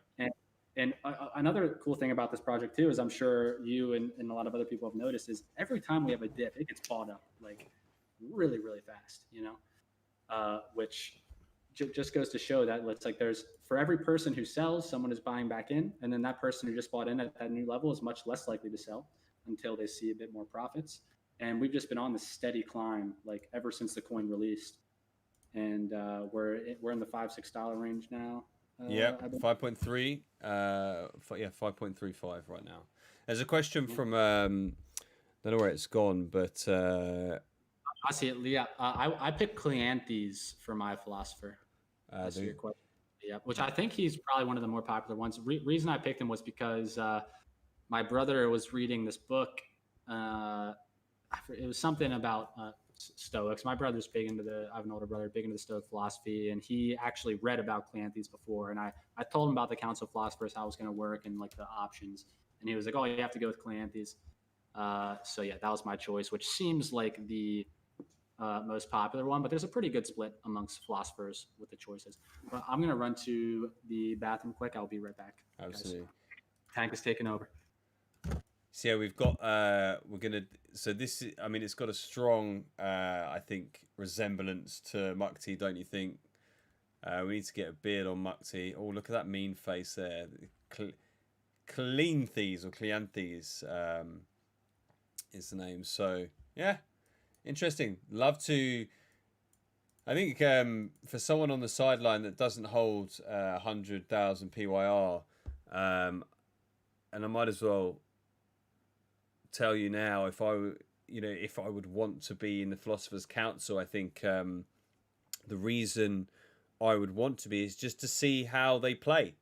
And another cool thing about this project too is I'm sure you and a lot of other people have noticed is every time we have a dip, it gets bought up like really, really fast, which just goes to show that it's like there's for every person who sells, someone is buying back in, and then that person who just bought in at that new level is much less likely to sell until they see a bit more profits. And we've just been on this steady climb like ever since the coin released, and we're in the $5-6 range now. Yeah, 5.3. 5.35 right now. There's a question from I don't know where it's gone, but I see it. Yeah, I picked Cleanthes for my philosopher. That's your question. Yeah, which I think he's probably one of the more popular ones. Reason I picked him was because my brother was reading this book. It was something about Stoics. My brother's big into I have an older brother, big into the Stoic philosophy, and he actually read about Cleanthes before. And I told him about the Council of Philosophers, how it was going to work, and like the options. And he was like, "Oh, you have to go with Cleanthes." So yeah, that was my choice, which seems like the most popular one, but there's a pretty good split amongst philosophers with the choices. But I'm going to run to the bathroom quick. I'll be right back. Absolutely. Guys. Tank is taking over. So yeah, we've got so this is, I mean, it's got a strong I think resemblance to Mukti, don't you think? We need to get a beard on Mukti. Oh, look at that mean face there. Cleanthes or Cleanthes is the name. So yeah, interesting. Love to. I think for someone on the sideline that doesn't hold 100,000 PYR, and I might as well tell you now, if I would want to be in the Philosopher's Council, I think the reason I would want to be is just to see how they play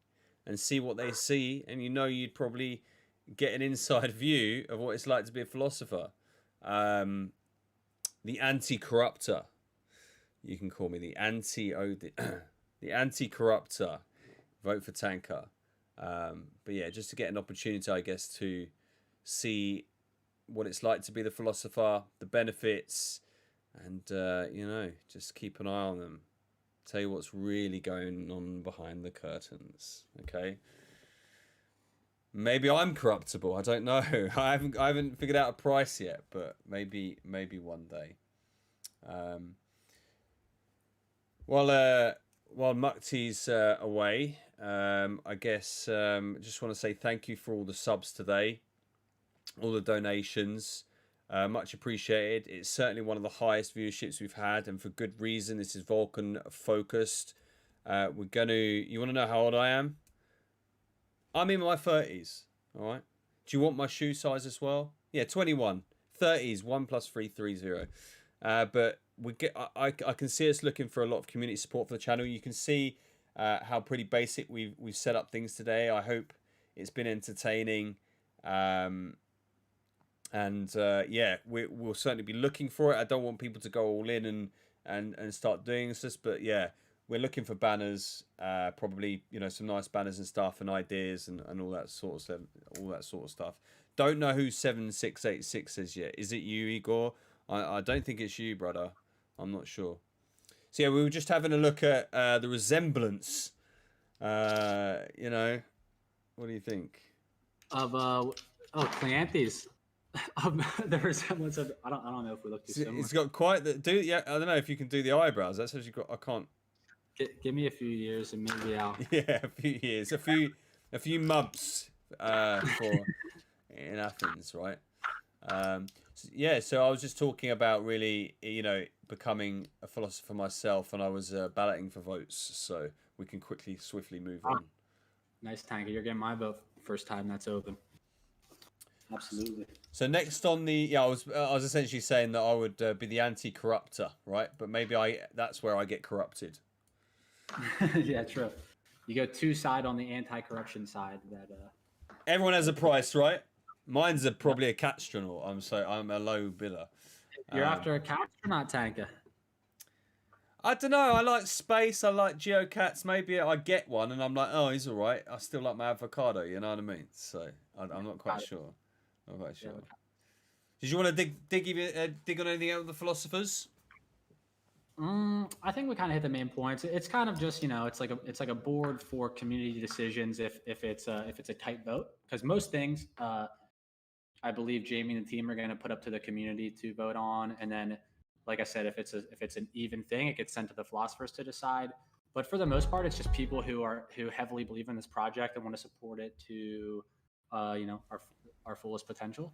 and see what they see, and you'd probably get an inside view of what it's like to be a philosopher. The anti-corrupter, you can call me the anti-corrupter. Vote for Tanker. But yeah, just to get an opportunity, I guess, to see what it's like to be the philosopher, the benefits, and just keep an eye on them. Tell you what's really going on behind the curtains. Okay. Maybe I'm corruptible. I don't know. I haven't figured out a price yet, but maybe one day. While Mukti's away, I guess just want to say thank you for all the subs today, all the donations, much appreciated. It's certainly one of the highest viewerships we've had, and for good reason. This is Vulcan focused. You want to know how old I am? I'm in my 30s. All right. Do you want my shoe size as well? Yeah, 21. 30s. 1 + 3 30. But I can see us looking for a lot of community support for the channel. You can see how pretty basic we've set up things today. I hope it's been entertaining. We'll certainly be looking for it. I don't want people to go all in and start doing this, but yeah, we're looking for banners, probably some nice banners and stuff, and ideas and all that sort of stuff. Don't know who 7686 is yet. Is it you, Igor? I don't think it's you, brother. I'm not sure. So yeah, we were just having a look at the resemblance. What do you think? Of Oh, Cleanthes. The resemblance of I don't know if we look too similar. It's got quite the yeah. I don't know if you can do the eyebrows. That's actually got. I can't. Give me a few years and maybe I'll. Yeah, a few years, a few months for in Athens, right? So I was just talking about really, becoming a philosopher myself, and I was balloting for votes, so we can swiftly move on. Nice, Tanker. You're getting my vote first time that's open. Absolutely. So next on the I was essentially saying that I would be the anti-corrupter, right? But maybe that's where I get corrupted. Yeah, true. You go two-side on the anti-corruption side. That everyone has a price, right? Mine's probably a catstronaut. I'm a low bidder. You're after a catstronaut, Tanker. I don't know. I like space. I like geocats. Maybe I get one and I'm like, oh, he's all right. I still like my avocado. You know what I mean? So I'm not quite sure. Not quite sure. Yeah. Did you want to dig on anything out of the philosophers? I think we kind of hit the main points. It's kind of just it's like a board for community decisions if it's a tight vote, because most things I believe Jamie and the team are going to put up to the community to vote on, and then like I said, if it's an even thing, it gets sent to the philosophers to decide. But for the most part, it's just people who heavily believe in this project and want to support it to our fullest potential.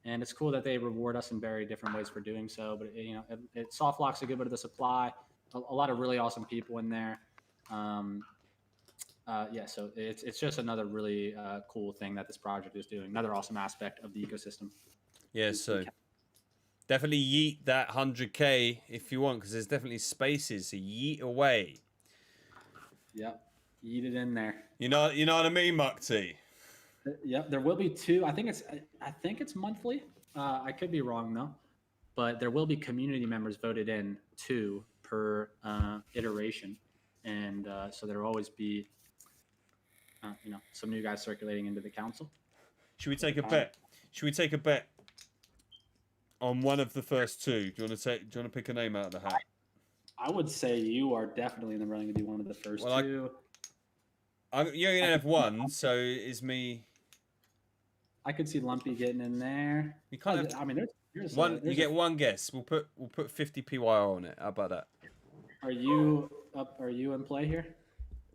And it's cool that they reward us in very different ways for doing so. But it soft locks a good bit of the supply. A lot of really awesome people in there. So it's just another really cool thing that this project is doing. Another awesome aspect of the ecosystem. Yeah. So definitely yeet that 100K if you want, because there's definitely spaces. So yeet away. Yep. Yeet it in there. You know what I mean, Mukti? Yep, there will be two. I think it's monthly. I could be wrong though, but there will be community members voted in 2 per iteration, and so there will always be some new guys circulating into the council. Should we take a bet? Should we take a bet on one of the first 2? Do you want to pick a name out of the hat? I would say you are definitely in the running to be one of the first 2. You're gonna have one, so is me. I could see Lumpy getting in there. You can't. I mean, there's one. You get one guess. We'll put 50 PYR on it. How about that? Are you up? Are you in play here?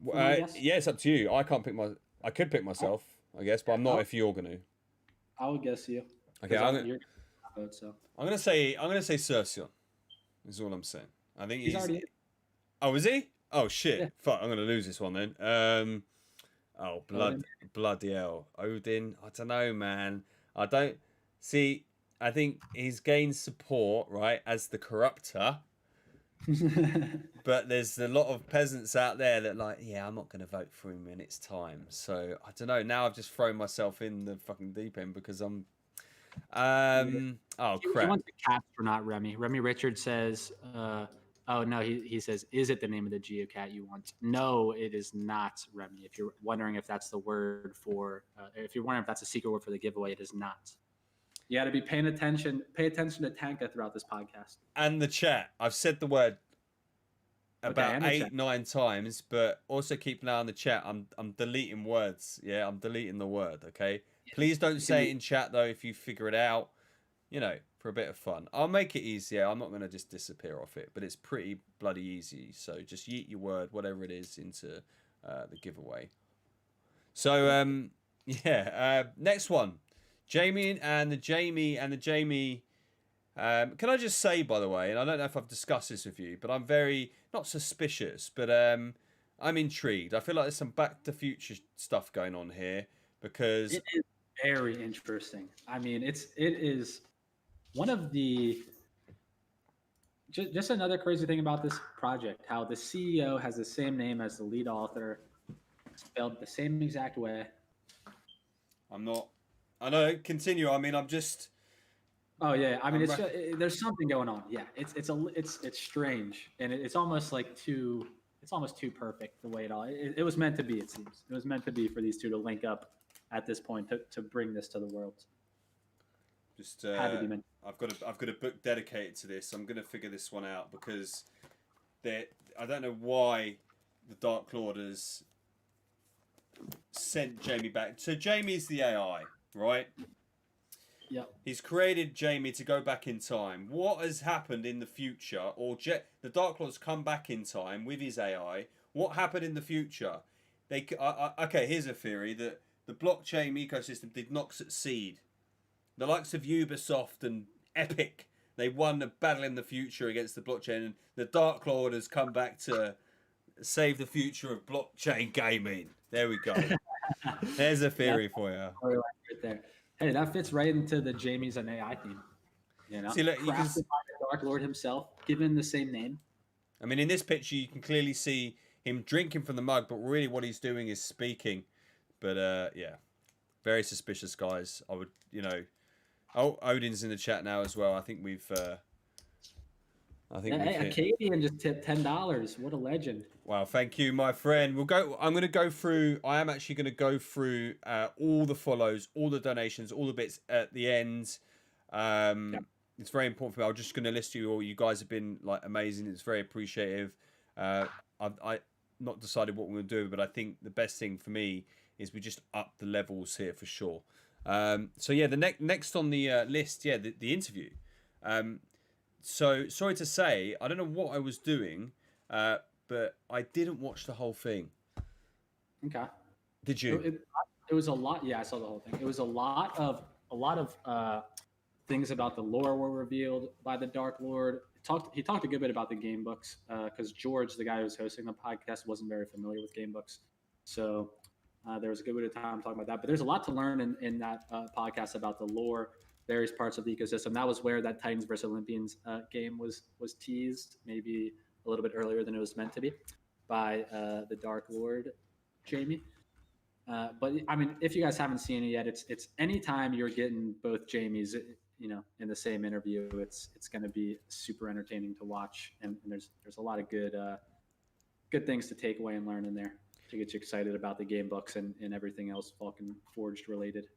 Yeah, it's up to you. I can't pick I could pick myself, I guess, but I'm not. If you're gonna, I would guess you. Okay, I'm gonna say Cercion. Is all I'm saying. I think he's already. Oh, is he? Oh shit! Yeah. Fuck! I'm gonna lose this one then. Oh bloody hell, Odin. I don't know, man. I don't see. I think he's gained support, right, as the corruptor. But there's a lot of peasants out there that I'm not going to vote for him when it's time. So I don't know. Now I've just thrown myself in the fucking deep end because I'm. Oh crap! He wants the cats for not Remy. Remy Richard says. Oh no, he says, is it the name of the geocat you want? No, it is not, Remy. If you're wondering if that's the word for, if you're wondering if that's a secret word for the giveaway, it is not. You got to be paying attention. Pay attention to Tanka throughout this podcast. And the chat. I've said the word about 8-9 times, but also keep an eye on the chat. I'm deleting words. Yeah, I'm deleting the word. Okay. Yeah. Please don't say it in chat though if you figure it out. For a bit of fun. I'll make it easier. I'm not going to just disappear off it, but it's pretty bloody easy. So just yeet your word, whatever it is, into the giveaway. So, next one. Jamie and the Jamie. Can I just say, by the way, and I don't know if I've discussed this with you, but I'm very, not suspicious, but I'm intrigued. I feel like there's some Back to Future stuff going on here because... It is very interesting. I mean, it is... One of the just another crazy thing about this project, how the CEO has the same name as the lead author, spelled the same exact way. I know. Continue. I mean, I'm just. Oh yeah. I mean, there's something going on. Yeah. It's strange, and it's almost too perfect the way it was meant to be. It seems it was meant to be for these two to link up at this point to bring this to the world. Just I've got a book dedicated to this. I'm going to figure this one out because I don't know why the Dark Lord has sent Jamie back. So Jamie's the AI, right? Yep. He's created Jamie to go back in time. What has happened in the future, or the Dark Lord's come back in time with his AI? What happened in the future? Okay, here's a theory that the blockchain ecosystem did not succeed. The likes of Ubisoft and Epic, they won the battle in the future against the blockchain, and the Dark Lord has come back to save the future of blockchain gaming. There we go. There's a theory for you. Right there. Hey, that fits right into the Jamie's an AI theme. You know, See, look, you can crafted by the Dark Lord himself, given the same name. I mean, in this picture, you can clearly see him drinking from the mug, but really what he's doing is speaking. But yeah, very suspicious, guys. I would, Oh, Odin's in the chat now as well. I think we've. Acadian just tipped $10. What a legend! Wow, thank you, my friend. I'm going to go through. I am actually going to go through all the follows, all the donations, all the bits at the end. It's very important for me. I'm just going to list you all. You guys have been like amazing. It's very appreciative. I not decided what we're going to do, but I think the best thing for me is we just up the levels here for sure. So yeah, the next on the list, yeah, the interview. So sorry to say, I don't know what I was doing, but I didn't watch the whole thing. Okay. Did you? It was a lot. Yeah, I saw the whole thing. It was a lot of things about the lore were revealed by the Dark Lord. He talked a good bit about the game books because George, the guy who was hosting the podcast, wasn't very familiar with game books. So there was a good bit of time talking about that. But there's a lot to learn in that podcast about the lore, various parts of the ecosystem. That was where that Titans versus Olympians game was teased, maybe a little bit earlier than it was meant to be, by the Dark Lord, Jamie. But I mean, if you guys haven't seen it yet, it's anytime you're getting both Jamies, in the same interview, it's going to be super entertaining to watch, and there's a lot of good things to take away and learn in there to get you excited about the game books and everything else Vulcan Forged related.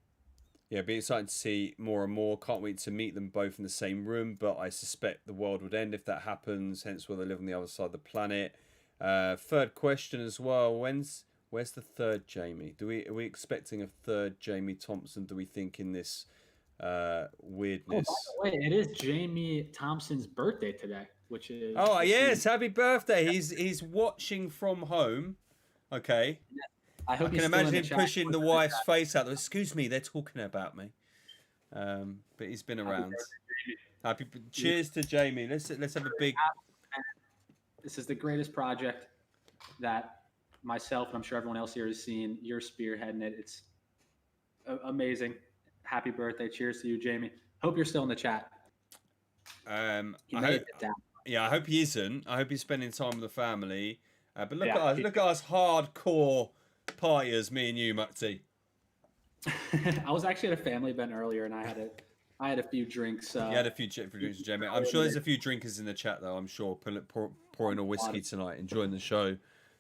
Yeah, be excited to see more and more. Can't wait to meet them both in the same room, but I suspect the world would end if that happens, hence why they live on the other side of the planet. Third question as well, where's the third Jamie? Are we expecting a third Jamie Thompson, do we think, in this weirdness? Oh, by the way, it is Jamie Thompson's birthday today, which is... Oh, yes, happy birthday. He's watching from home. Okay. I can imagine him pushing the wife's face out. Excuse me, they're talking about me. But he's been around. Cheers to Jamie. Let's have a big... This is the greatest project that myself, and I'm sure everyone else here has seen. You're spearheading it. It's amazing. Happy birthday. Cheers to you, Jamie. Hope you're still in the chat. I hope he isn't. I hope he's spending time with the family. But look at us hardcore partiers, me and you, Mukti. I was actually at a family event earlier, and I had a few drinks. You had a few drinks, Jamie. I'm sure there's a few drinkers in the chat, though. I'm sure pouring a whiskey tonight, enjoying the show,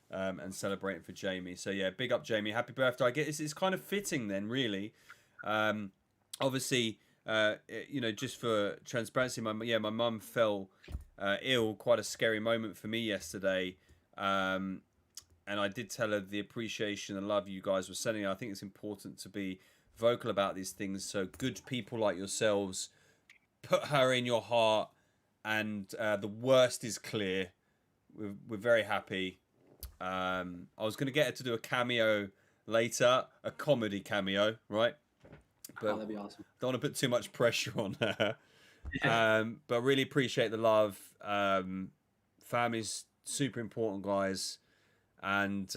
and celebrating for Jamie. So yeah, big up, Jamie. Happy birthday. I guess it's kind of fitting then, really. Obviously, just for transparency, my mum fell ill. Quite a scary moment for me yesterday. And I did tell her the appreciation and love you guys were sending her. I think it's important to be vocal about these things. So good people like yourselves, put her in your heart, and the worst is clear. We're very happy. I was going to get her to do a cameo later, a comedy cameo, right? But that'd be awesome. Don't want to put too much pressure on her. Yeah. But really appreciate the love. Family's super important, guys. And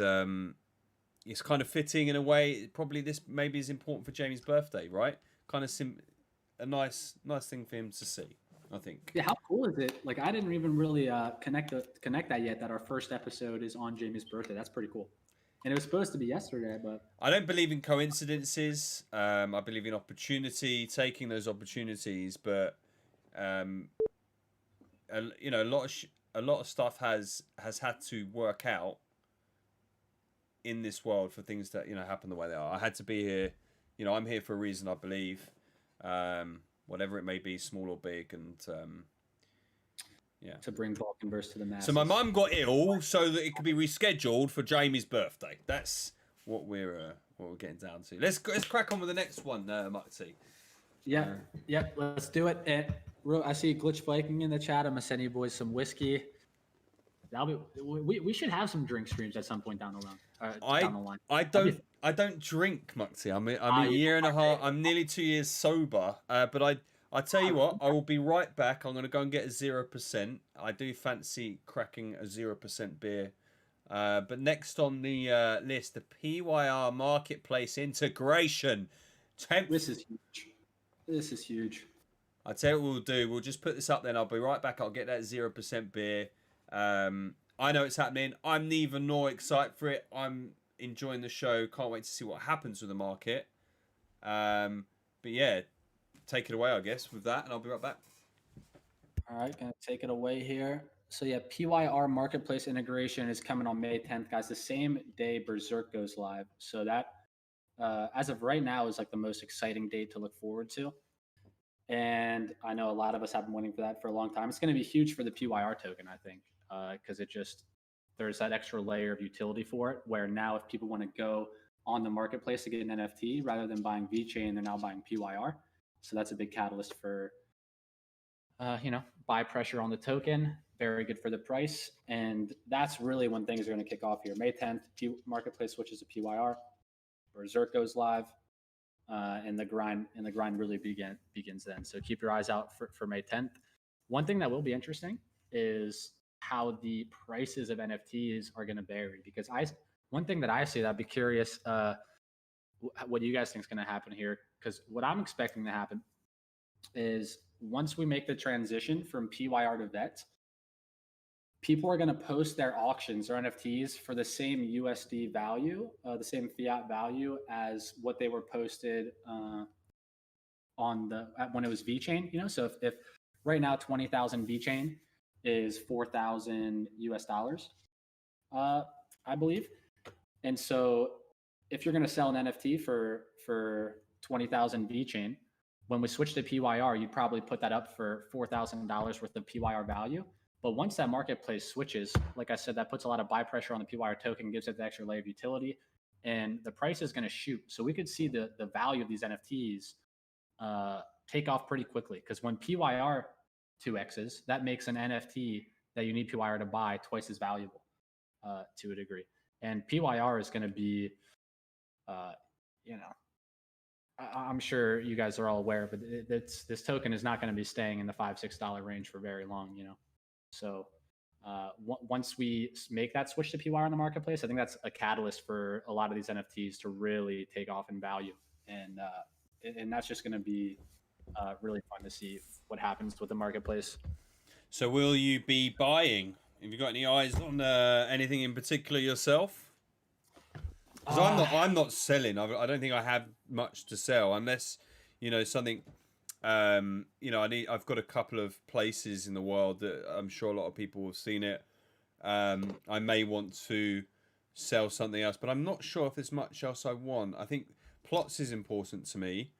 it's kind of fitting in a way. Probably this maybe is important for Jamie's birthday, right? Kind of a nice thing for him to see, I think. Yeah, how cool is it? Like, I didn't even really connect that yet, that our first episode is on Jamie's birthday. That's pretty cool. And it was supposed to be yesterday, but... I don't believe in coincidences. I believe in opportunity, taking those opportunities. But, a lot of stuff has had to work out in this world for things that, happen the way they are. I had to be here. I'm here for a reason, I believe. Whatever it may be, small or big. And, yeah. To bring Vulcanverse to the masses. So my mum got ill so that it could be rescheduled for Jamie's birthday. That's what we're what we're getting down to. Let's crack on with the next one, Muxy. Yep. Let's do it. And I see Glitch Viking in the chat. I'm gonna send you boys some whiskey. We should have some drink streams at some point down the line. I don't drink, Muxy. I'm a year and a half. I'm nearly 2 years sober. But I tell you what, I will be right back. I'm gonna go and get a 0%. I do fancy cracking a 0% beer. But next on the list, the PYR marketplace integration. This is huge. I'll tell you what we'll do. We'll just put this up then. I'll be right back. I'll get that 0% beer. I know it's happening. I'm neither nor excited for it. I'm enjoying the show. Can't wait to see what happens with the market. But yeah, take it away, I guess, with that, and I'll be right back. All right, gonna take it away here. So yeah, PYR marketplace integration is coming on May 10th, guys. The same day Berserk goes live. So that, as of right now, is like the most exciting date to look forward to. And I know a lot of us have been waiting for that for a long time. It's going to be huge for the PYR token, I think, because there's that extra layer of utility for it, where now if people want to go on the marketplace to get an NFT, rather than buying VeChain, they're now buying PYR. So that's a big catalyst for, buy pressure on the token. Very good for the price. And that's really when things are going to kick off here. May 10th, marketplace switches to PYR. Berserk goes live. And the grind really begins then. So keep your eyes out for May 10th. One thing that will be interesting is how the prices of NFTs are going to vary, because one thing that I see that I'd be curious what do you guys think is going to happen here, because what I'm expecting to happen is once we make the transition from PYR to VET, people are going to post their auctions or NFTs for the same USD value, the same fiat value as what they were posted when it was VeChain. So if right now 20,000 VeChain is 4,000 US dollars, I believe. And so if you're going to sell an NFT for 20,000 VeChain, when we switch to PYR, you'd probably put that up for $4,000 worth of PYR value. But once that marketplace switches, like I said, that puts a lot of buy pressure on the PYR token, gives it the extra layer of utility, and the price is going to shoot. So we could see the value of these NFTs take off pretty quickly, because when PYR 2x's, that makes an NFT that you need PYR to buy twice as valuable to a degree. And PYR is going to be, I'm sure you guys are all aware, but this token is not going to be staying in the $5-6 range for very long, So once we make that switch to PYR on the marketplace, I think that's a catalyst for a lot of these NFTs to really take off in value. And that's just going to be really fun to see what happens with the marketplace. So will you be buying? Have you got any eyes on anything in particular yourself? Because I'm not selling. I don't think I have much to sell unless, something. I've got a couple of places in the world that I'm sure a lot of people have seen it. I may want to sell something else, but I'm not sure if there's much else I want. I think plots is important to me.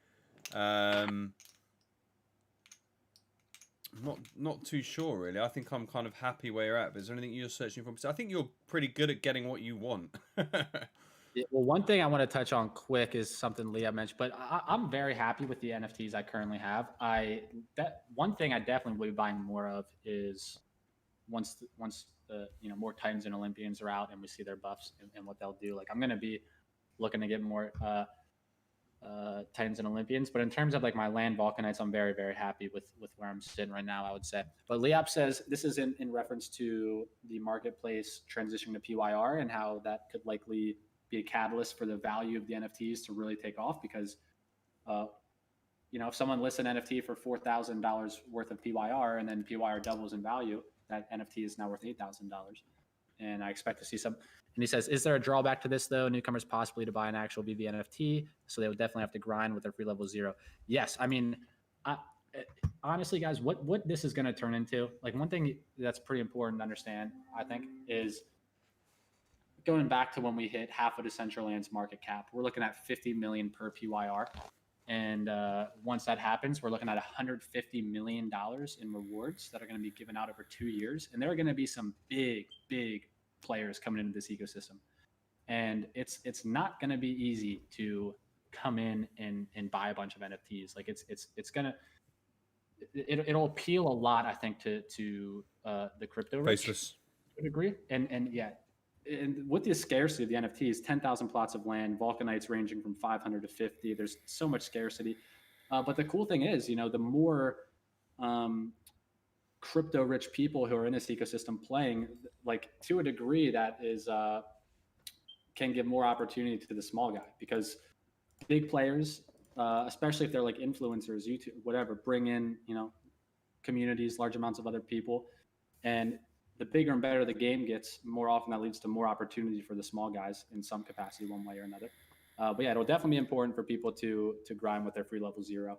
Not too sure really. I think I'm kind of happy where you're at. But is there anything you're searching for? I think you're pretty good at getting what you want. Yeah, well, one thing I want to touch on quick is something Leah mentioned, but I'm very happy with the NFTs I currently have. One thing I definitely will be buying more of is once the more Titans and Olympians are out and we see their buffs and what they'll do. Like, I'm gonna be looking to get more Titans and Olympians, but in terms of like my land Vulcanites, I'm very, very happy with where I'm sitting right now, I would say. But Leop says this is in reference to the marketplace transitioning to PYR and how that could likely be a catalyst for the value of the NFTs to really take off, because if someone lists an NFT for $4,000 worth of PYR and then PYR doubles in value, that NFT is now worth $8,000. And I expect to see some. And he says, is there a drawback to this though? Newcomers possibly to buy an actual VV NFT, so they would definitely have to grind with their free level 0. Yes, I mean, honestly, guys, what this is going to turn into, like, one thing that's pretty important to understand, I think, is going back to when we hit half of Decentraland's market cap, we're looking at 50 million per PYR. And once that happens, we're looking at $150 million in rewards that are going to be given out over 2 years. And there are going to be some big, big players coming into this ecosystem. and it's not going to be easy to come in and buy a bunch of NFTs. Like it's gonna it'll appeal a lot, I think, to the crypto rich Faceless. to a degree, and yeah, and with the scarcity of the NFTs, 10,000 plots of land, Vulcanites ranging from 500 to 50. There's so much scarcity, but the cool thing is, the more crypto rich people who are in this ecosystem playing, like to a degree, that is can give more opportunity to the small guy, because big players, especially if they're like influencers, YouTube, whatever, bring in, communities, large amounts of other people. And the bigger and better the game gets, more often that leads to more opportunity for the small guys in some capacity, one way or another. But yeah, it'll definitely be important for people to grind with their free level 0,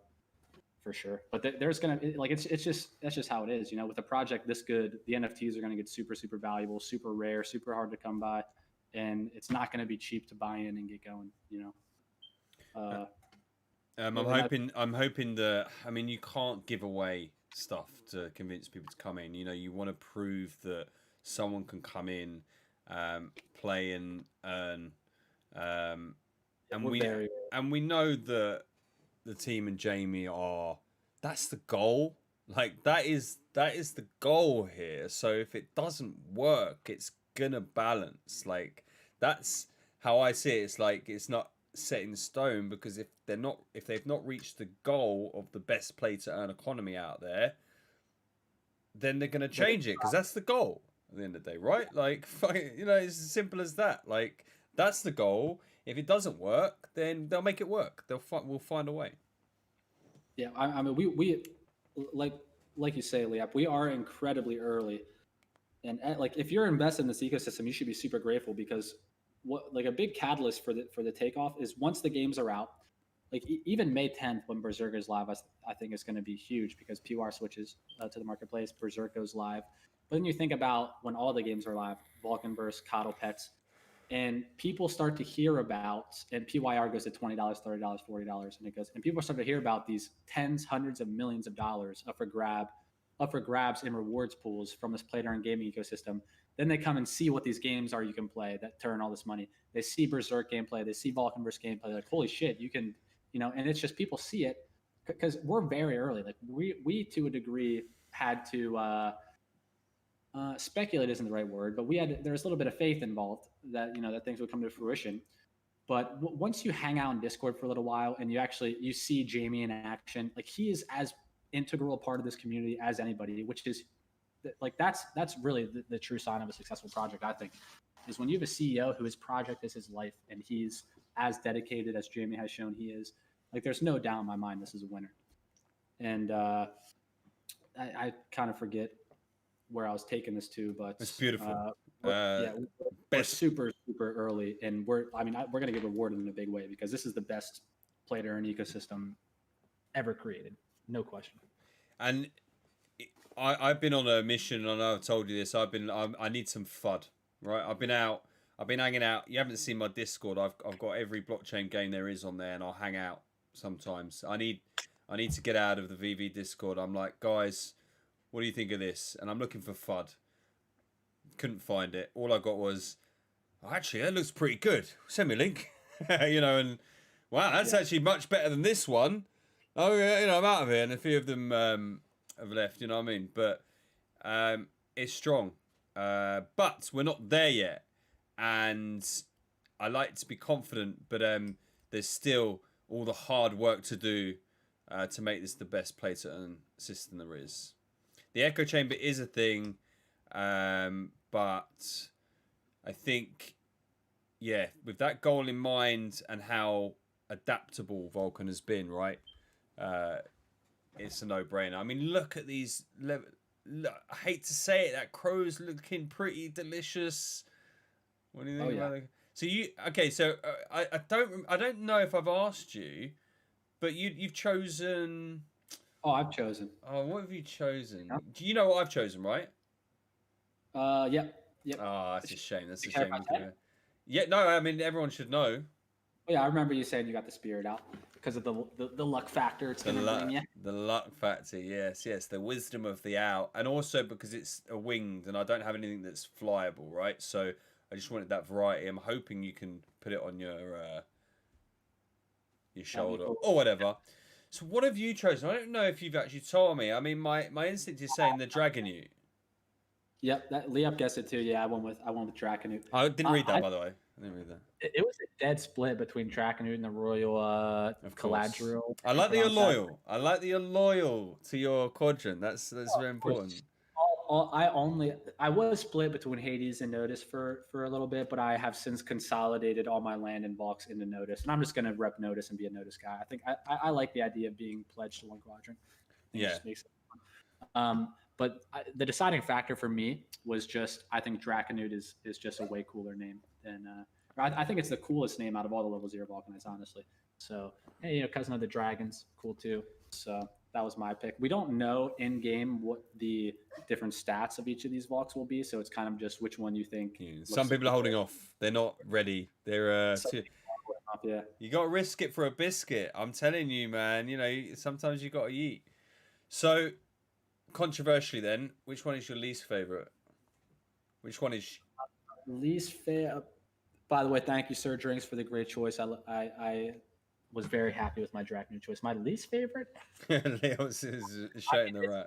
for sure. But there's gonna, like, it's just, that's just how it is. With a project this good, the NFTs are gonna get super, super valuable, super rare, super hard to come by, and it's not gonna be cheap to buy in and get going. I'm hoping that, I mean, you can't give away stuff to convince people to come in. You want to prove that someone can come in, play and earn. And we know that the team and Jamie that's the goal. Like that is the goal here. So if it doesn't work, it's gonna balance. Like that's how I see it. It's like it's not set in stone, because if they've not reached the goal of the best play to earn economy out there, then they're gonna change it, because that's the goal at the end of the day, right? Like it's as simple as that. Like that's the goal. If it doesn't work, then they'll make it work. We'll find a way. Yeah, I mean, we like you say, Liap, we are incredibly early, and like if you're invested in this ecosystem, you should be super grateful, because a big catalyst for the takeoff is once the games are out, like even May 10th when Berserk is live, I think is going to be huge, because PUR switches to the marketplace, Berserk goes live. But then you think about when all the games are live, Vulcan Burst, Coddle Pets, and people start to hear about, and PYR goes to $20, $30, $40, and people start to hear about these tens, hundreds of millions of dollars up for grabs in rewards pools from this play to earn gaming ecosystem. Then they come and see what these games are you can play that turn all this money. They see Berserk gameplay, they see Vulcan Burst gameplay, they're like, holy shit, you can, and it's just people see it because we're very early. Like we to a degree had to speculate isn't the right word, but there's a little bit of faith involved that that things would come to fruition. But once you hang out in Discord for a little while and you see Jamie in action, like he is as integral part of this community as anybody, which is like that's really the true sign of a successful project, I think, is when you have a CEO whose project is his life and he's as dedicated as Jamie has shown he is. Like there's no doubt in my mind this is a winner. And I kind of forget where I was taking this to, but it's beautiful. We're super, super early, and we're going to get rewarded in a big way, because this is the best play to earn ecosystem ever created, no question. And I've been on a mission, and I've told you this. I need some FUD, right? I've been hanging out. You haven't seen my Discord. I've got every blockchain game there is on there, and I'll hang out sometimes. I need to get out of the VV Discord. I'm like, guys, what do you think of this? And I'm looking for FUD. Couldn't find it. All I got was, actually, that looks pretty good. Send me a link. And wow, that's actually much better than this one. Oh, yeah, I'm out of here. And a few of them have left, you know what I mean? But it's strong. But we're not there yet. And I like to be confident, but there's still all the hard work to do to make this the best play to earn system there is. The echo chamber is a thing, but I think, yeah, with that goal in mind and how adaptable Vulcan has been, right, it's a no-brainer. I mean, look at these. Look, I hate to say it, that crow's looking pretty delicious. What do you think about it? So So I don't know if I've asked you, but you've chosen. Oh, I've chosen. Oh, what have you chosen? Yeah. Do you know what I've chosen, right? Yep. Oh, that's a shame. That's a shame. Yeah, no, I mean, everyone should know. Oh, yeah, I remember you saying you got the spirit out because of the luck factor it's going to bring you. The luck factor, yes. The wisdom of the owl. And also because it's a winged and I don't have anything that's flyable, right? So I just wanted that variety. I'm hoping you can put it on your shoulder cool. or whatever. So what have you chosen? I don't know if you've actually told me. I mean, my instinct is saying the Dragonute. Yep, Liam guessed it too. Yeah, I went with Draconute. I didn't read that, by the way. I didn't read that. It was a dead split between Draconute and the Royal Galadriel. I like that you're loyal. I like that you're loyal to your quadrant. That's very important. I was split between Hades and Notice for a little bit, but I have since consolidated all my land and Valks into Notice, and I'm just gonna rep Notice and be a Notice guy. I think I like the idea of being pledged to one quadrant. It just makes it fun. But the deciding factor for me was just I think Draconute is just a way cooler name than I think it's the coolest name out of all the level 0 Vulcanites, honestly. So hey, cousin of the dragons, cool too. So that was my pick. We don't know in game what the different stats of each of these Valks will be, so it's kind of just which one you think. Some people are holding off. They're not ready. They're yeah. You got to risk it for a biscuit. I'm telling you, man. Sometimes you got to eat. So, controversially, then, which one is your least favorite? Which one is least favorite? By the way, thank you, Sir Drinks, for the great choice. I was very happy with my Draconute choice. My least favorite? Leo's shouting the rat.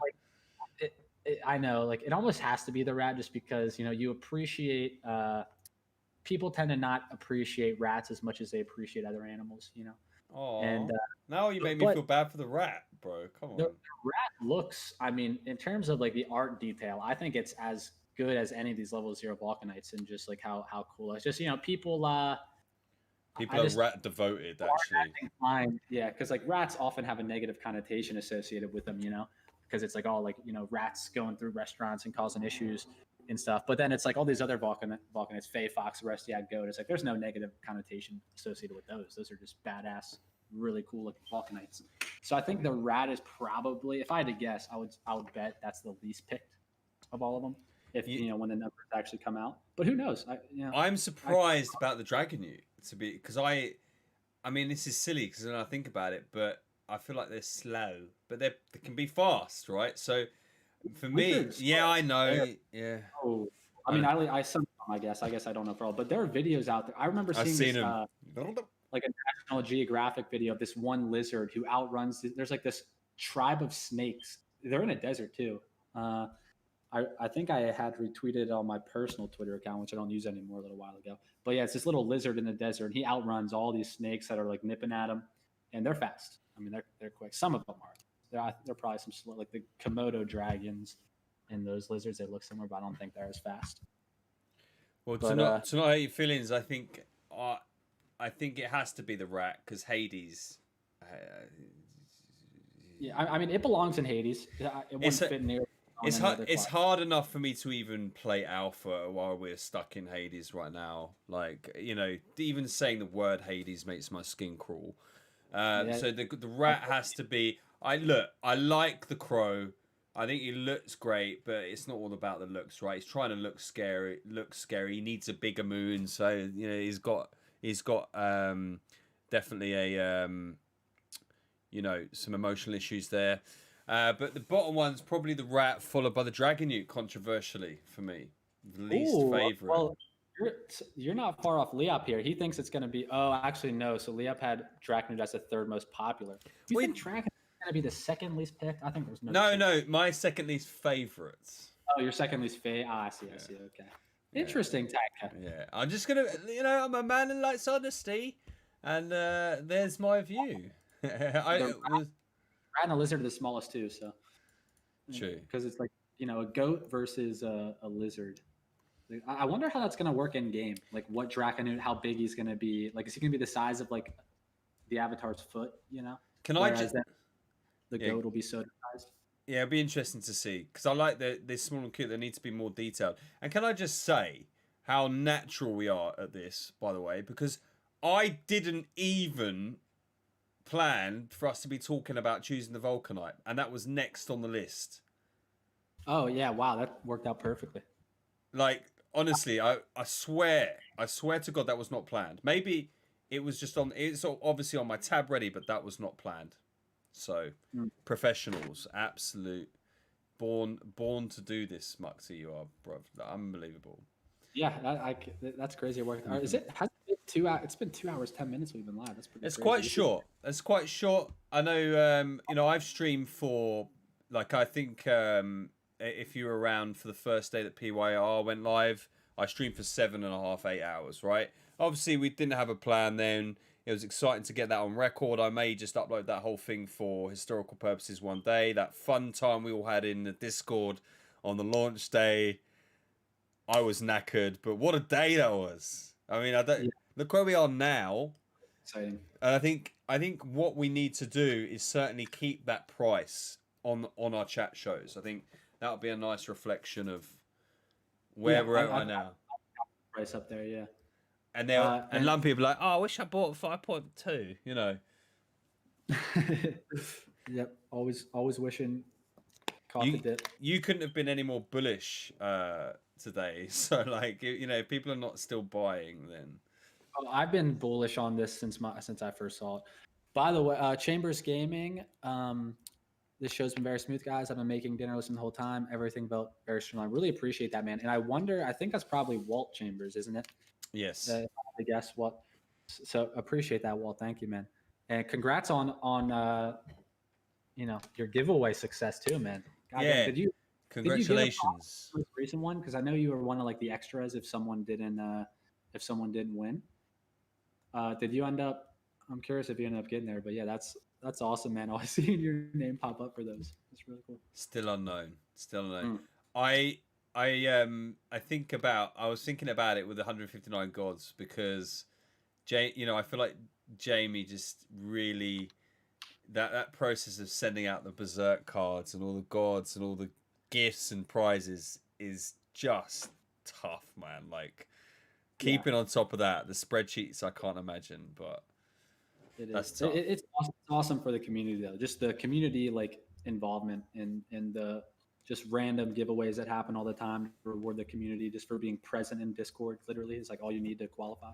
I know, it almost has to be the rat, just because you appreciate. People tend to not appreciate rats as much as they appreciate other animals. Oh, and now you made me feel bad for the rat, bro. Come on. The rat looks. I mean, in terms of the art detail, I think it's as good as any of these level 0 Vulcanites, and just how cool it's just people. People are rat devoted, actually. Fine. Yeah, because rats often have a negative connotation associated with them, because it's rats going through restaurants and causing issues and stuff. But then it's all these other Vulcanites, Fey, Fox, Restiad, Goat. It's there's no negative connotation associated with those. Those are just badass, really cool looking Vulcanites. So I think the rat is probably, if I had to guess, I would bet that's the least picked of all of them. If when the numbers actually come out, but who knows? I'm surprised about the Dragonute because I mean, this is silly because when I think about it, but I feel like they're slow, but they can be fast, right? So for me, I know, yeah. Oh, I mean, I guess I don't know for all, but there are videos out there. I remember seeing this, a National Geographic video of this one lizard who outruns. There's this tribe of snakes. They're in a desert too. I think I had retweeted it on my personal Twitter account, which I don't use anymore, a little while ago. But yeah, it's this little lizard in the desert. He outruns all these snakes that are nipping at him, and they're fast. I mean, they're quick. Some of them are. They're probably some slow, like the Komodo dragons and those lizards. They look similar, but I don't think they're as fast. Well, to not hurt your feelings, I think it has to be the rat because Hades. Yeah, I mean, it belongs in Hades. It wouldn't fit near. It's hard enough for me to even play Alpha while we're stuck in Hades right now. Even saying the word Hades makes my skin crawl. So the rat has to be. I like the crow. I think he looks great, but it's not all about the looks, right? He's trying to look scary. He needs a bigger moon, so he's got definitely a some emotional issues there. But the bottom one's probably the rat, followed by the Dragonute, controversially for me. The least favorite. Well, you're not far off Leop here. He thinks it's going to be. Oh, actually, no. So Leop had Dragonute as the third most popular. Do you think Dragonute is going to be the second least picked? I think there's no. No. My second least favorites. Oh, your second least favorite. I see. Okay. Interesting, Taka. Yeah, I'm just gonna. I'm a man who likes honesty, and there's my view. Rat and a lizard are the smallest too, so true. Because it's a goat versus a lizard. I wonder how that's gonna work in game. What Draconute, how big he's gonna be. Is he gonna be the size of the Avatar's foot? Can Whereas I just the goat will be soda sized? Yeah, it'd be interesting to see because I like they're small and cute. They need to be more detailed. And can I just say how natural we are at this, by the way, because I didn't even plan for us to be talking about choosing the Vulcanite, and that was next on the list. Oh yeah, wow, that worked out perfectly. Honestly, I swear to God that was not planned. Maybe it was just it's obviously on my tab ready, but that was not planned. So professionals, absolute born to do this, Muxy, you are, bro. Unbelievable. Yeah, that's crazy work. Is it? Has it been 2 hours? It's been 2 hours 10 minutes. We've been live. That's pretty. It's crazy. quite short. It's quite short. I know. I've streamed for like I think if you were around for the first day that PYR went live, I streamed for 7.5, 8 hours. Right. Obviously, we didn't have a plan then. It was exciting to get that on record. I may just upload that whole thing for historical purposes one day. That fun time we all had in the Discord on the launch day. I was knackered, but what a day that was. I mean, look where we are now. Exciting. And I think what we need to do is certainly keep that price on our chat shows. I think that would be a nice reflection of where we're at right now. Price up there, yeah. And and Lumpy will be like, "Oh, I wish I bought 5.2." You know. Yep. Always wishing. Caught the dip. You couldn't have been any more bullish today. So like, if people are not still buying, then. Oh, I've been bullish on this since I first saw it. By the way, Chambers Gaming. This show's been very smooth, guys. I've been making dinner listening the whole time. Everything felt very streamlined. I really appreciate that, man. And I think that's probably Walt Chambers, isn't it? Yes. I guess what. So appreciate that, Walt. Thank you, man. And congrats on your giveaway success too, man. God, yeah. Congratulations. Did you get a recent one? Because I know you were one of like the extras if someone didn't win. Did you end up? I'm curious if you ended up getting there, but yeah, that's awesome, man. Always seeing your name pop up for those. That's really cool. Still unknown. I was thinking about it with 159 gods because I feel like Jamie just really that process of sending out the berserk cards and all the gods and all the gifts and prizes is just tough, man. Like keeping on top of that, the spreadsheets I can't imagine, but that's tough. It's awesome for the community though. Just the community like involvement in the just random giveaways that happen all the time to reward the community just for being present in Discord. Literally, is like all you need to qualify.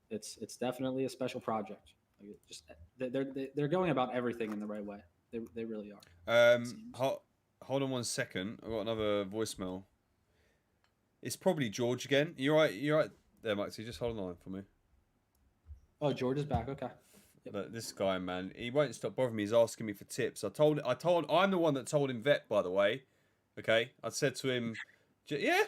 It's definitely a special project. Like just they're going about everything in the right way. They really are. Hold on 1 second. I've got another voicemail. It's probably George again. You're right there, Maxie. Just hold on for me. Oh, George is back. Okay. Yep. But this guy, man, he won't stop bothering me. He's asking me for tips. I'm the one that told him vet, by the way. Okay, I said to him, yeah,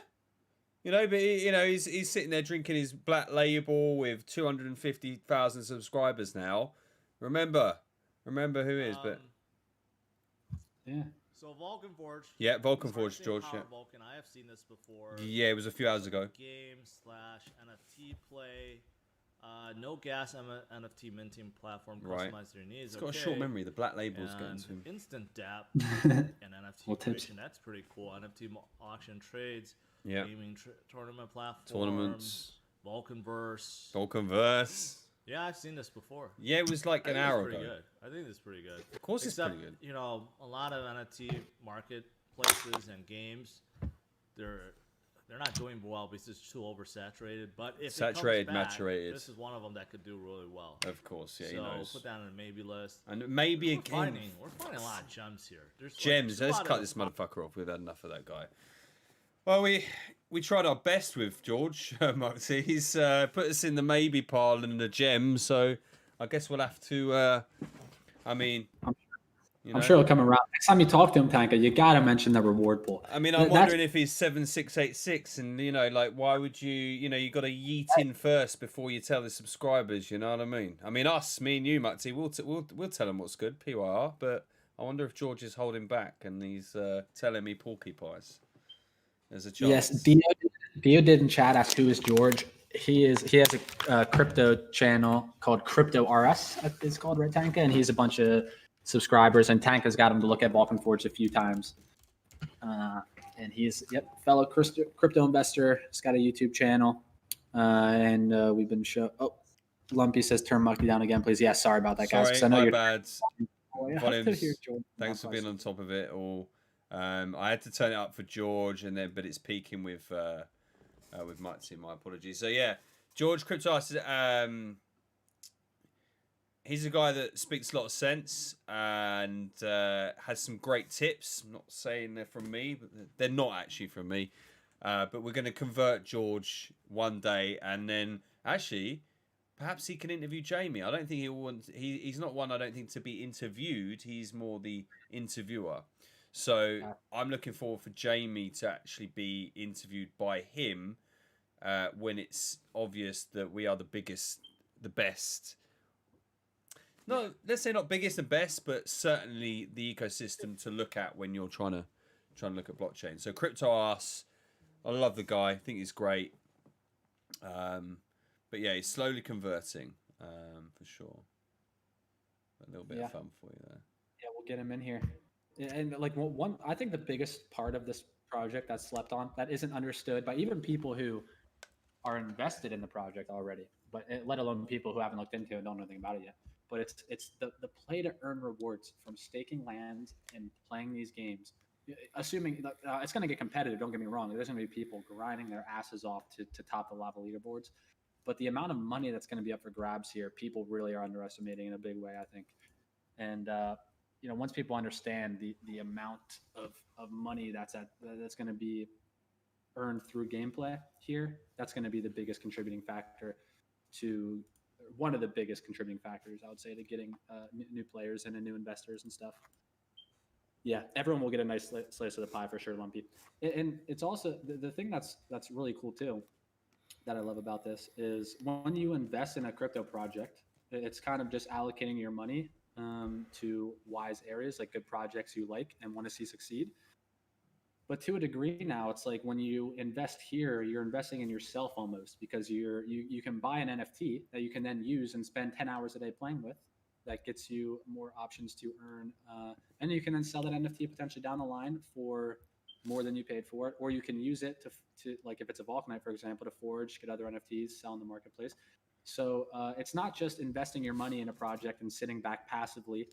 but he's sitting there drinking his black label with 250,000 subscribers now. Remember who he is, but yeah. So Vulcan Forged. Yeah, Vulcan Forged, George. Yeah. Vulcan. I have seen this before. Yeah, it was a few hours ago. Game/NFT play. No gas NFT minting platform. Right. Customize your needs. It's got a short memory. The black label's going to him. Instant DApp and NFT creation. That's pretty cool. NFT auction trades. Yeah. Gaming tournament platform. Tournaments. Vulcanverse. Yeah, I've seen this before. Yeah, it was like an hour ago. Good. I think it's pretty good. Of course, it's pretty good. A lot of NFT marketplaces and games, they're not doing well because it's too oversaturated. But if saturated, it comes back, maturated, this is one of them that could do really well. Of course, yeah. So put that on a maybe list. And maybe we're finding a lot of gems here. There's gems. Let's cut this motherfucker off. We've had enough of that guy. Well, we tried our best with George Moxie. He's put us in the maybe pile and the gem. So I guess we'll have to. I'm sure he'll come around. Next time you talk to him, Tanka, you gotta mention the reward pool. I mean, I'm wondering if he's 7686, and why would you? You got to yeet in first before you tell the subscribers. You know what I mean? I mean, me and you, Maxie, we'll tell him what's good, PYR. But I wonder if George is holding back and he's telling me porcupines. There's a chance. Yes, Dio did in chat ask who is George. He has a crypto channel called Crypto RS. It's called, right, Tanka? And he's a bunch of subscribers, and Tanka's got him to look at Vulcan Forged a few times. And he's fellow crypto investor. He's got a YouTube channel, and we've been Lumpy says turn Mucky down again, please. Yeah, sorry about that, guys. Sorry, my bad. Thanks for being on top of it all. I had to turn it up for George, but it's peaking with Mutsy. My apologies. So yeah, George Crypto. He's a guy that speaks a lot of sense and has some great tips. I'm not saying they're from me, but they're not actually from me. But we're going to convert George one day, and then actually, perhaps he can interview Jamie. I don't think he'll want. He's not one. I don't think to be interviewed. He's more the interviewer. So I'm looking forward for Jamie to actually be interviewed by him when it's obvious that we are the biggest, the best. No, let's say not biggest and best, but certainly the ecosystem to look at when you're trying to look at blockchain. So Crypto Ass, I love the guy. I think he's great. But yeah, he's slowly converting for sure. A little bit of fun for you there. Yeah, we'll get him in here. And like I think the biggest part of this project that's slept on, that isn't understood by even people who are invested in the project already, but let alone people who haven't looked into it and don't know anything about it yet. But it's the play to earn rewards from staking lands and playing these games. Assuming it's going to get competitive, don't get me wrong. There's going to be people grinding their asses off to top the lava leaderboards. But the amount of money that's going to be up for grabs here, people really are underestimating in a big way, I think. And once people understand the amount of money that's going to be earned through gameplay here, that's going to be the biggest contributing factor to one of the biggest contributing factors, I would say, to getting new players and new investors and stuff. Yeah, everyone will get a nice slice of the pie for sure, Lumpy. And it's also the thing that's really cool too, that I love about this is when you invest in a crypto project, it's kind of just allocating your money to wise areas, like good projects you like and want to see succeed. But to a degree now, it's like when you invest here, you're investing in yourself almost, because you can buy an NFT that you can then use and spend 10 hours a day playing with. That gets you more options to earn. And you can then sell that NFT potentially down the line for more than you paid for it. Or you can use it to like if it's a Vulcanite, for example, to forge, get other NFTs, sell in the marketplace. So it's not just investing your money in a project and sitting back passively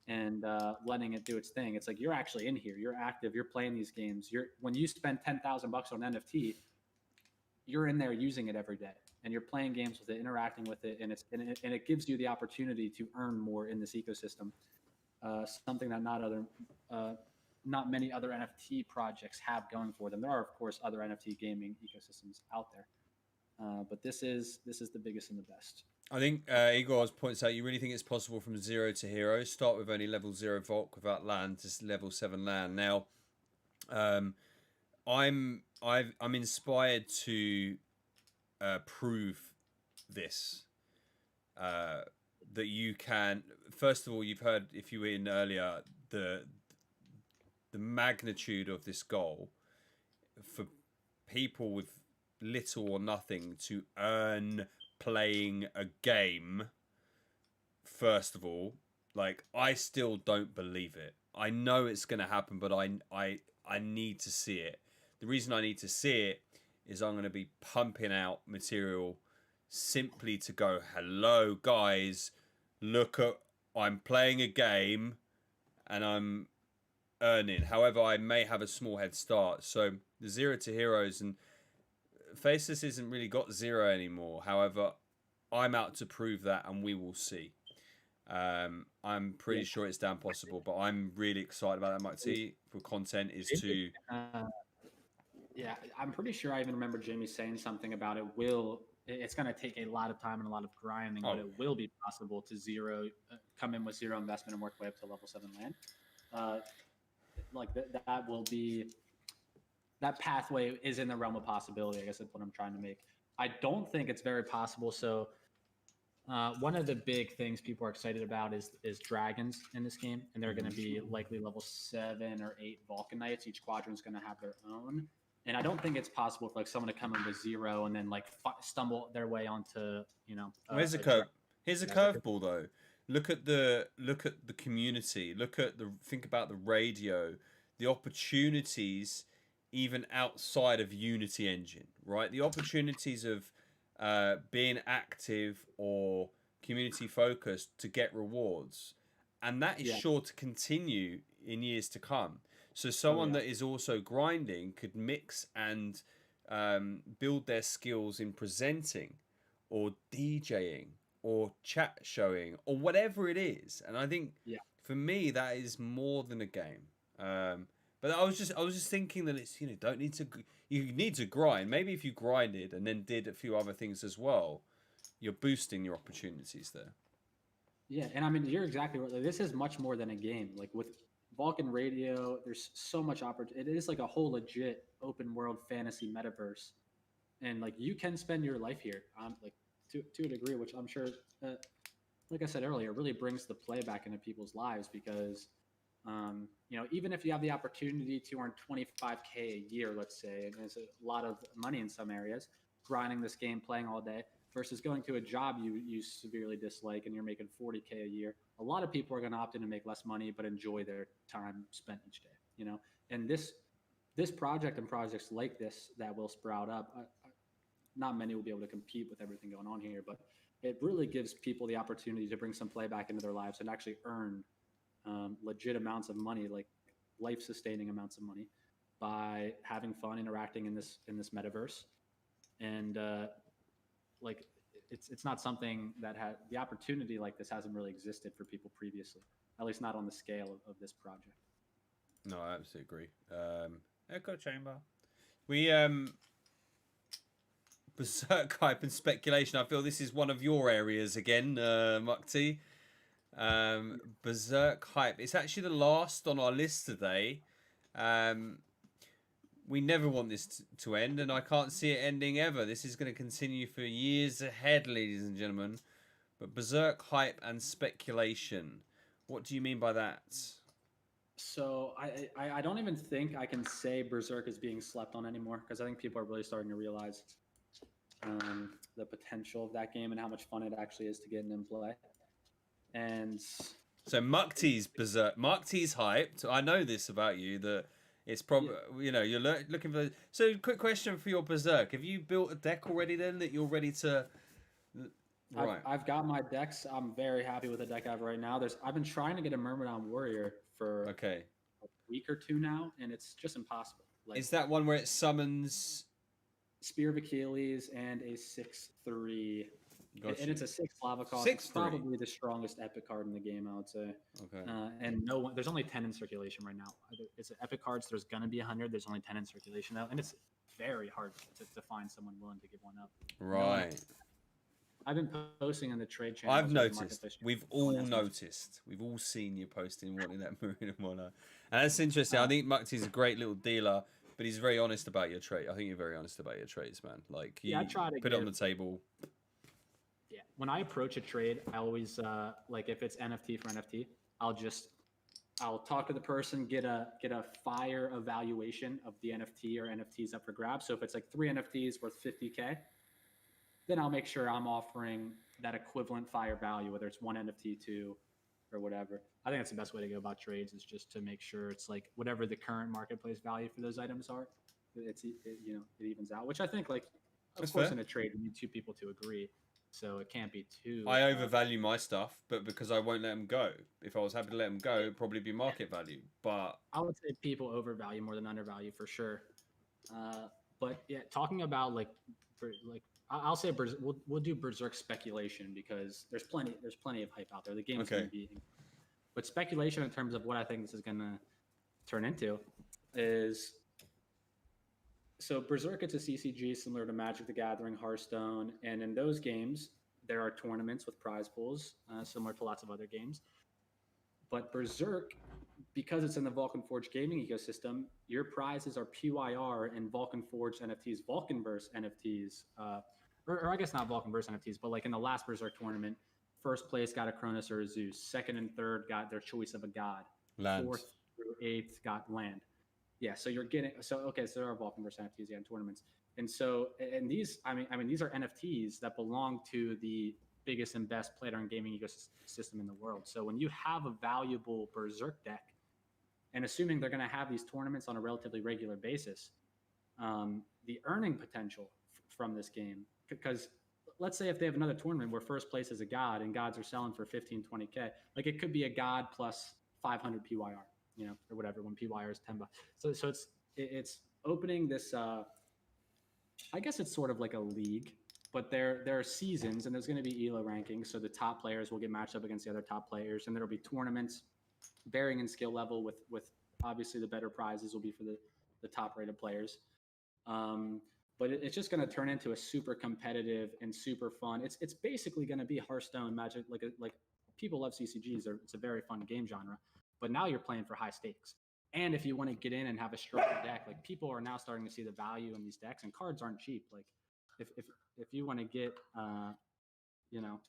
and letting it do its thing. It's like you're actually in here, you're active, you're playing these games. When you spend $10,000 on NFT, you're in there using it every day, and you're playing games with it, interacting with it, and it gives you the opportunity to earn more in this ecosystem. Something that not many other NFT projects have going for them. There are, of course, other NFT gaming ecosystems out there. But this is the biggest and the best. I think Igor points out, you really think it's possible from 0 to hero? Start with only level 0 Volk without land to level 7 land. Now, I'm inspired to prove this. That you can. First of all, you've heard, if you were in earlier, the magnitude of this goal for people with little or nothing to earn playing a game. First of all, like, I still don't believe it. I know it's going to happen, but I need to see it. The reason I need to see it is I'm going to be pumping out material simply to go, hello guys, look at, I'm playing a game and I'm earning. However, I may have a small head start. So the 0 to heroes, and Faceless isn't really got 0 anymore. However, I'm out to prove that, and we will see. I'm pretty sure it's damn possible, but I'm really excited about that. Mike T for content is to. Yeah, I'm pretty sure I even remember Jamie saying something about it's going to take a lot of time and a lot of grinding, but it will be possible to come in with 0 investment and work way up to level 7 land. Like that will be. That pathway is in the realm of possibility, I guess that's what I'm trying to make. I don't think it's very possible. So one of the big things people are excited about is dragons in this game, and they're going to be likely level 7 or 8 Vulcan Knights. Each quadrant's going to have their own. And I don't think it's possible for like someone to come in with 0 and then like stumble their way onto, Here's a curve. Here's a curveball though. Look at the community. Think about the radio, the opportunities even outside of Unity Engine, right? The opportunities of being active or community focused to get rewards, and that is sure to continue in years to come. So someone that is also grinding could mix and build their skills in presenting or DJing or chat showing or whatever it is. And I think for me, that is more than a game. But I was just thinking that it's don't need to you need to grind. Maybe if you grinded and then did a few other things as well, you're boosting your opportunities there. Yeah, and I mean, you're exactly right. Like, this is much more than a game. Like with Vulcan Radio, there's so much opportunity. It is like a whole legit open world fantasy metaverse, and like you can spend your life here, like to a degree, which I'm sure, like I said earlier, really brings the play back into people's lives because, even if you have the opportunity to earn 25K a year, let's say, and there's a lot of money in some areas, grinding this game, playing all day versus going to a job you severely dislike and you're making 40K a year. A lot of people are going to opt in to make less money but enjoy their time spent each day, and this project and projects like this that will sprout up, not many will be able to compete with everything going on here, but it really gives people the opportunity to bring some play back into their lives and actually earn legit amounts of money, like life sustaining amounts of money, by having fun interacting in this metaverse. And like it's not something that had the opportunity like this hasn't really existed for people previously, at least not on the scale of this project. No, I absolutely agree. Echo chamber. We berserk hype and speculation. I feel this is one of your areas again, Mukti. Berserk hype. It's actually the last on our list today. We never want this to end, and I can't see it ending ever. This is going to continue for years ahead, ladies and gentlemen. But berserk hype and speculation. What do you mean by that? So I don't even think I can say Berserk is being slept on anymore, because I think people are really starting to realize the potential of that game and how much fun it actually is to get in play. And so Mukti's berserk. Mukti's hyped. I know this about you, that it's probably you're looking for. So quick question for your berserk: have you built a deck already then that you're ready to? Right. I've got my decks. I'm very happy with the deck I have right now. I've been trying to get a Myrmidon Warrior for a week or two now, and it's just impossible. Like, is that one where it summons Spear of Achilles and a 6/3? Gotcha. And it's a 6 lava cost. 6/3. It's probably the strongest epic card in the game, I would say. Okay. And there's only 10 in circulation right now. It's epic cards. There's gonna be 100. There's only 10 in circulation now, and it's very hard to find someone willing to give one up. Right. I've been posting on the trade channel. I've noticed. We've all noticed. We've all seen you posting wanting that Marine and whatnot. And that's interesting. I think Mukti's a great little dealer, but he's very honest about your trade. I think you're very honest about your trades, man. Like, I try to put it on the table. Yeah. When I approach a trade, I always like if it's NFT for NFT, I'll talk to the person, get a fire evaluation of the NFT or NFTs up for grabs. So if it's like 3 NFTs worth 50K, then I'll make sure I'm offering that equivalent fire value, whether it's 1 NFT, 2, or whatever. I think that's the best way to go about trades, is just to make sure it's like whatever the current marketplace value for those items are, it evens out. Which I think, like, of course, in a trade, you need 2 people to agree, so it can't be too. I overvalue my stuff, but because I won't let them go. If I was happy to let them go, it'd probably be market value. But I would say people overvalue more than undervalue for sure. But yeah, talking about like I'll say we'll do Berserk speculation, because there's plenty of hype out there. The game's going to be, but speculation in terms of what I think this is going to turn into is, so Berserk, it's a CCG similar to Magic the Gathering, Hearthstone, and in those games there are tournaments with prize pools similar to lots of other games. But Berserk, because it's in the Vulcan Forged gaming ecosystem, your prizes are PYR and Vulcan Forged NFTs, Vulcanverse NFTs, or I guess not Vulcanverse NFTs, but like in the last Berserk tournament, first place got a Cronus or a Zeus, second and third got their choice of a god, land. 4th through 8th got land. Yeah, so you're getting so there are Vulcanverse NFTs in tournaments, and so these I mean these are NFTs that belong to the biggest and best player and gaming ecosystem in the world. So when you have a valuable Berserk deck, and assuming they're going to have these tournaments on a relatively regular basis, the earning potential from this game, because let's say if they have another tournament where first place is a god and gods are selling for 15, 20K, like it could be a god plus 500 PYR, or whatever, when PYR is 10 bucks. So it's opening this, I guess it's sort of like a league, but there are seasons, and there's going to be ELO rankings. So the top players will get matched up against the other top players, and there'll be tournaments varying in skill level with Obviously, the better prizes will be for the top rated players. But it's just going to turn into a super competitive and super fun. It's basically going to be Hearthstone Magic. Like people love CCGs. It's a very fun game genre. But now you're playing for high stakes. And if you want to get in and have a strong deck, like people are now starting to see the value in these decks, and cards aren't cheap. Like if you want to get, you know,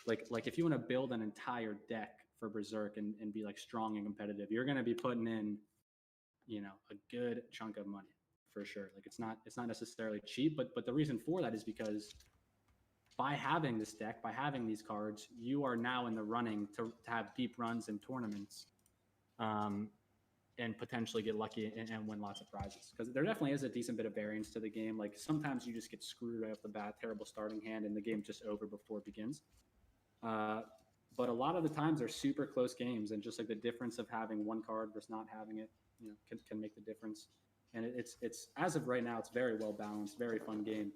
like if you want to build an entire deck for Berserk and be like strong and competitive, you're going to be putting in, a good chunk of money for sure. Like it's not necessarily cheap, but the reason for that is because by having this deck, by having these cards, you are now in the running to have deep runs in tournaments. And potentially get lucky and win lots of prizes. Because there definitely is a decent bit of variance to the game. Like sometimes you just get screwed right off the bat, terrible starting hand, and the game's just over before it begins. But a lot of the times they're super close games, and just like the difference of having one card versus not having it, can make the difference. And it's as of right now, it's very well balanced, very fun game,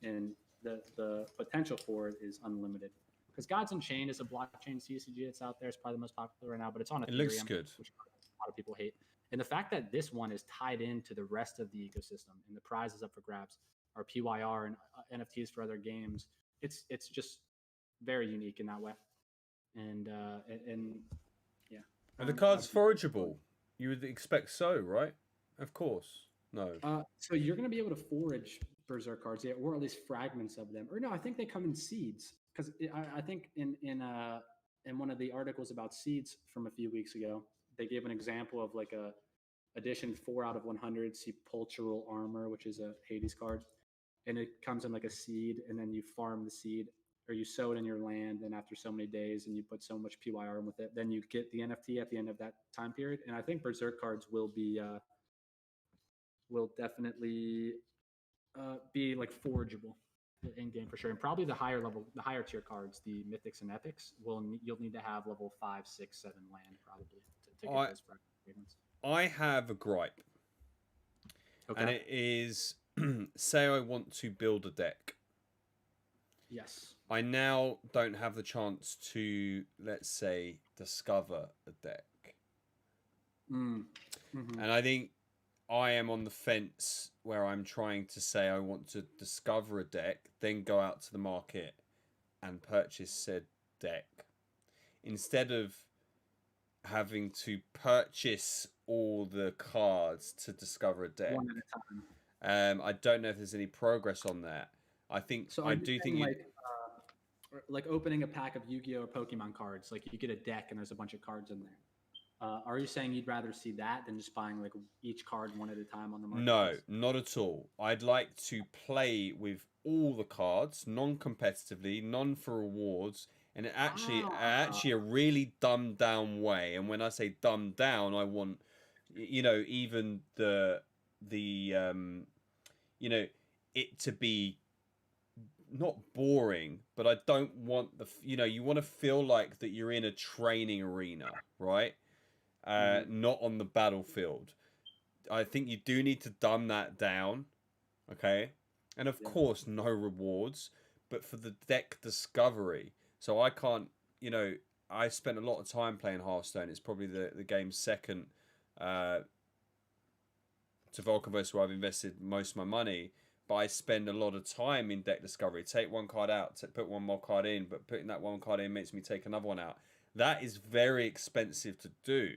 and the potential for it is unlimited. Because Gods Unchained is a blockchain CCG that's out there. It's probably the most popular right now, but it's on Ethereum. It looks good. Which a lot of people hate. And the fact that this one is tied into the rest of the ecosystem and the prizes up for grabs are PYR and NFTs for other games, it's just very unique in that way. And yeah. Are the cards forageable? You would expect so, right? Of course. No. So you're going to be able to forage Berserk cards, yeah, or at least fragments of them. Or no, I think they come in seeds. Because I think in one of the articles about seeds from a few weeks ago, they gave an example of like a edition 4 out of 100 Sepulchral Armor, which is a Hades card, and it comes in like a seed, and then you farm the seed or you sow it in your land, and after so many days, and you put so much PYR in with it, then you get the NFT at the end of that time period. And I think Berserk cards will definitely be like forageable in game for sure. And probably the higher tier cards, the mythics and epics, you'll need to have level 5, 6, 7 land probably to get those fragments. I have a gripe. Okay. And it is say I want to build a deck. Yes. I now don't have the chance to, let's say, discover a deck. Mm-hmm. And I think I am on the fence where I'm trying to say I want to discover a deck, then go out to the market and purchase said deck. Instead of having to purchase all the cards to discover a deck. One at a time. I don't know if there's any progress on that. I think so. I do think like opening a pack of Yu-Gi-Oh or Pokemon cards. Like you get a deck and there's a bunch of cards in there. Are you saying you'd rather see that than just buying like each card one at a time on the market? No, not at all. I'd like to play with all the cards, non-competitively, none for rewards, and actually a really dumbed down way. And when I say dumbed down, I want, even the it to be not boring, but I don't want you want to feel like that you're in a training arena, right? Not on the battlefield. I think you do need to dumb that down, okay? And of course, no rewards, but for the deck discovery. So I can't, I spent a lot of time playing Hearthstone. It's probably the game's second to Vulcan Forged where I've invested most of my money. But I spend a lot of time in deck discovery. Take one card out, put one more card in, but putting that one card in makes me take another one out. That is very expensive to do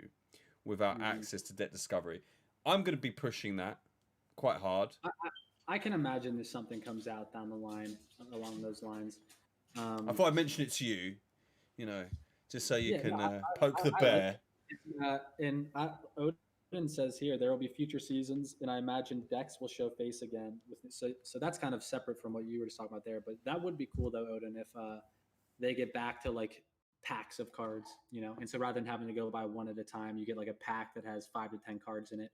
without access to deck discovery. I'm going to be pushing that quite hard. I can imagine if something comes out down the line along those lines. I thought I'd mention it to you, just so you can poke the bear. Odin says here there will be future seasons, and I imagine decks will show face again. So that's kind of separate from what you were just talking about there. But that would be cool though, Odin, if they get back to like packs of cards, and so rather than having to go buy one at a time, you get like a pack that has 5 to 10 cards in it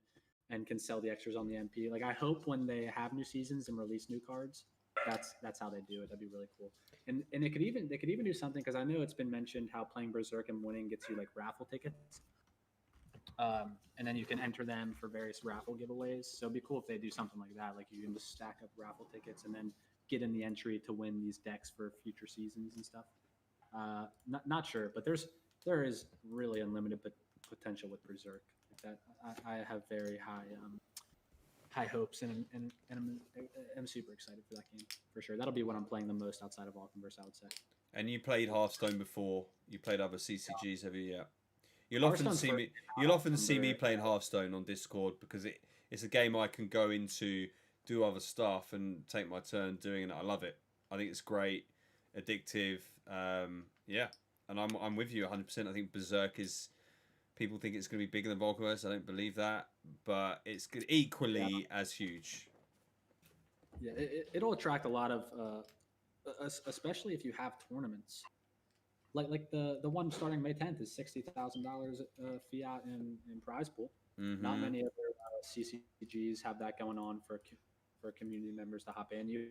and can sell the extras on the MP. Like I hope when they have new seasons and release new cards, that's how they do it. That'd be really cool. And they could even do something, because I know it's been mentioned how playing Berserk and winning gets you like raffle tickets. And then you can enter them for various raffle giveaways. So it'd be cool if they do something like that. Like you can just stack up raffle tickets and then get in the entry to win these decks for future seasons and stuff. Not sure, but there is really unlimited potential with Berserk. that I have very high hopes, and I'm super excited for that game for sure. That'll be what I'm playing the most outside of Vulcanverse, I would say. And you played Hearthstone before. You played other CCGs, have you? Yeah. You'll often Hearthstone's see me. first You'll often see me number. playing Hearthstone on Discord because it's a game I can go into, do other stuff, and take my turn doing it. I love it. I think it's great, addictive. Yeah, and I'm with you 100%. I think Berserk is. People think it's going to be bigger than Vulcanverse. I don't believe that, but it's equally as huge. Yeah, it'll attract a lot of, especially if you have tournaments. Like the one starting May 10th is $60,000 fiat in prize pool. Not many other CCGs have that going on for community members to hop in. You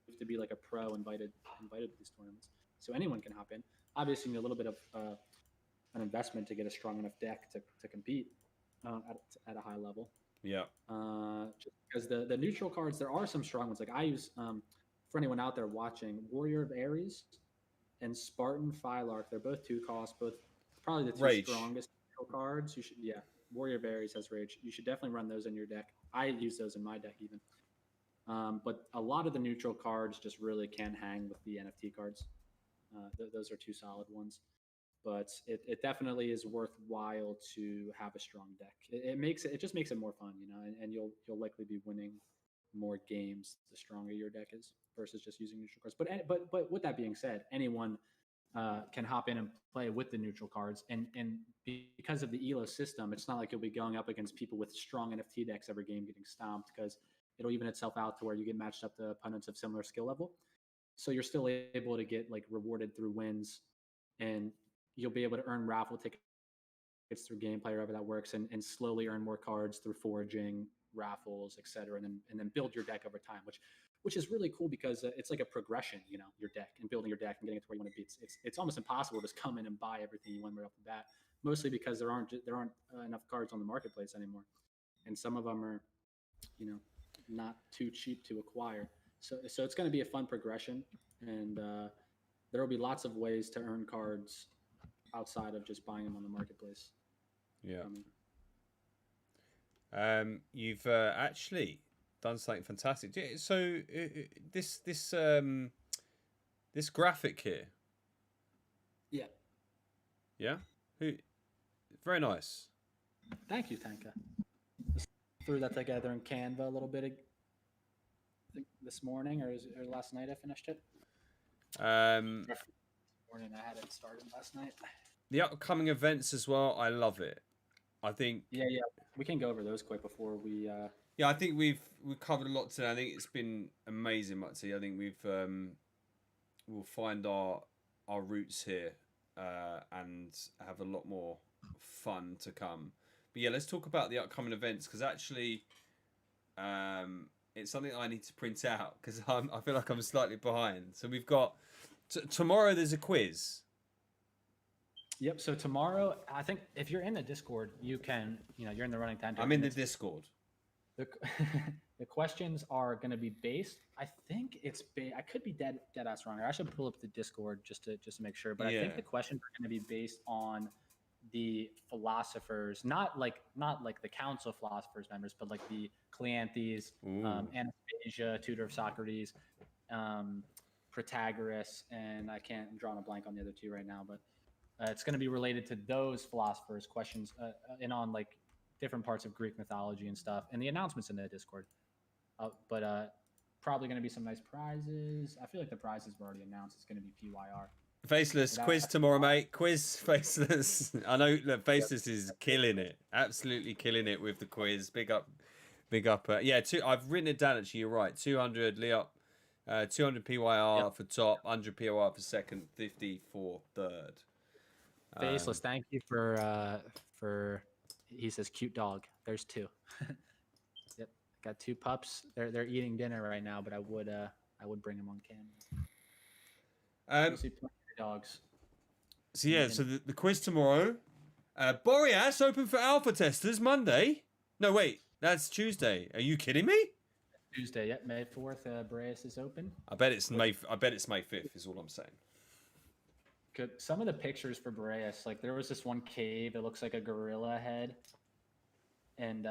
have to be like a pro invited to these tournaments, so anyone can hop in. Obviously, you need a little bit of an investment to get a strong enough deck to compete at a high level. Yeah. Just because the neutral cards, there are some strong ones. Like I use, for anyone out there watching, Warrior of Ares and Spartan Phylarch. They're both 2 costs, both probably the 2 Rage. strongest neutral cards. You should, Warrior of Ares has Rage. You should definitely run those in your deck. I use those in my deck even. But a lot of the neutral cards just really can hang with the NFT cards. Those are 2 solid ones. But it definitely is worthwhile to have a strong deck. It just makes it more fun, and you'll likely be winning more games the stronger your deck is versus just using neutral cards. But with that being said, anyone can hop in and play with the neutral cards, and because of the ELO system, it's not like you'll be going up against people with strong NFT decks every game getting stomped, because it'll even itself out to where you get matched up to opponents of similar skill level. So you're still able to get like rewarded through wins, and you'll be able to earn raffle tickets through gameplay, however that works, and slowly earn more cards through foraging, raffles, etc., and then build your deck over time, which is really cool because it's like a progression, your deck and building your deck and getting it to where you want to be. It's almost impossible to just come in and buy everything you want right off the bat, mostly because there aren't enough cards on the marketplace anymore, and some of them are, not too cheap to acquire. So it's going to be a fun progression, and there will be lots of ways to earn cards outside of just buying them on the marketplace. Yeah. You've actually done something fantastic. So this graphic here. Yeah. Yeah. Very nice. Thank you, Tanka. Threw that together in Canva a little bit. I think this morning or last night I finished it. Morning I had it started last night. The upcoming events as well. I love it. I think. Yeah. We can go over those quick before we. Yeah, I think we've covered a lot today. I think it's been amazing, Mutzi. I think we'll find our roots here and have a lot more fun to come. But yeah, let's talk about the upcoming events, because actually, it's something I need to print out because I feel like I'm slightly behind. So we've got tomorrow. There's a quiz. Yep. So tomorrow, I think if you're in the Discord, you can, you're in the running time. I'm in the Discord. The questions are going to be based. I think it's I could be dead ass wrong. I should pull up the Discord just to make sure. But I think the questions are going to be based on the philosophers, not like the Council of Philosophers members, but like the Cleanthes, Anastasia, tutor of Socrates, Protagoras, and I'm drawing a blank on the other 2 right now, but it's going to be related to those philosophers' questions and on like different parts of Greek mythology and stuff, and the announcements in the Discord. But probably going to be some nice prizes. I feel like the prizes were already announced. It's going to be PYR. Faceless quiz tomorrow, mate. Quiz Faceless. I know that Faceless is killing it, absolutely killing it with the quiz. Big up. Yeah, I've written it down. Actually, you're right. 200 Leop, 200 PYR for top, 100 PYR for second, 50 for third. Faceless, thank you for. He says cute dog. There's 2. Yep, got 2 pups. They're eating dinner right now, but I would bring them on camera. Dogs. So yeah, so the quiz tomorrow. Boreas open for alpha testers Monday. No, wait, that's Tuesday. Are you kidding me? Tuesday, yeah, May 4th. Boreas is open. I bet it's May 5th. Is all I'm saying. Good. Some of the pictures for Boreas, like there was this one cave. It looks like a gorilla head. and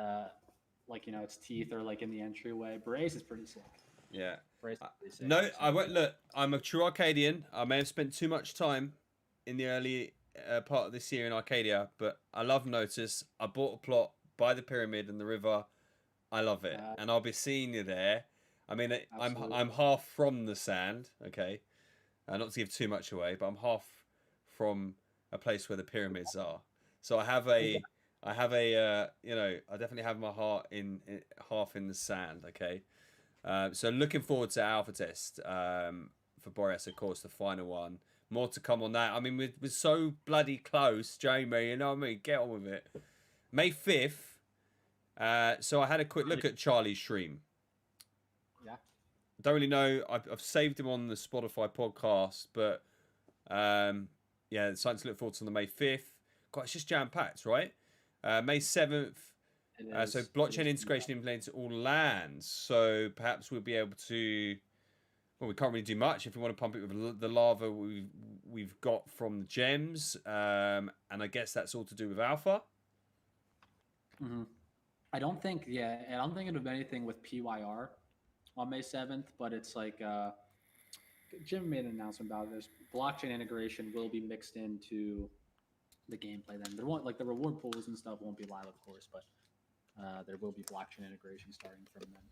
like its teeth are like in the entryway. Brace is pretty sick. Yeah. Brace is pretty sick. No, I won't look. I'm a true Arcadian. I may have spent too much time in the early part of this year in Arcadia, but I love Notice. I bought a plot by the pyramid and the river. I love it, and I'll be seeing you there. I mean, I'm half from the sand. Okay, not to give too much away, but I'm half from a place where the pyramids are. So I definitely have my heart in half in the sand. Okay, so looking forward to Alpha Test for Boreas, of course, the final one. More to come on that. I mean, we're so bloody close, Jamie. You know what I mean? Get on with it. May 5th. So I had a quick look at Charlie's stream. Yeah. Don't really know. I've saved him on the Spotify podcast, but yeah, something to look forward to on the May 5th. God, it's just jam-packed, right? May 7th. So blockchain integration implements all lands. So perhaps we'll be able to... Well, we can't really do much if we want to pump it with the lava we've got from the gems. And I guess that's all to do with Alpha. Mm-hmm. I don't think it'll be anything with PYR on May 7th, but it's like Jim made an announcement about this. Blockchain integration will be mixed into the gameplay then. There won't, like, the reward pools and stuff won't be live, of course, but there will be blockchain integration starting from then.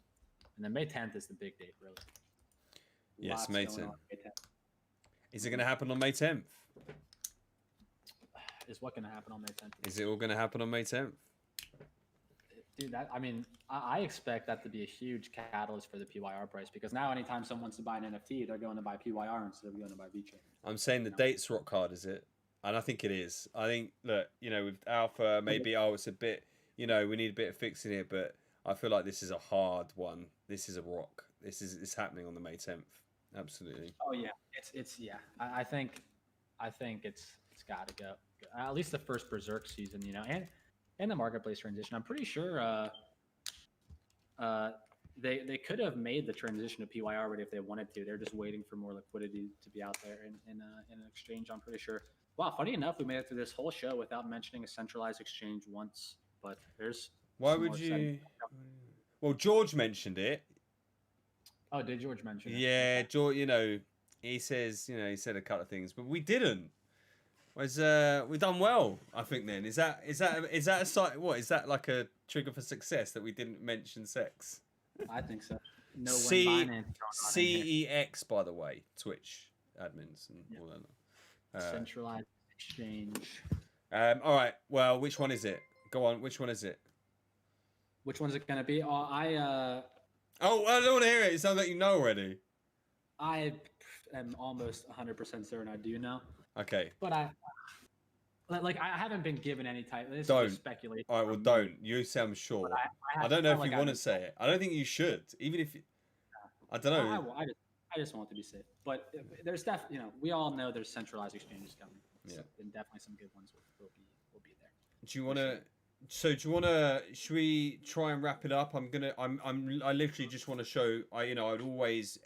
And then May 10th is the big date, really. Yes, May 10th. Is it going to happen on May 10th? Is what going to happen on May 10th? Is it all going to happen on May 10th? Dude, I expect that to be a huge catalyst for the PYR price, because now anytime someone wants to buy an NFT, they're going to buy PYR instead of going to buy VeChain. I'm saying the date's rock hard, is it? And I think it is. I think, look, with Alpha, maybe, it's a bit, we need a bit of fixing it, but I feel like this is a hard one. This is a rock. It's happening on the May 10th. Absolutely. Oh yeah, it's yeah. I think it's got to go. At least the first Berserk season, and the marketplace transition. I'm pretty sure they could have made the transition to PYR already if they wanted to. They're just waiting for more liquidity to be out there in an exchange. I'm pretty sure. Wow, funny enough, we made it through this whole show without mentioning a centralized exchange once. But there's why would you? Well, George mentioned it. Oh, did George mention it? Yeah, George. He says, he said a couple of things, but we didn't. We've done well, I think. Then is that a site? What is that, like a trigger for success that we didn't mention sex? I think so. No CEX, by the way, Twitch admins and all that. Centralized exchange. All right. Well, which one is it? Go on. Which one is it? Which one's it gonna be? Oh, I don't want to hear it. It sounds like you know already. I am almost 100% certain I do know. Okay. But I haven't been given any type. This don't is speculation. All right. Well, don't. You sound sure. I don't know if you want to say it. I don't think you should. Even if I don't know. I just want it to be safe. But there's definitely, we all know there's centralized exchanges coming. Yeah. So, and definitely some good ones will be there. Do you want to? So do you want to? Should we try and wrap it up? I literally just want to show. I'd always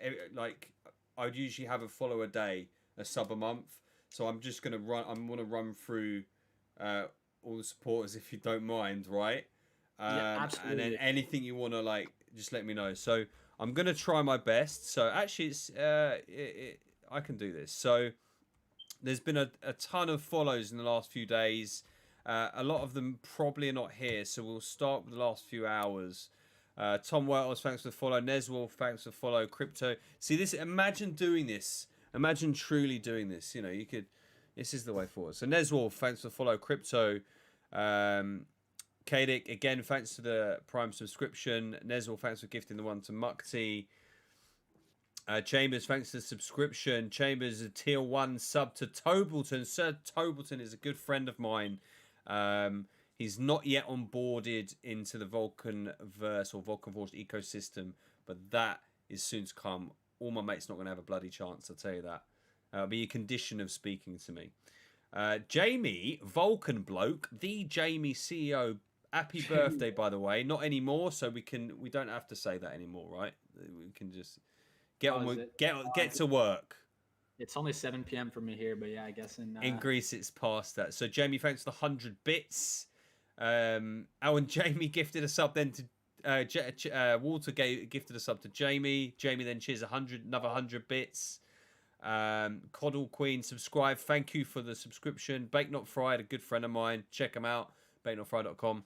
I'd usually have a follow a day, a sub a month. So I'm just gonna run. I'm gonna run through all the supporters if you don't mind, right? Yeah, absolutely. And then anything you want to just let me know. So I'm gonna try my best. So actually, it's I can do this. So there's been a ton of follows in the last few days. A lot of them probably are not here, so we'll start with the last few hours. Tom Wells, thanks for the follow. Neswolf, thanks for the follow. Crypto. See this? Imagine doing this. Imagine truly doing this. You could. This is the way forward. So Neswolf, thanks for the follow. Crypto. Kadik, again, thanks for the Prime subscription. Neswolf, thanks for gifting the one to Mukti. Chambers, thanks for the subscription. Chambers, a tier 1 sub to Tobleton. Sir Tobleton is a good friend of mine. He's not yet onboarded into the Vulcan verse or Vulcan Forged ecosystem, but that is soon to come. All my mates not going to have a bloody chance, I'll tell you that. It'll be a condition of speaking to me. Jamie, Vulcan bloke, the Jamie CEO. Happy birthday, by the way. Not anymore, so we don't have to say that anymore, right? We can just get to work. It's only 7 p.m. for me here, but yeah, I guess in Greece it's past that. So Jamie, thanks for the 100 bits. and Jamie gifted a sub then to Walter gifted a sub to Jamie. Jamie then cheers another 100 bits. Coddle Queen subscribe. Thank you for the subscription. Bake Not Fried, a good friend of mine. Check him out. BakeNotFried.com.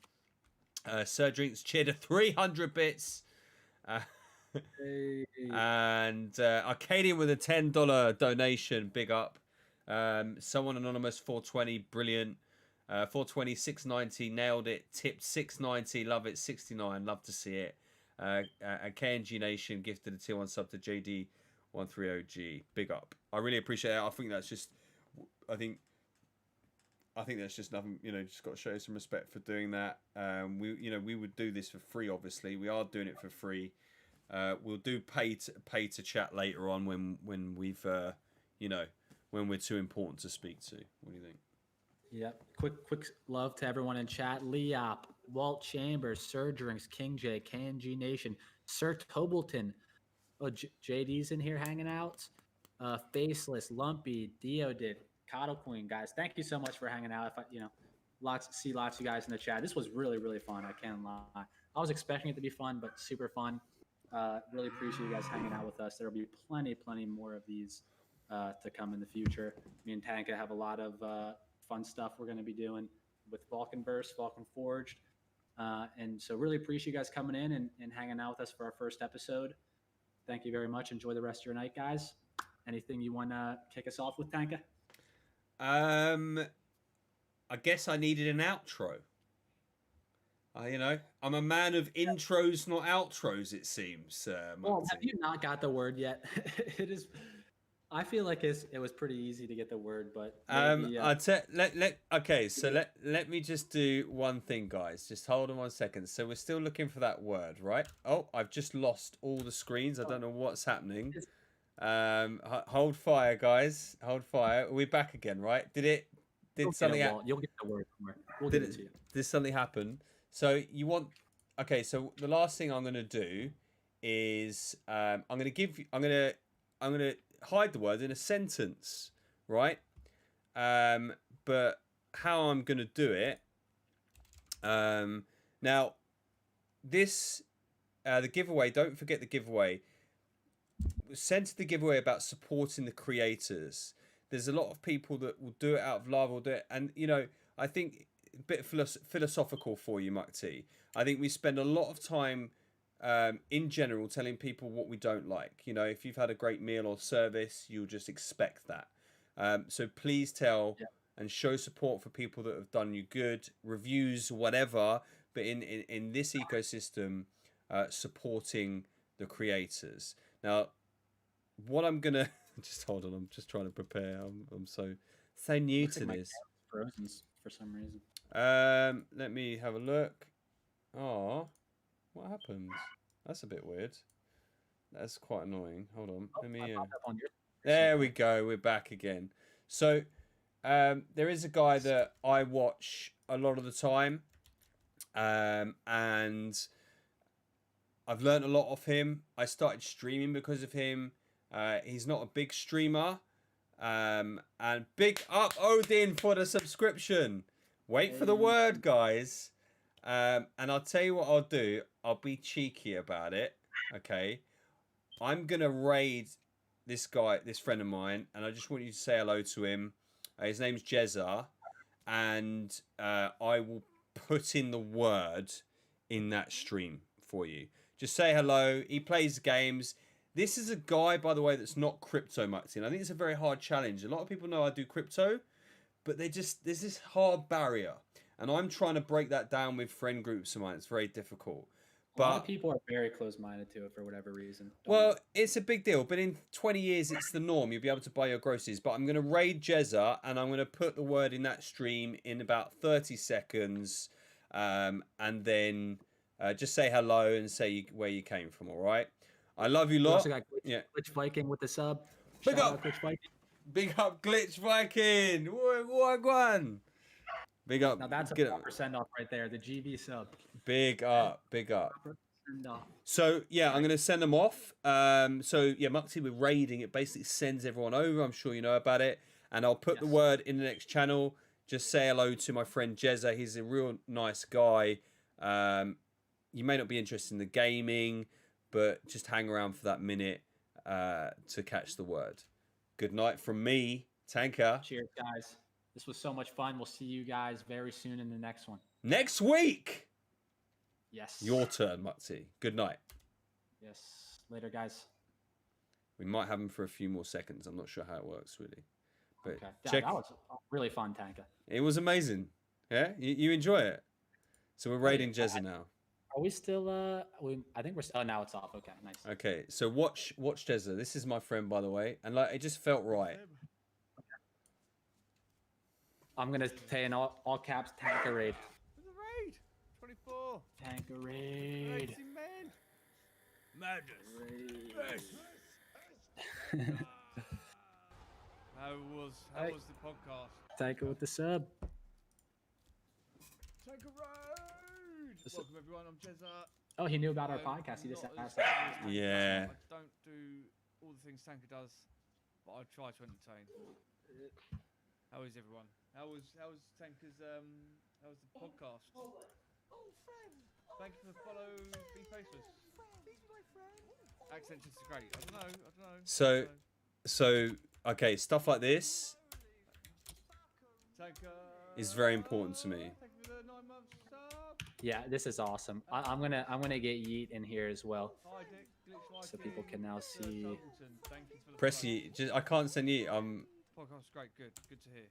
Sir Drinks cheered a 300 bits. And Arcadian with a $10 donation. Big up. Someone anonymous 420, brilliant. 420, 690, nailed it. Tipped 690, love it. 69, love to see it. KNG Nation gifted a tier 1 sub to JD130G. Big up. I really appreciate it. I think that's just, I think that's just nothing. Just got to show some respect for doing that. We would do this for free. Obviously, we are doing it for free. We'll do pay to chat later on when we've when we're too important to speak to. What do you think? Yep. Quick love to everyone in chat. Leop, Walt Chambers, Sir Drinks, King J, KNG Nation, Sir Tobleton. Oh, JD's in here hanging out. Faceless, Lumpy, Deodid, Coddle Queen, guys. Thank you so much for hanging out. Lots of you guys in the chat. This was really, really fun. I can't lie. I was expecting it to be fun, but super fun. Really appreciate you guys hanging out with us. There will be plenty more of these to come in the future. Me and Tanka have a lot of fun stuff we're going to be doing with Vulcan Forged. And so really appreciate you guys coming in and hanging out with us for our first episode. Thank you very much. Enjoy the rest of your night, guys. Anything you want to kick us off with, Tanka? I guess I needed an outro. I'm a man of intros, not outros, it seems. Well, have you not got the word yet? It is. I feel like it was pretty easy to get the word, but maybe, let me just do one thing, guys. Just hold on 1 second. So we're still looking for that word, right? Oh, I've just lost all the screens. I don't know what's happening. Hold fire, guys. Hold fire. We're back again, right? Did something happen? You'll get the word somewhere. We'll get it to you. Did something happen? So you want? Okay. So the last thing I'm going to do is I'm going to hide the word in a sentence, right? But how I'm going to do it? Now, this the giveaway. Don't forget the giveaway. Sent the giveaway about supporting the creators. There's a lot of people that will do it out of love, will do it, and I think a bit philosophical for you, Mukti. I think we spend a lot of time in general telling people what we don't like. If you've had a great meal or service, you'll just expect that. So please tell and show support for people that have done you good, reviews, whatever. But in this ecosystem, supporting the creators. Now, what I'm gonna just hold on. I'm just trying to prepare. I'm so new to this. Frozen for some reason. Let me have a look. Oh. What happens? That's a bit weird. That's quite annoying. Hold on. Let me. There we go. We're back again. So, there is a guy that I watch a lot of the time, and I've learned a lot of him. I started streaming because of him. He's not a big streamer, and big up Odin for the subscription. Wait for the word, guys. And I'll tell you what I'll do. I'll be cheeky about it. Okay. I'm going to raid this guy, this friend of mine, and I just want you to say hello to him. His name's Jezza, and I will put in the word in that stream for you. Just say hello. He plays games. This is a guy, by the way, that's not crypto much. I think it's a very hard challenge. A lot of people know I do crypto, but there's this hard barrier. And I'm trying to break that down with friend groups of mine. It's very difficult. A lot of people are very close-minded to it for whatever reason. Well, it's a big deal. But in 20 years, it's the norm. You'll be able to buy your groceries. But I'm going to raid Jezza, and I'm going to put the word in that stream in about 30 seconds. And then just say hello and say where you came from, all right? I love you lot. Also got Glitch Viking with the sub. Big up Glitch Viking. Big up Glitch Viking. What one? Big up. Now that's a 4% off right there. The GV sub. Big up. So yeah, I'm gonna send them off. So yeah, Mukti, we're raiding. It basically sends everyone over. I'm sure you know about it. And I'll put the word in the next channel. just say hello to my friend Jezza. He's a real nice guy. You may not be interested in the gaming, but just hang around for that minute to catch the word. Good night from me, Tanker. Cheers, guys. This was so much fun. We'll see you guys very soon in the next one. Next week. Yes. Your turn, Mutzi. Good night. Yes. Later, guys. We might have him for a few more seconds. I'm not sure how it works, really. But Okay. check. That was really fun, Tanka. It was amazing. Yeah? You enjoy it? So we're raiding Jezza now. Are we still, I think we're still, oh, now it's off. Okay, nice. Okay, so watch Jezza. This is my friend, by the way. And like, it just felt right. I'm going to say in all caps, Tanka raid. The raid. 24. Tanka raid. Men. Madness. How was the podcast? Tanka with the sub. Take a road. Welcome everyone. I'm Jezza. Oh, he knew about our podcast. He just asked. Yeah. I don't do all the things Tanker does, but I try to entertain. How is everyone? How was Tanker's how was the podcast? Thank you for the follow. Be faceless. Accent is great. I don't know. So okay, stuff like this Tanker is very important to me. Thank you for the 9 months sub. Yeah, this is awesome. I'm gonna get Yeet in here as well, Hi, Dick. Glitch so people can now Sir see. Sultan, thank you for the Press follow. you. I can't send you. Podcast great. Good to hear.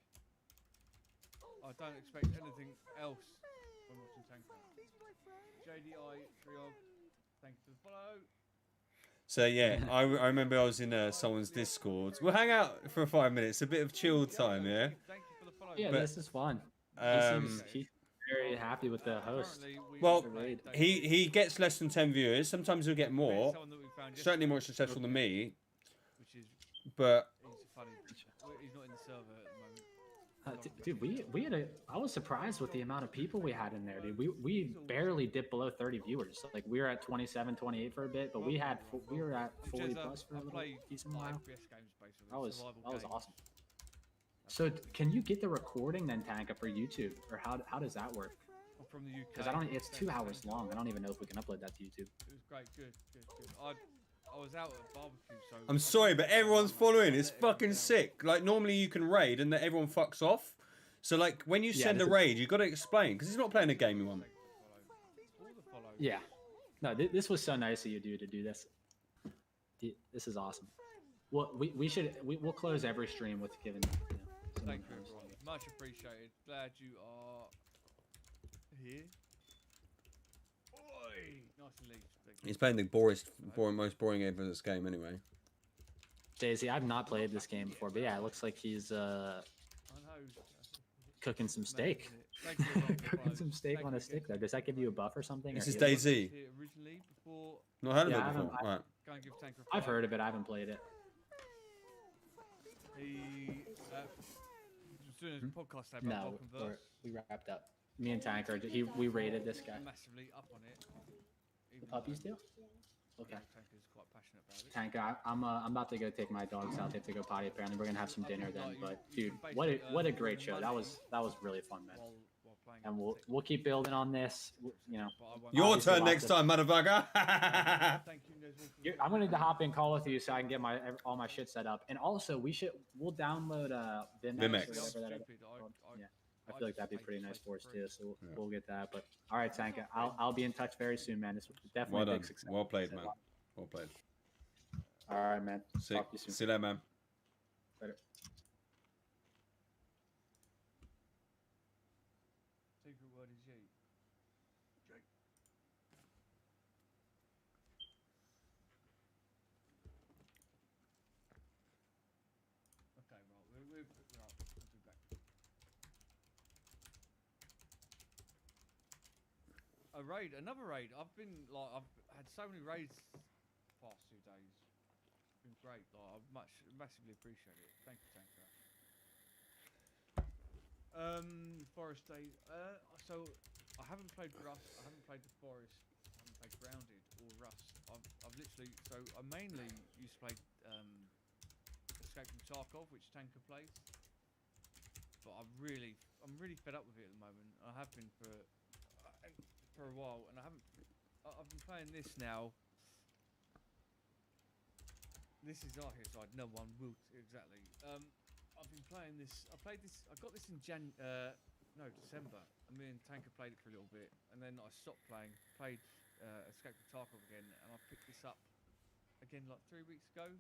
I don't expect anything else when watching Tanker. JDI Triog, thank you for the follow. So yeah, I remember I was in someone's Discord. We'll hang out for 5 minutes. A bit of chill time, yeah. Thank you for the follow. Yeah, But, this is fun. He's very happy with the host. Well, raid. he gets less than 10 viewers. Sometimes he'll get more. Certainly more successful than me. Which is But he's funny. He's not in the server at the moment. Dude, we had I was surprised with the amount of people we had in there, dude. We barely dipped below 30 viewers. Like we were at 27, 28 for a bit, but we were at 40 plus for a little decent while. That was awesome. So can you get the recording then, Tanka, for YouTube, or how does that work? From the UK. Because it's 2 hours long. I don't even know if we can upload that to YouTube. It was great. Good. I was out at barbecue, so. I'm sorry, but everyone's following. It's fucking sick. Like normally you can raid and then everyone fucks off. So like when you send a raid, you got to explain because he's not playing a game you want. Yeah. No, this was so nice of you, dude, to do this. This is awesome. Well, we'll close every stream with giving. Thank you, everyone. Much appreciated. Glad you are here. Oi! Nice and leave. He's playing the most boring game of this game anyway. Daisy, I've not played this game before, but yeah, it looks like he's I know. cooking some steak. Thank you, everyone, for Cooking the some follows. steak Thank on a you. stick there. Does that give you a buff or something? This or is healing? DayZ. Here originally before Not heard of Yeah, it before. Right. go and give Tanker a I've follow. heard of it. I haven't played it. He was doing a podcast about No, Vulcan Verse. we wrapped up. Me and Tanker, we rated this guy. Massively up on it. The puppies do? Okay. Tanker's quite passionate about it. Tanker, I'm about to go take my dogs out. They have to go potty. Apparently, we're gonna have some dinner then. But dude, what a great show. That was really fun, man. While playing And with we'll keep building on this. You know, but I won't- Your Obviously turn lots next of- time, motherfucker. Thank you guys all for I'm gonna need to hop in call with you so I can get all my shit set up. And also, we'll download Vimex. Vimex. Or whatever that Stupid. yeah. I feel like that'd be pretty nice for us too. So we'll get that. But all right, Tanka, I'll be in touch very soon, man. This was definitely Well a done. big success. Well played, man. Well played. All right, man. Sick. Talk to you soon. See you later, man. Later. Secret word is yeet. Okay, right. We'll be back. A raid, another raid. I've had so many raids past 2 days. It's been great. Like, I've massively appreciate it. Thank you, Tanker. Forest Day. So I haven't played Rust. I haven't played the Forest. I haven't played Grounded or Rust. I've literally. So I mainly used to play Escape from Tarkov, which Tanker plays. But I really I'm really fed up with it at the moment. I have been for a while, and I've been playing this now. This is Arcade. No one will exactly. I've been playing this. I got this in December. And me and Tanker played it for a little bit, and then I stopped playing. Played Escape from Tarkov again, and I picked this up again like 3 weeks ago.